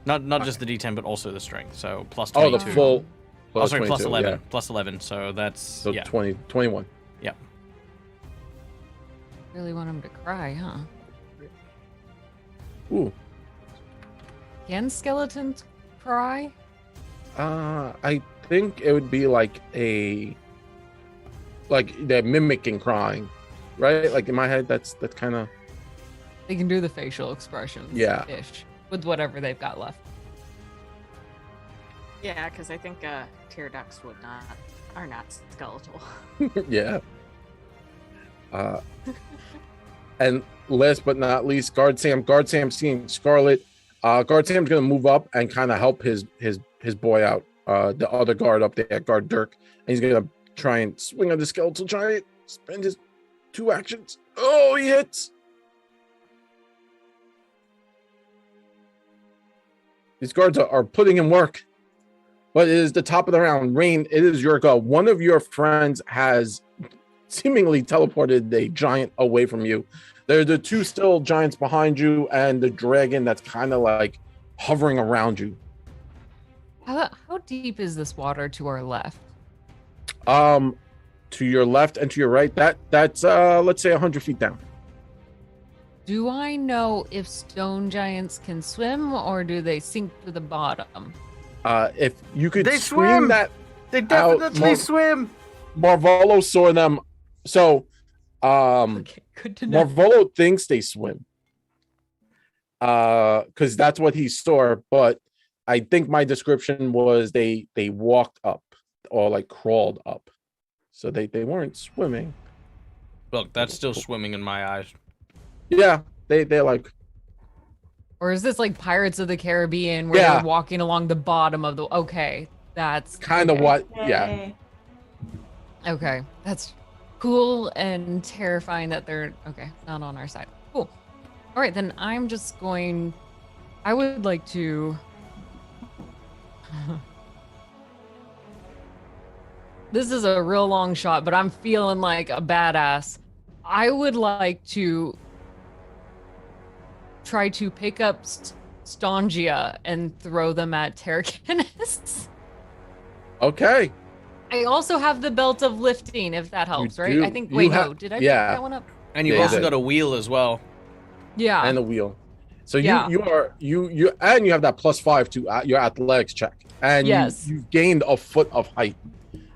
Not just the d10, but also the strength. So plus Oh, 22. the full. Oh, sorry, plus 22, 11. yeah. Plus 11. So that's So yeah. 21. Yep. Really want him to cry, huh? Ooh. Can skeletons cry? I think it would be like they're mimicking crying, right? Like in my head, that's kind of. They can do the facial expressions. Yeah. Ish. With whatever they've got left. Yeah, because I think Tyraducks are not skeletal. Yeah. And last but not least, Guard Sam seeing Scarlet. Guard Sam's gonna move up and kind of help his boy out. The other guard up there, Guard Dirk, and he's gonna try and swing on the skeletal giant. Spend his 2 actions. Oh, he hits. These guards are putting in work. But it is the top of the round. Rain, it is your go. One of your friends has seemingly teleported a giant away from you. There are the 2 still giants behind you and the dragon that's kind of like hovering around you. How deep is this water to our left? To your left and to your right, that's let's say 100 feet down. Do I know if stone giants can swim or do they sink to the bottom? If you could They scream swim! that They out, definitely swim. Marvolo saw them. So Okay, good to know. Marvolo thinks they swim. because that's what he saw. But I think my description was they walked up or like crawled up, so they weren't swimming. Look, that's still swimming in my eyes. Yeah, they're like. Or is this like Pirates of the Caribbean where Yeah. they're walking along the bottom of the? Okay, that's Kind of okay. what, yeah. Okay. Okay, that's cool and terrifying that they're okay, not on our side. Cool. All right, then I'm just going. I would like to. This is a real long shot, but I'm feeling like a badass. I would like to try to pick up Stongia and throw them at Terrakinus. Okay. I also have the belt of lifting, if that helps, right? do. I think. You Wait, have- no. Did I pick yeah. that one up? And you've Yeah, also you got did. a wheel as well. Yeah. And the wheel. So Yeah. you and you have that +5 to your athletics check, and Yes. you've gained a foot of height,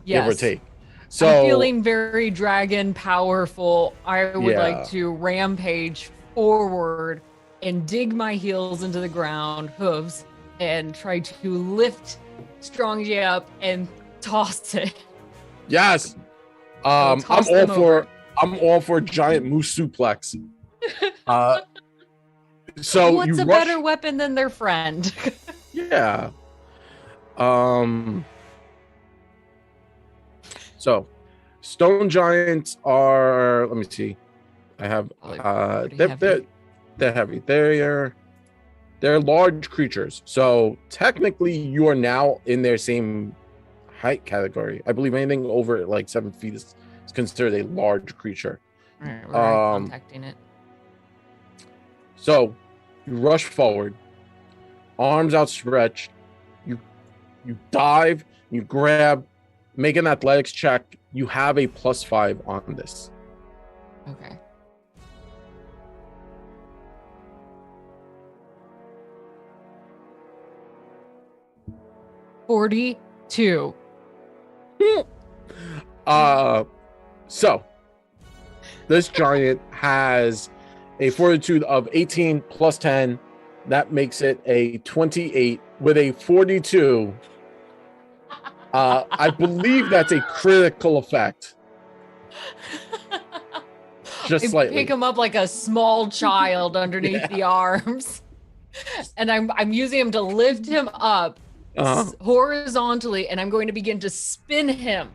give or Yes. take. So I'm feeling very dragon powerful. I would Yeah. like to rampage forward and dig my heels into the ground, hooves, and try to lift Strongy up and toss it. yes, I'll toss them over. I'm all for giant moose suplex. So What's you a rush, better weapon than their friend? yeah. So stone giants are. Let me see. I have. Like, pretty They're, heavy. they're heavy. They're large creatures. So technically, you are now in their same height category. I believe anything over like 7 feet is considered a large creature. Alright, we're eye contacting it. So you rush forward, arms outstretched. You dive. You grab. Make an athletics check. You have a +5 on this. Okay. $42. So this giant has a fortitude of 18 plus 10. That makes it a 28 with a 42. I believe that's a critical effect. Just I slightly. pick him up like a small child underneath Yeah. the arms, and I'm using him to lift him up horizontally, and I'm going to begin to spin him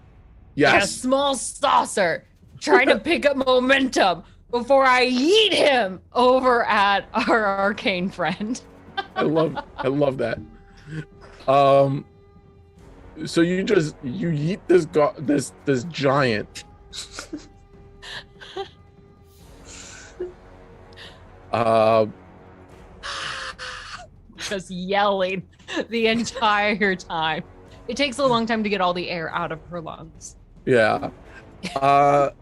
like a Yes. small saucer, trying to pick up momentum before I yeet him over at our arcane friend. I love that. So you yeet this giant. Just yelling the entire time. It takes a long time to get all the air out of her lungs. Yeah. Not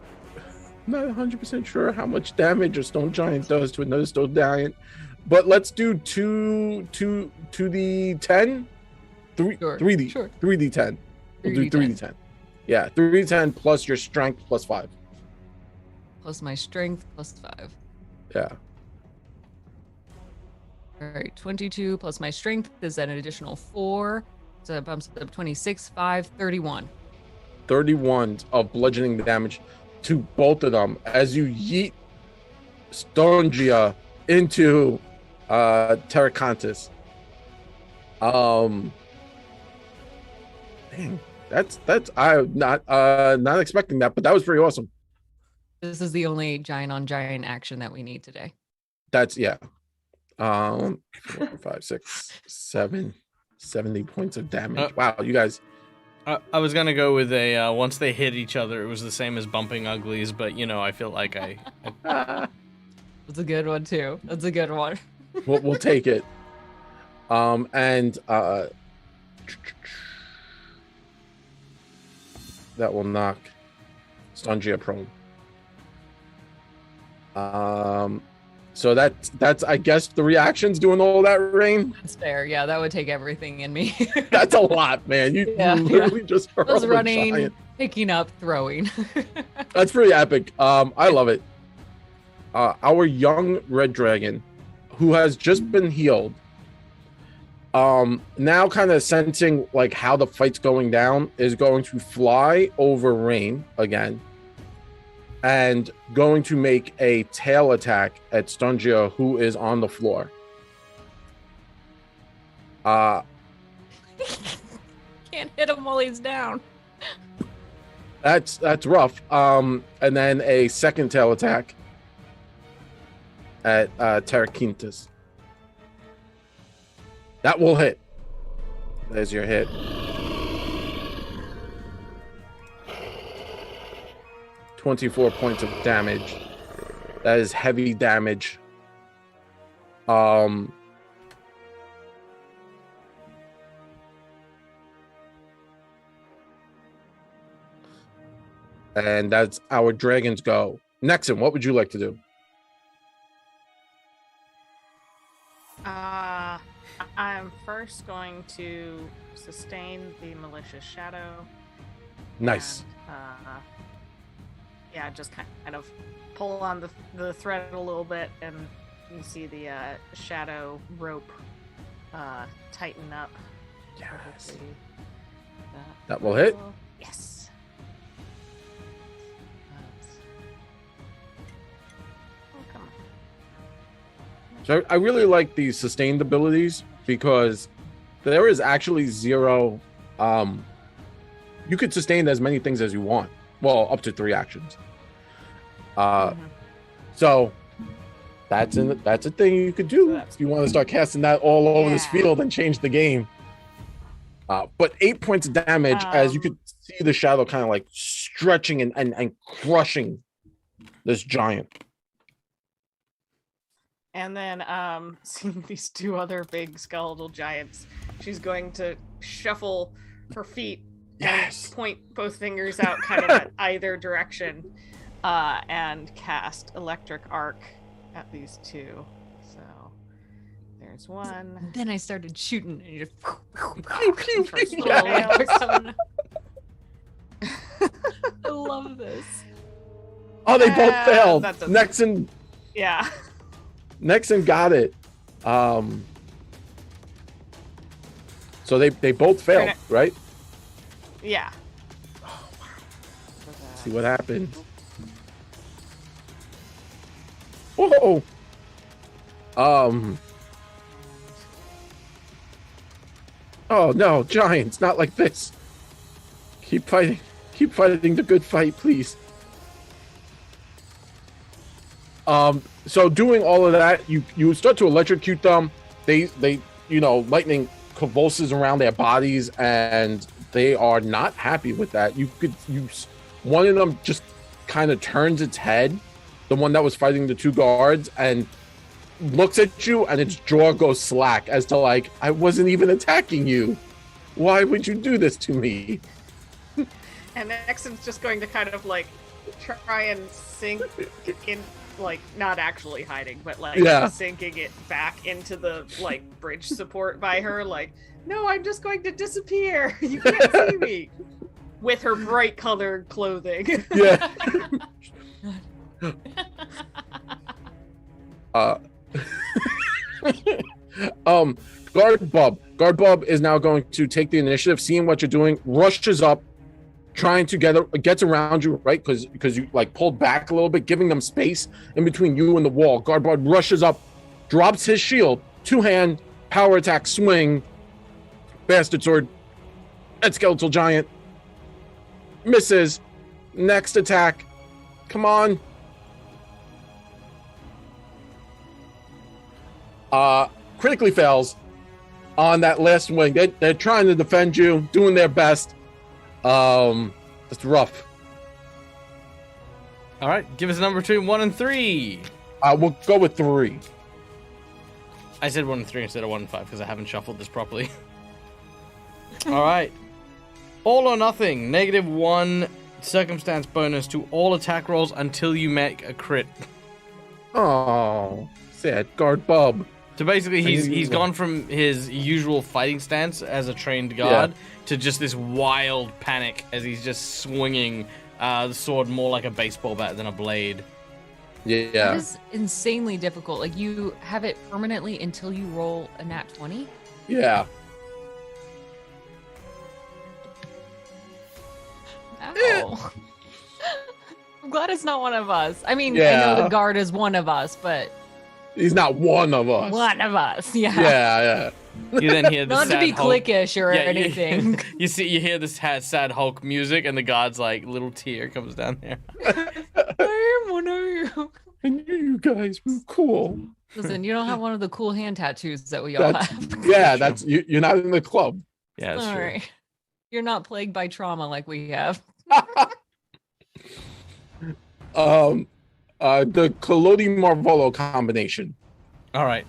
100% sure how much damage a stone giant does to another stone giant, but let's do 2 to the 10. Sure, 3D. sure. 3d10. We'll do 3d10. 3d10. Yeah, 3d10 plus your strength plus 5. Plus my strength plus 5. Yeah. All right, 22 plus my strength is an additional 4. So that bumps it up 26, 5, 31. 31 of bludgeoning damage to both of them as you yeet Stongia into Terracontis. Dang, that's I'm not expecting that, but that was pretty awesome. This is the only giant on giant action that we need today. That's 4, 5, 6, 7, 70 points of damage. Wow, you guys. I was gonna go with a once they hit each other, it was the same as bumping uglies, but I feel like I That's a good one too. That's a good one. we'll take it. And that will knock Stongia prone. So that's I guess the reactions doing all that, Rain. That's fair. Yeah, that would take everything in me. That's a lot, man. You literally just I was hurled a running, giant. picking up, throwing. That's pretty epic. I love it. Our young red dragon, who has just been healed, now kind of sensing like how the fight's going down, is going to fly over Rain again and going to make a tail attack at Stungia, who is on the floor. Can't hit him while he's down. That's rough. And then a second tail attack at Terraquintas. That will hit. There's your hit. 24 points of damage. That is heavy damage. And that's our dragons go. Nexon, what would you like to do? I'm first going to sustain the malicious shadow. Nice. And, yeah, just kind of pull on the thread a little bit, and you see the shadow rope tighten up. Yes. That will hit. Yes. Oh, come on. So I really like these sustained abilities because there is actually zero. You could sustain as many things as you want. Well, up to 3 actions. So that's a thing you could do if you want to start casting that all over this field and change the game. But 8 points of damage, as you could see the shadow kind of like stretching and crushing this giant. And then, seeing these 2 other big skeletal giants, she's going to shuffle her feet and point both fingers out kind of at either direction, and cast Electric Arc at these 2. So there's one. Then I started shooting, and you just First Yeah. nails. I love this. Oh, they both failed. that doesn't- Nexon got it. So they both failed, right? Yeah. See what happens. Whoa. Oh no, giants, not like this. Keep fighting the good fight, please. So doing all of that, you start to electrocute them. They lightning convulses around their bodies, and they are not happy with that. One of them just kind of turns its head, the one that was fighting the 2 guards, and looks at you, and its jaw goes slack as to like, I wasn't even attacking you. Why would you do this to me? And Nexon's just going to kind of like try and sink in, like not actually hiding, but like sinking it back into the like bridge support by her, like, no, I'm just going to disappear. You can't see me. With her bright colored clothing. Yeah. Guard Bub is now going to take the initiative, seeing what you're doing, rushes up, trying to gets around you, right? Because you like pulled back a little bit, giving them space in between you and the wall. Guard Bub rushes up, drops his shield, 2-hand power attack swing, bastard sword at skeletal giant, misses. Next attack, come on. Critically fails on that last swing. They're trying to defend you, doing their best. It's rough. All right, give us a number between 1 and 3. We'll go with 3. I said 1 and 3 instead of 1 and 5 because I haven't shuffled this properly. All right. All or nothing. -1 circumstance bonus to all attack rolls until you make a crit. Oh, sad. Guard Bub. So basically, he's gone from his usual fighting stance as a trained guard to just this wild panic as he's just swinging the sword more like a baseball bat than a blade. Yeah. That is insanely difficult. Like you have it permanently until you roll a nat 20. Yeah. Ow. I'm glad it's not one of us. I mean, I Yeah. know the guard is one of us, but He's not one of us. one of us. Yeah. Yeah. You then hear the Not to sad be Hulk. cliquish or Yeah, anything. you hear this sad Hulk music, and the god's like little tear comes down there. I am one of you. I knew you guys were cool. Listen, you don't have one of the cool hand tattoos that we all That's, have. yeah, that's you're not in the club. Yeah, that's All true. right. You're not plagued by trauma like we have. The Collodi Marvolo combination. All right.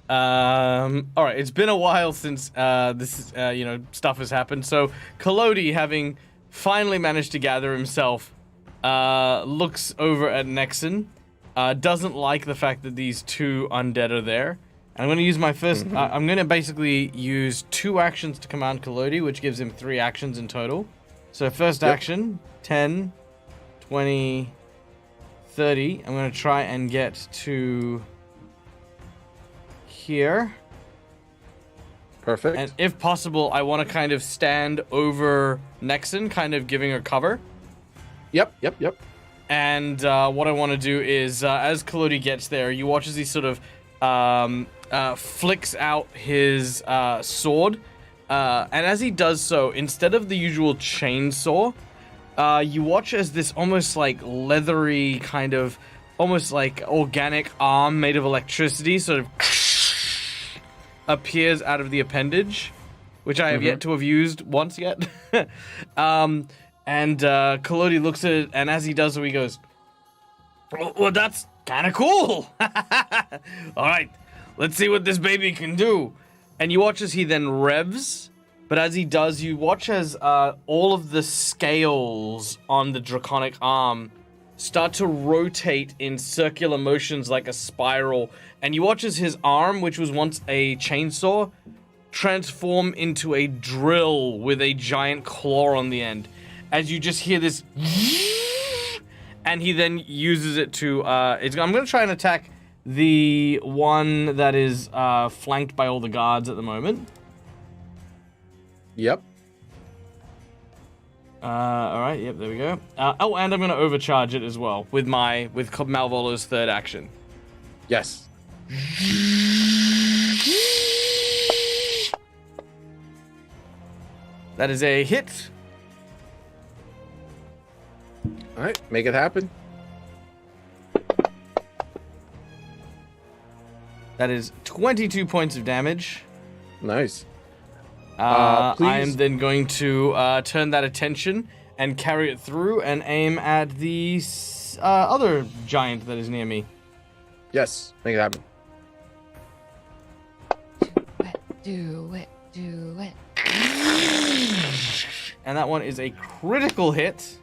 All right. It's been a while since this stuff has happened. So Collodi, having finally managed to gather himself, looks over at Nexon. Doesn't like the fact that these two undead are there. And I'm going to use my first. I'm going to basically use 2 actions to command Collodi, which gives him 3 actions in total. So first action, 10, 20, 30. I'm going to try and get to here. Perfect. And if possible, I want to kind of stand over Nexon, kind of giving her cover. Yep. And what I want to do is, as Collodi gets there, you watch as he sort of flicks out his sword. And as he does so, instead of the usual chainsaw, you watch as this almost like leathery kind of, almost like organic arm made of electricity sort of appears out of the appendage, which I have yet to have used once yet. And Collodi looks at it, and as he does so, he goes, well, that's kind of cool. All right, let's see what this baby can do. And you watch as he then revs, but as he does, you watch as all of the scales on the draconic arm start to rotate in circular motions like a spiral. And you watch as his arm, which was once a chainsaw, transform into a drill with a giant claw on the end. As you just hear this, and he then uses it to, I'm going to try and attack the one that is flanked by all the guards at the moment. Yep. All right, yep, there we go. Oh, and I'm going to overcharge it as well with Malvolo's third action. Yes. That is a hit. All right, make it happen. That is 22 points of damage. Nice. I am Please. then going to turn that attention and carry it through and aim at the other giant that is near me. Yes, make it happen. Do it. And that one is a critical hit.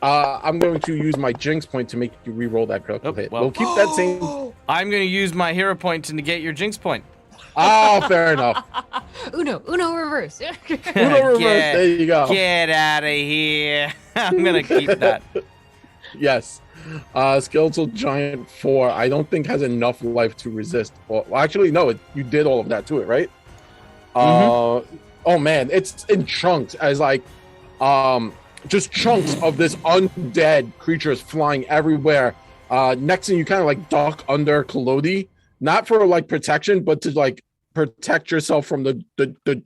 I'm going to use my Jinx point to make you re-roll that critical hit. well- We'll keep that same. I'm going to use my hero point to negate your jinx point. Oh, fair enough. Uno reverse. Uno reverse. There you go. Get out of here. I'm going to keep that. Yes. Skeletal Giant 4, I don't think has enough life to resist. Well, actually, no, you did all of that to it, right? Oh man, it's in chunks as like, just chunks of this undead creatures flying everywhere. Next thing you kind of like duck under Collodi, not for like protection, but to like protect yourself from the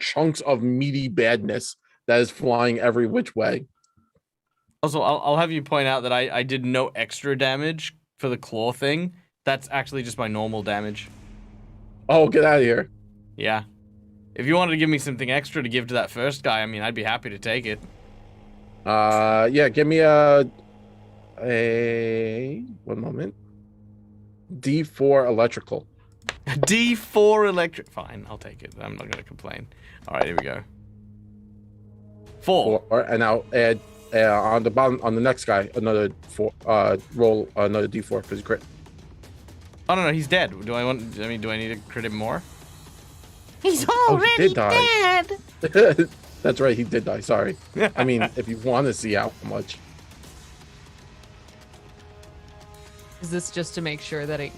chunks of meaty badness that is flying every which way. Also, I'll have you point out that I did no extra damage for the claw thing. That's actually just my normal damage. Oh, get out of here. Yeah. If you wanted to give me something extra to give to that first guy, I mean, I'd be happy to take it. Yeah, give me a 1 moment. D4 electrical. D4 electric. Fine, I'll take it. I'm not going to complain. All right, here we go. 4. And I'll add on the bottom on the next guy another 4. Roll another D4 for his crit. Oh no, he's dead. Do I need to crit him more? He's He already did die. dead. That's right, he did die. Sorry. I mean, if you want to see how much. Is this just to make sure that it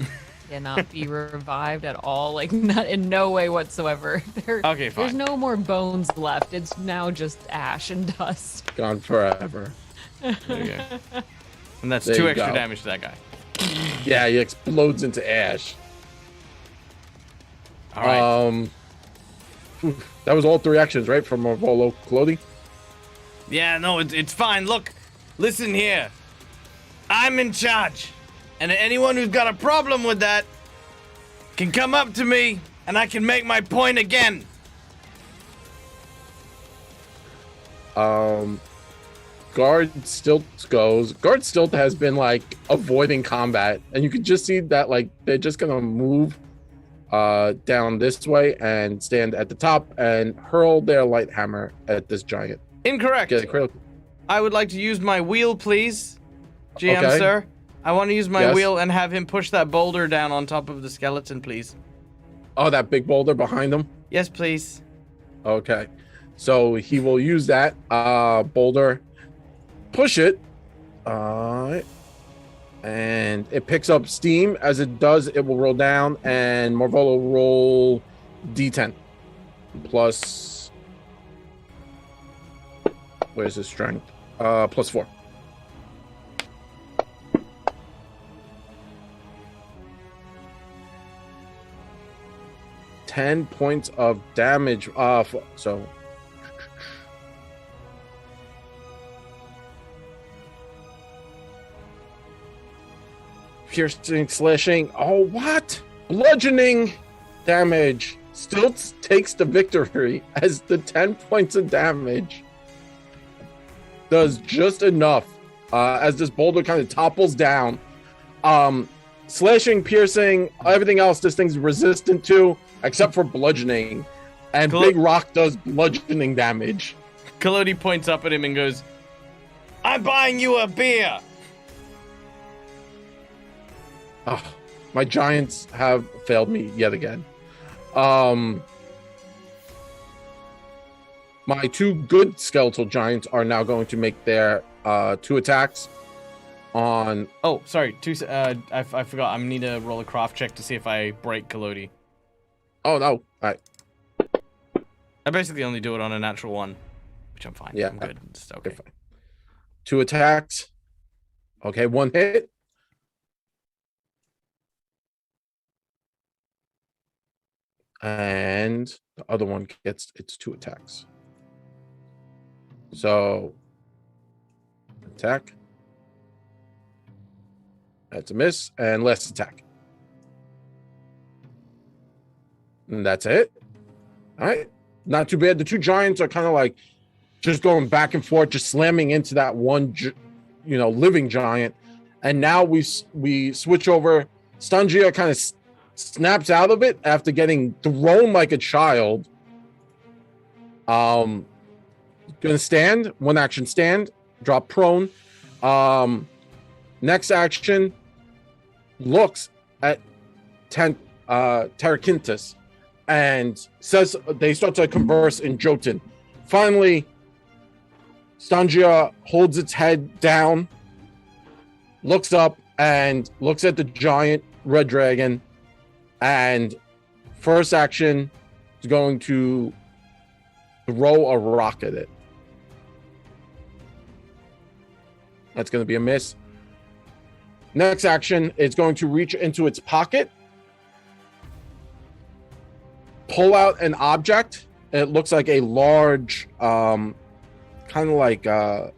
cannot be revived at all? Like, not in no way whatsoever. Okay, fine. There's no more bones left. It's now just ash and dust. Gone forever. There you go. And that's There 2 you extra go. damage to that guy. Yeah, he explodes into ash. All right. That was all 3 actions, right? From Marvolo Clody. Yeah, no, it's fine. Look, listen here. I'm in charge. And anyone who's got a problem with that can come up to me and I can make my point again. Guard Stilt goes. Guard Stilt has been like avoiding combat, and you can just see that like they're just gonna move down this way and stand at the top and hurl their light hammer at this giant. Incorrect. Get a critical. I would like to use my wheel, please. GM, Okay. sir. I want to use my Yes. wheel and have him push that boulder down on top of the skeleton, please. Oh, that big boulder behind them. Yes, please. Okay, so he will use that boulder, push it, and it picks up steam. As it does, it will roll down, and Marvolo will roll D10 plus. Where's his strength? Plus 4. $10 points of damage. So piercing, slashing. Oh, what? Bludgeoning damage. Still takes the victory as the 10 points of damage does just enough as this boulder kind of topples down. Slashing, piercing, everything else this thing's resistant to, except for bludgeoning. And Cool. Big Rock does bludgeoning damage. Kalodi points up at him and goes, I'm buying you a beer. Oh, my giants have failed me yet again. My 2 good skeletal giants are now going to make their 2 attacks on. Oh, sorry. I forgot. I need to roll a craft check to see if I break Kalodi. Oh no! All right. I basically only do it on a natural 1, which I'm fine. Yeah. I'm good. It's okay. Fine. 2 attacks. Okay, 1 hit. And the other one gets its 2 attacks. So, attack. That's a miss. And last attack. And that's it. All right. Not too bad. The 2 giants are kind of like just going back and forth, just slamming into that one, living giant. And now we switch over. Stangia kind of snaps out of it after getting thrown like a child. Gonna stand. 1 action stand. Drop prone. Next action. Looks at Terrakintis and says they start to converse in Jotun. Finally, Stangia holds its head down, looks up, and looks at the giant red dragon. And first action is going to throw a rock at it. That's going to be a miss. Next action, it's going to reach into its pocket, pull out an object. It looks like a large, kind of like a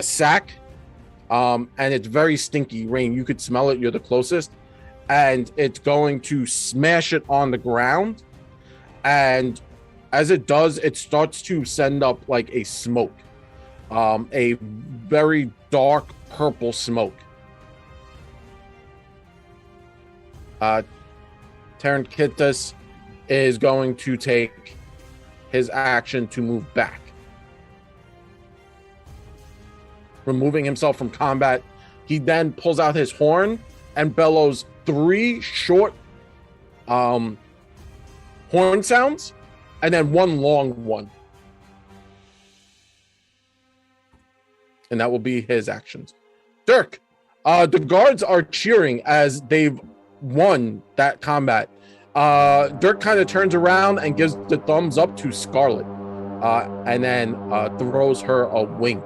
sack, and it's very stinky. Rain, you could smell it. You're the closest, and it's going to smash it on the ground. And as it does, it starts to send up like a smoke, a very dark purple smoke. Terrakintis is going to take his action to move back, removing himself from combat. He then pulls out his horn and bellows 3 short horn sounds and then 1 long one. And that will be his actions. Dirk, the guards are cheering as they've won that combat. Dirk kind of turns around and gives the thumbs up to Scarlet, and then throws her a wink.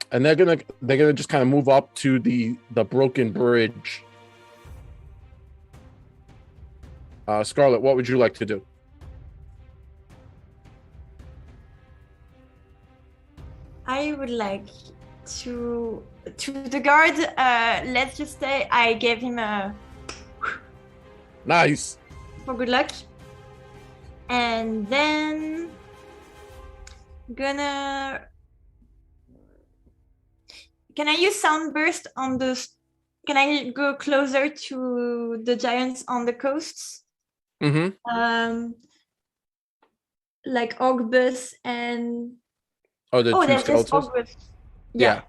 And they're gonna just kind of move up to the broken bridge. Scarlet, what would you like to do? I would like to the guard. Let's just say I gave him a Nice. for good luck, and then gonna. Can I use Soundburst on the? Can I go closer to the giants on the coasts? Mm-hmm. Like Orgbus and Oh, the two there's just skeletons? Orgbus. Yeah.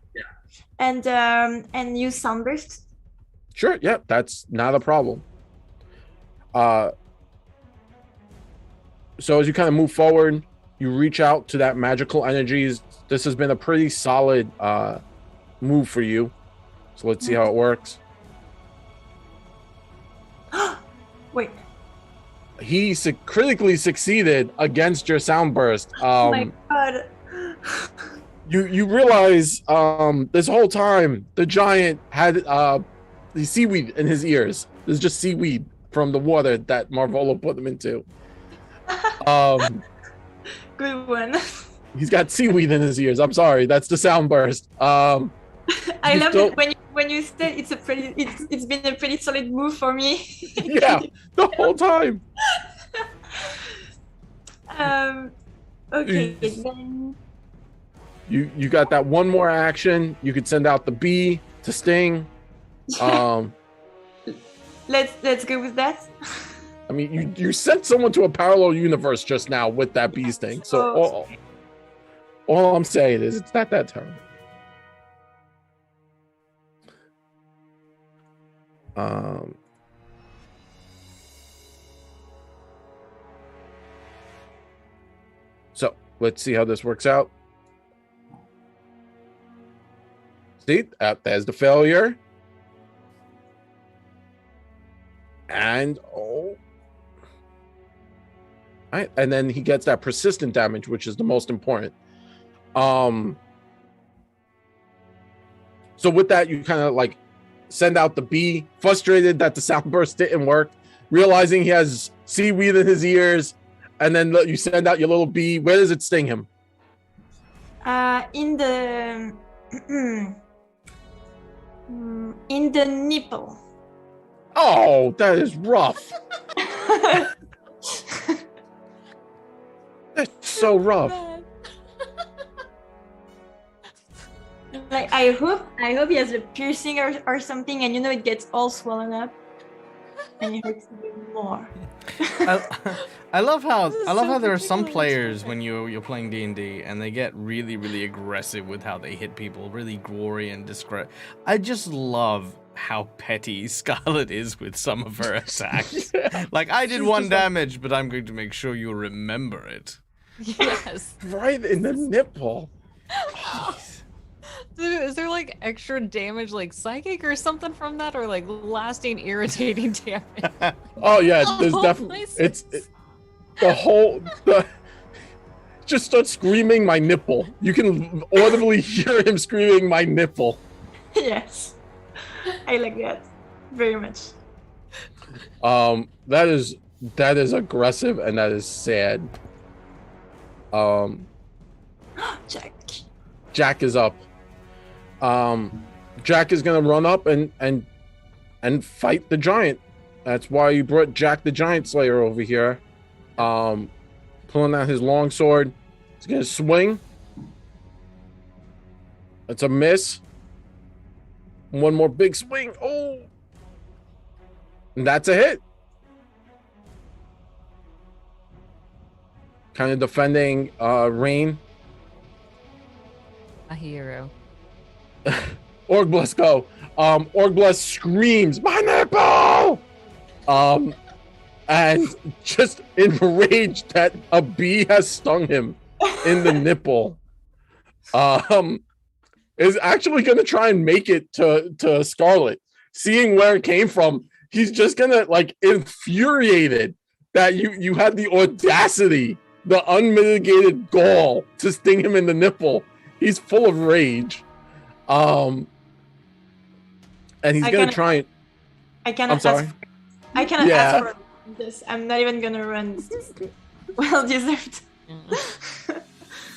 And use Soundburst. Sure. Yeah, that's not a problem. So as you kind of move forward, you reach out to that magical energies. This has been a pretty solid move for you. So let's see how it works. Wait. He critically succeeded against your sound burst. Oh my god. You realize this whole time the giant had the seaweed in his ears. There's just seaweed from the water that Marvolo put him into. Good one. He's got seaweed in his ears. I'm sorry, that's the sound burst. I love it when you said it's been a pretty solid move for me. Yeah, the whole time. Okay, then You got that one more action. You could send out the bee to sting. let's go with that. I mean, you sent someone to a parallel universe just now with that bee sting. So all I'm saying is it's not that terrible. So let's see how this works out. See, there's the failure. And right, and then he gets that persistent damage, which is the most important. So with that, you kind of like send out the bee, frustrated that the sound burst didn't work, realizing he has seaweed in his ears, and then you send out your little bee. Where does it sting him? In the in the nipple. Oh, that is rough. That's so rough. Like I hope he has a piercing or something, and it gets all swollen up, and it hurts even more. I love how so there are some particularly players specific. when you're playing D&D and they get really, really aggressive with how they hit people, really gory and discreet. I just love how petty Scarlet is with some of her attacks. Like, I did She's one just like- damage, but I'm going to make sure you remember it. Yes. Right in the nipple. Dude, is there like extra damage, like psychic or something from that, or like lasting irritating damage? Oh yeah, there's Oh, definitely places. the just starts screaming my nipple. You can audibly hear him screaming my nipple. Yes, I like that very much. That is aggressive and that is sad. Jack. Jack is up. Jack is gonna run up and fight the giant. That's why you brought Jack the Giant Slayer over here. Pulling out his long sword. He's gonna swing. It's a miss. One more big swing. Oh, and that's a hit. Kind of defending Rain. A hero. Orgbless go. Orgbless screams, my nipple! and just enraged that a bee has stung him in the nipple, is actually going to try and make it to Scarlet. Seeing where it came from, he's just going to, like, infuriated that you had the audacity, the unmitigated gall to sting him in the nipple. He's full of rage. And he's going to try and... I'm sorry? I cannot ask for this. I'm not even going to run. This is well deserved.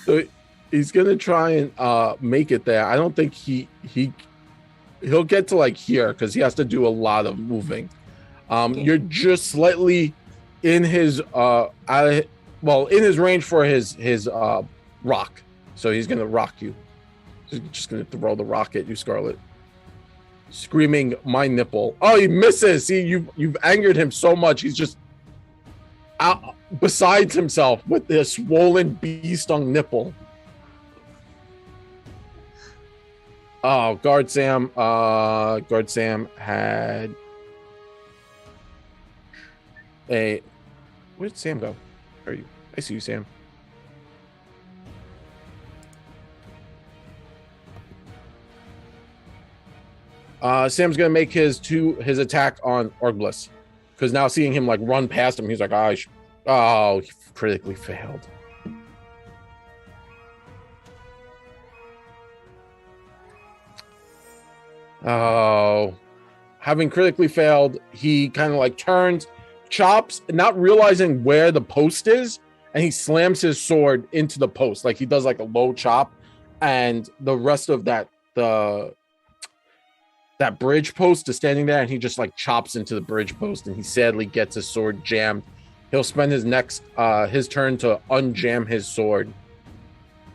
So he's going to try and make it there. I don't think he'll get to, like, here because he has to do a lot of moving. Okay. You're just slightly in his in his range for his rock. So he's going to rock you. He's just going to throw the rock at you, Scarlet. Screaming, "My nipple!" Oh, he misses. See, you've angered him so much. He's just out, besides himself with this swollen bee stung nipple. Oh, Guard Sam had a... Where did Sam go? Where are you? I see you, Sam. Sam's gonna make his attack on Orgbliss, because now seeing him, like, run past him, he's like, he critically failed. Oh, having critically failed, he kind of, like, turns, chops, not realizing where the post is, and he slams his sword into the post. Like, he does, like, a low chop, and the rest of that bridge post is standing there, and he just, like, chops into the bridge post, and he sadly gets his sword jammed. He'll spend his his turn to unjam his sword,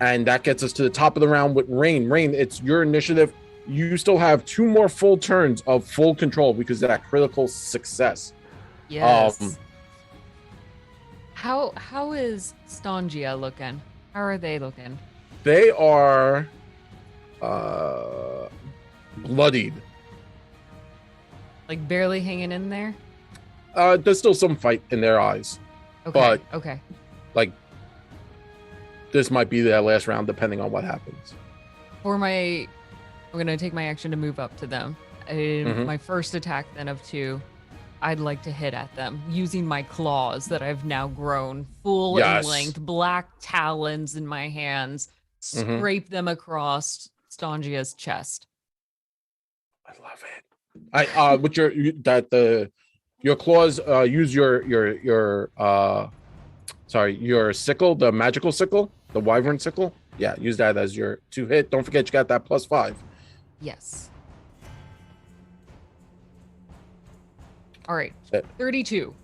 and that gets us to the top of the round with Rain. Rain, it's your initiative. You still have 2 more full turns of full control because of that critical success. Yes. How is Stangia looking? How are they looking? They are bloodied. Like, barely hanging in there? There's still some fight in their eyes. Okay. But, like, this might be their last round, depending on what happens. I'm going to take my action to move up to them. My first attack, then, of 2, I'd like to hit at them using my claws that I've now grown full in length, black talons in my hands, scrape them across Stangia's chest. I love it. With your claws, use your sickle, the magical sickle, the wyvern sickle. Yeah, use that as your 2 hit. Don't forget you got that +5. Yes. All right. 32.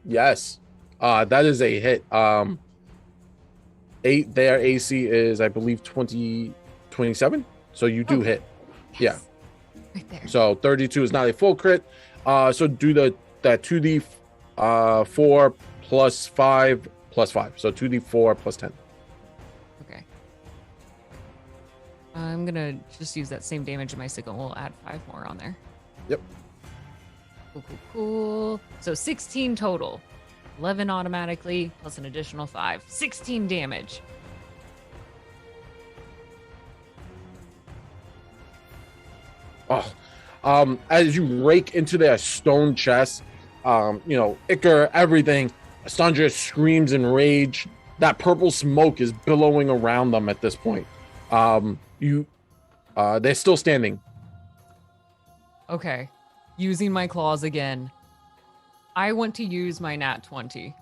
Yes. That is a hit. 8, their AC is, I believe, 27. So you do hit. Yes. Yeah. Right there. So 32 is not a full crit. So do that 2d 4 plus 5 plus 5. So 2d4 plus 10. Okay. I'm gonna just use that same damage in my sickle. We'll add 5 more on there. Yep. Cool. So 16 total. 11 automatically plus an additional 5. 16 damage. Oh, as you rake into their stone chest, Icar, everything, Stangia screams in rage. That purple smoke is billowing around them at this point. They're still standing. Okay. Using my claws again. I want to use my nat 20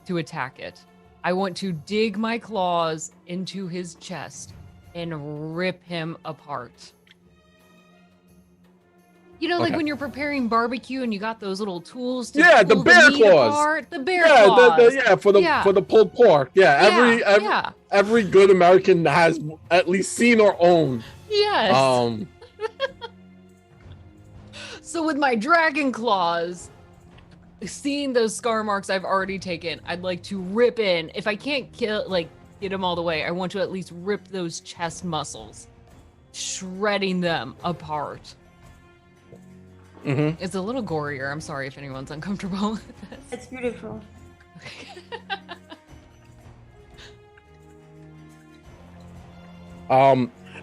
to attack it. I want to dig my claws into his chest and rip him apart. You know, like when you're preparing barbecue and you got those little tools to the bear claws. Apart? The bear claws. For the pulled pork. Every good American has at least seen or owned. Yes. So with my dragon claws, seeing those scar marks I've already taken, I'd like to rip in. If I can't get him all the way, I want to at least rip those chest muscles, shredding them apart. Mhm. It's a little gorier. I'm sorry if anyone's uncomfortable with this. It's beautiful.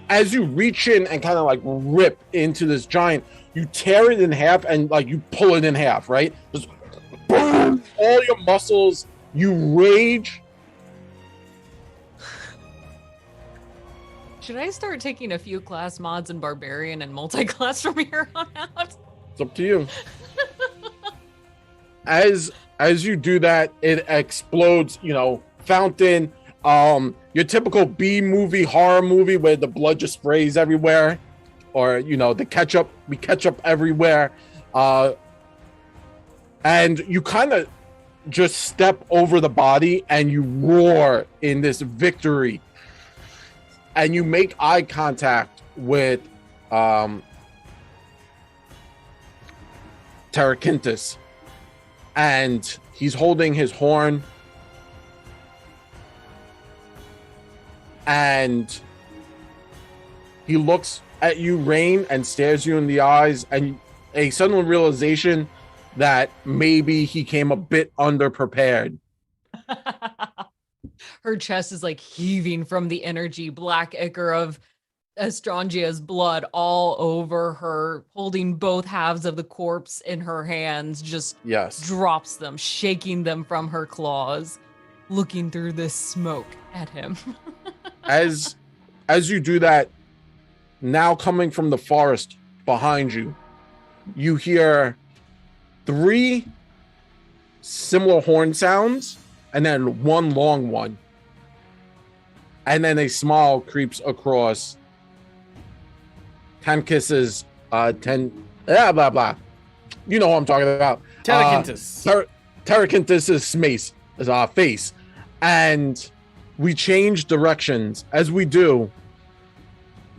As you reach in and kind of like rip into this giant, you tear it in half and like you pull it in half, right? Just boom, all your muscles, you rage. Should I start taking a few class mods in Barbarian and multi-class from here on out? It's up to you. As you do that, it explodes, fountain. Your typical B movie, horror movie where the blood just sprays everywhere, or the ketchup, everywhere. And you kind of just step over the body and you roar in this victory. And you make eye contact with Tarakintis. And he's holding his horn. And he looks at you, Rain, and stares you in the eyes, and a sudden realization that maybe he came a bit underprepared. Her chest is like heaving from the energy, black ichor of Estrangia's blood all over her, holding both halves of the corpse in her hands, just drops them, shaking them from her claws, looking through this smoke at him. As you do that, now coming from the forest behind you, you hear 3 similar horn sounds and then one long one. And then a smile creeps across Tankis's blah blah blah. You know what I'm talking about. Tarakintis. Tarakintis' face. And we change directions. As we do,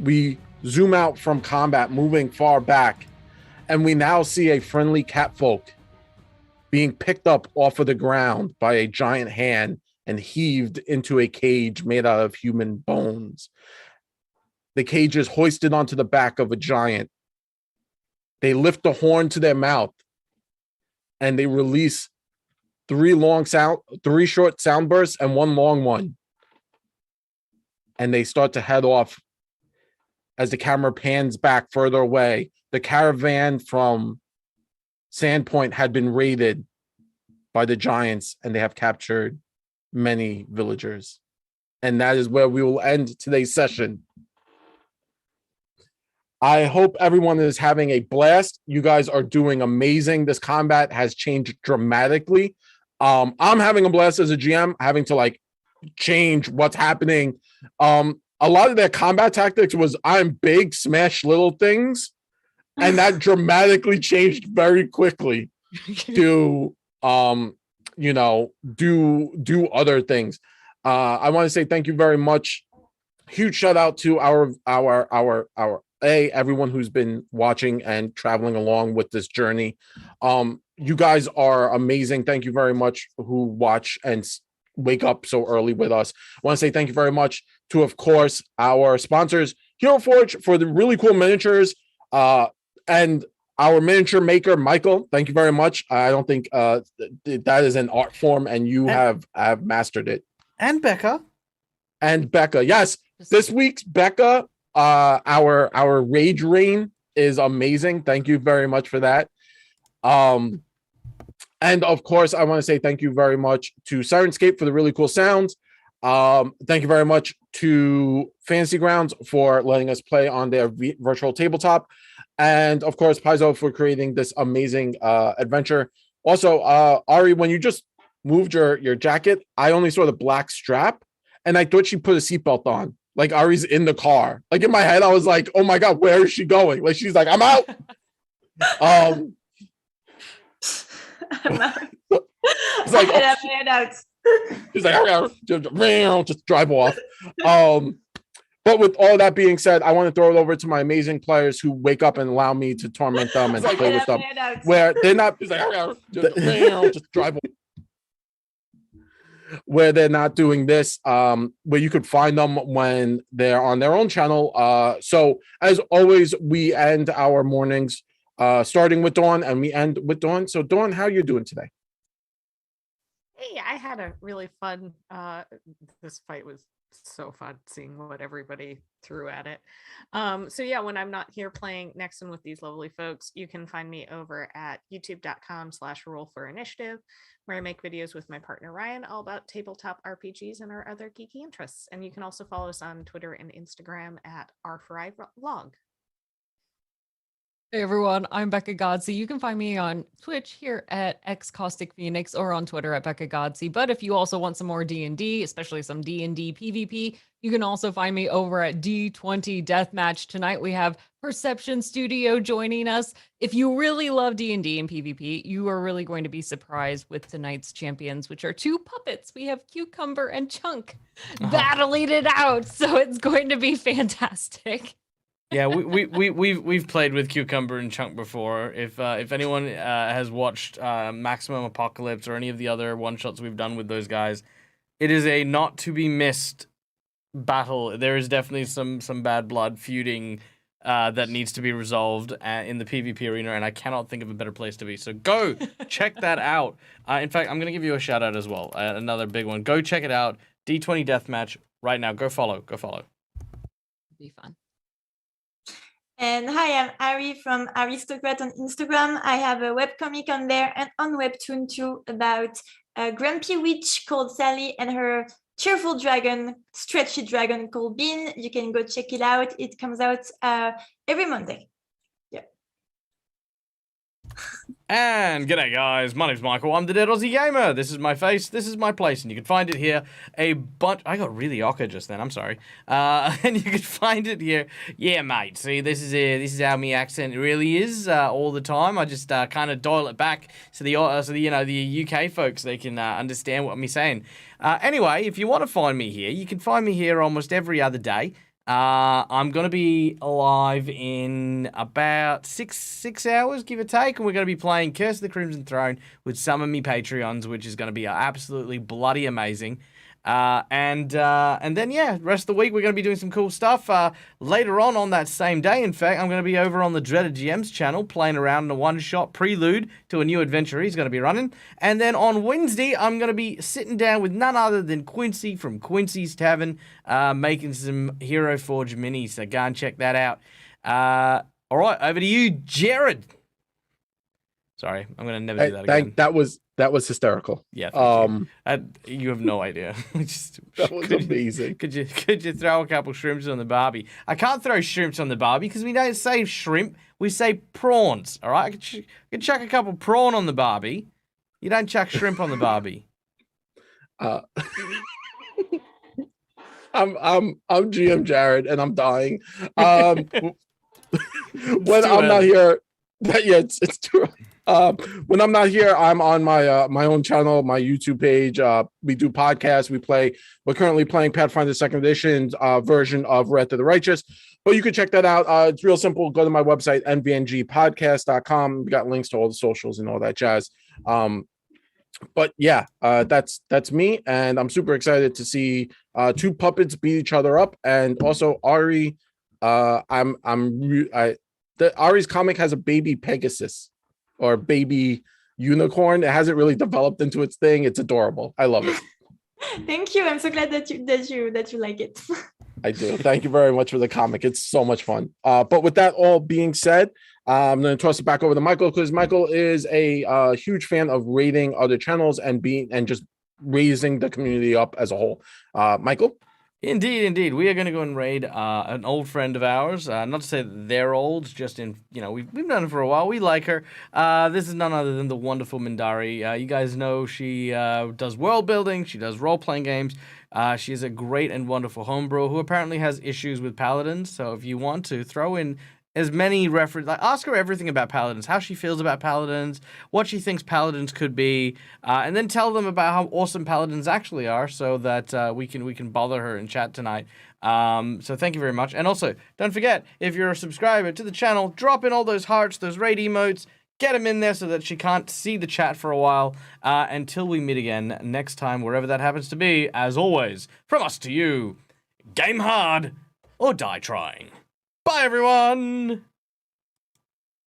we zoom out from combat, moving far back, and we now see a friendly catfolk being picked up off of the ground by a giant hand and heaved into a cage made out of human bones. The cage is hoisted onto the back of a giant. They lift the horn to their mouth and they release 3 short sound bursts and 1 long one. And they start to head off as the camera pans back further away. The caravan from Sandpoint had been raided by the giants, and they have captured many villagers. And that is where we will end today's session. I hope everyone is having a blast. You guys are doing amazing. This combat has changed dramatically. I'm having a blast as a GM, having to change what's happening. A lot of their combat tactics was I'm big, smash little things, and that dramatically changed very quickly to do other things. I want to say thank you very much. Huge shout out to everyone who's been watching and traveling along with this journey. You guys are amazing. Thank you very much who watch and wake up so early with us. I want to say thank you very much to, of course, our sponsors, Hero Forge, for the really cool miniatures, and our miniature maker, Michael. Thank you very much. I don't think that is an art form, and you have mastered it. And Becca. Yes. This week's Becca, our Rage Rain is amazing. Thank you very much for that. And of course, I want to say thank you very much to Sirenscape for the really cool sounds. Thank you very much to Fantasy Grounds for letting us play on their virtual tabletop. And of course, Paizo for creating this amazing adventure. Also, Ari, when you just moved your jacket, I only saw the black strap and I thought she put a seatbelt on. Like Ari's in the car. Like in my head, I was like, oh my God, where is she going? Like she's like, I'm out. I'm out. It's like, I'm out. He's like, okay, just drive off. But with all that being said, I want to throw it over to my amazing players who wake up and allow me to torment them and play with them. Where they're not, he's like, okay, just drive off. Where they're not doing this, where you could find them when they're on their own channel. So as always, we end our mornings starting with Dawn and we end with Dawn. So Dawn, how are you doing today? Hey, I had a really fun this fight was so fun seeing what everybody threw at it. So yeah, when I'm not here playing Nexon with these lovely folks, you can find me over at youtube.com/roll4initiative, where I make videos with my partner Ryan all about tabletop RPGs and our other geeky interests. And you can also follow us on Twitter and Instagram at r4ivlog. Hey everyone, I'm Becca Godsey. You can find me on Twitch here at xCausticPhoenix or on Twitter at Becca Godsey. But if you also want some more D&D, especially some D&D PvP, you can also find me over at D20 Deathmatch. Tonight we have Perception Studio joining us. If you really love D&D and PvP, you are really going to be surprised with tonight's champions, which are two puppets. We have Cucumber and Chunk battling it out, so it's going to be fantastic. Yeah, we've played with Cucumber and Chunk before. If anyone has watched Maximum Apocalypse or any of the other one shots we've done with those guys, it is a not to be missed battle. There is definitely some bad blood feuding that needs to be resolved in the PvP arena, and I cannot think of a better place to be. So go check that out. In fact, I'm gonna give you a shout out as well. Another big one. Go check it out. D20 Deathmatch right now. Go follow. Go follow. It'll be fun. And hi, I'm Ari from Aristocrat on Instagram. I have a webcomic on there and on Webtoon too about a grumpy witch called Sally and her cheerful dragon, stretchy dragon called Bean. You can go check it out. It comes out every Monday. And g'day guys, my name's Michael, I'm the Dead Aussie Gamer. This is my face, this is my place, and you can find it here I got really awkward just then, I'm sorry. And you can find it here. Yeah, mate, see, this is how my accent really is all the time. I just kind of dial it back so the UK folks, they can understand what I'm saying. Anyway, if you want to find me here, you can find me here almost every other day. I'm going to be live in about six hours, give or take, and we're going to be playing Curse of the Crimson Throne with some of me Patreons, which is going to be absolutely bloody amazing. And then, yeah, rest of the week we're going to be doing some cool stuff. Later on that same day, in fact, I'm going to be over on the Dreaded GMs channel playing around in a one-shot prelude to a new adventure he's going to be running. And then on Wednesday, I'm going to be sitting down with none other than Quincy from Quincy's Tavern, making some Hero Forge minis. So go and check that out. All right, over to you, Jared. Sorry, I'm going to never do that again. That was hysterical. Yeah. You have no idea. That was amazing. Could you throw a couple shrimps on the barbie? I can't throw shrimps on the barbie because we don't say shrimp. We say prawns. All right. I could chuck a couple prawn on the barbie. You don't chuck shrimp on the barbie. I'm GM Jared, and I'm dying. When I'm not here, it's too. When I'm not here, I'm on my my own channel, my YouTube page. We do podcasts. We're currently playing Pathfinder 2nd Edition version of Wrath of the Righteous. But you can check that out. It's real simple. Go to my website, nvngpodcast.com. We got links to all the socials and all that jazz. But yeah, that's me, and I'm super excited to see two puppets beat each other up. And also Ari, Ari's comic has a baby Pegasus or baby unicorn. It hasn't really developed into its thing. It's adorable. I love it. Thank you. I'm so glad that you like it. I do. Thank you very much for the comic. It's so much fun. But with that all being said, I'm going to toss it back over to Michael, because Michael is a huge fan of raiding other channels and just raising the community up as a whole. Michael? Indeed. We are going to go and raid an old friend of ours. Not to say that they're old, just we've known her for a while. We like her. This is none other than the wonderful Mindari. You guys know she does world building. She does role-playing games. She is a great and wonderful homebrewer who apparently has issues with paladins. So if you want to throw in as many ask her everything about paladins, how she feels about paladins, what she thinks paladins could be, and then tell them about how awesome paladins actually are, so that we can bother her in chat tonight. So thank you very much. And also, don't forget, if you're a subscriber to the channel, drop in all those hearts, those raid emotes, get them in there so that she can't see the chat for a while, until we meet again next time, wherever that happens to be. As always, from us to you, game hard or die trying. Bye, everyone!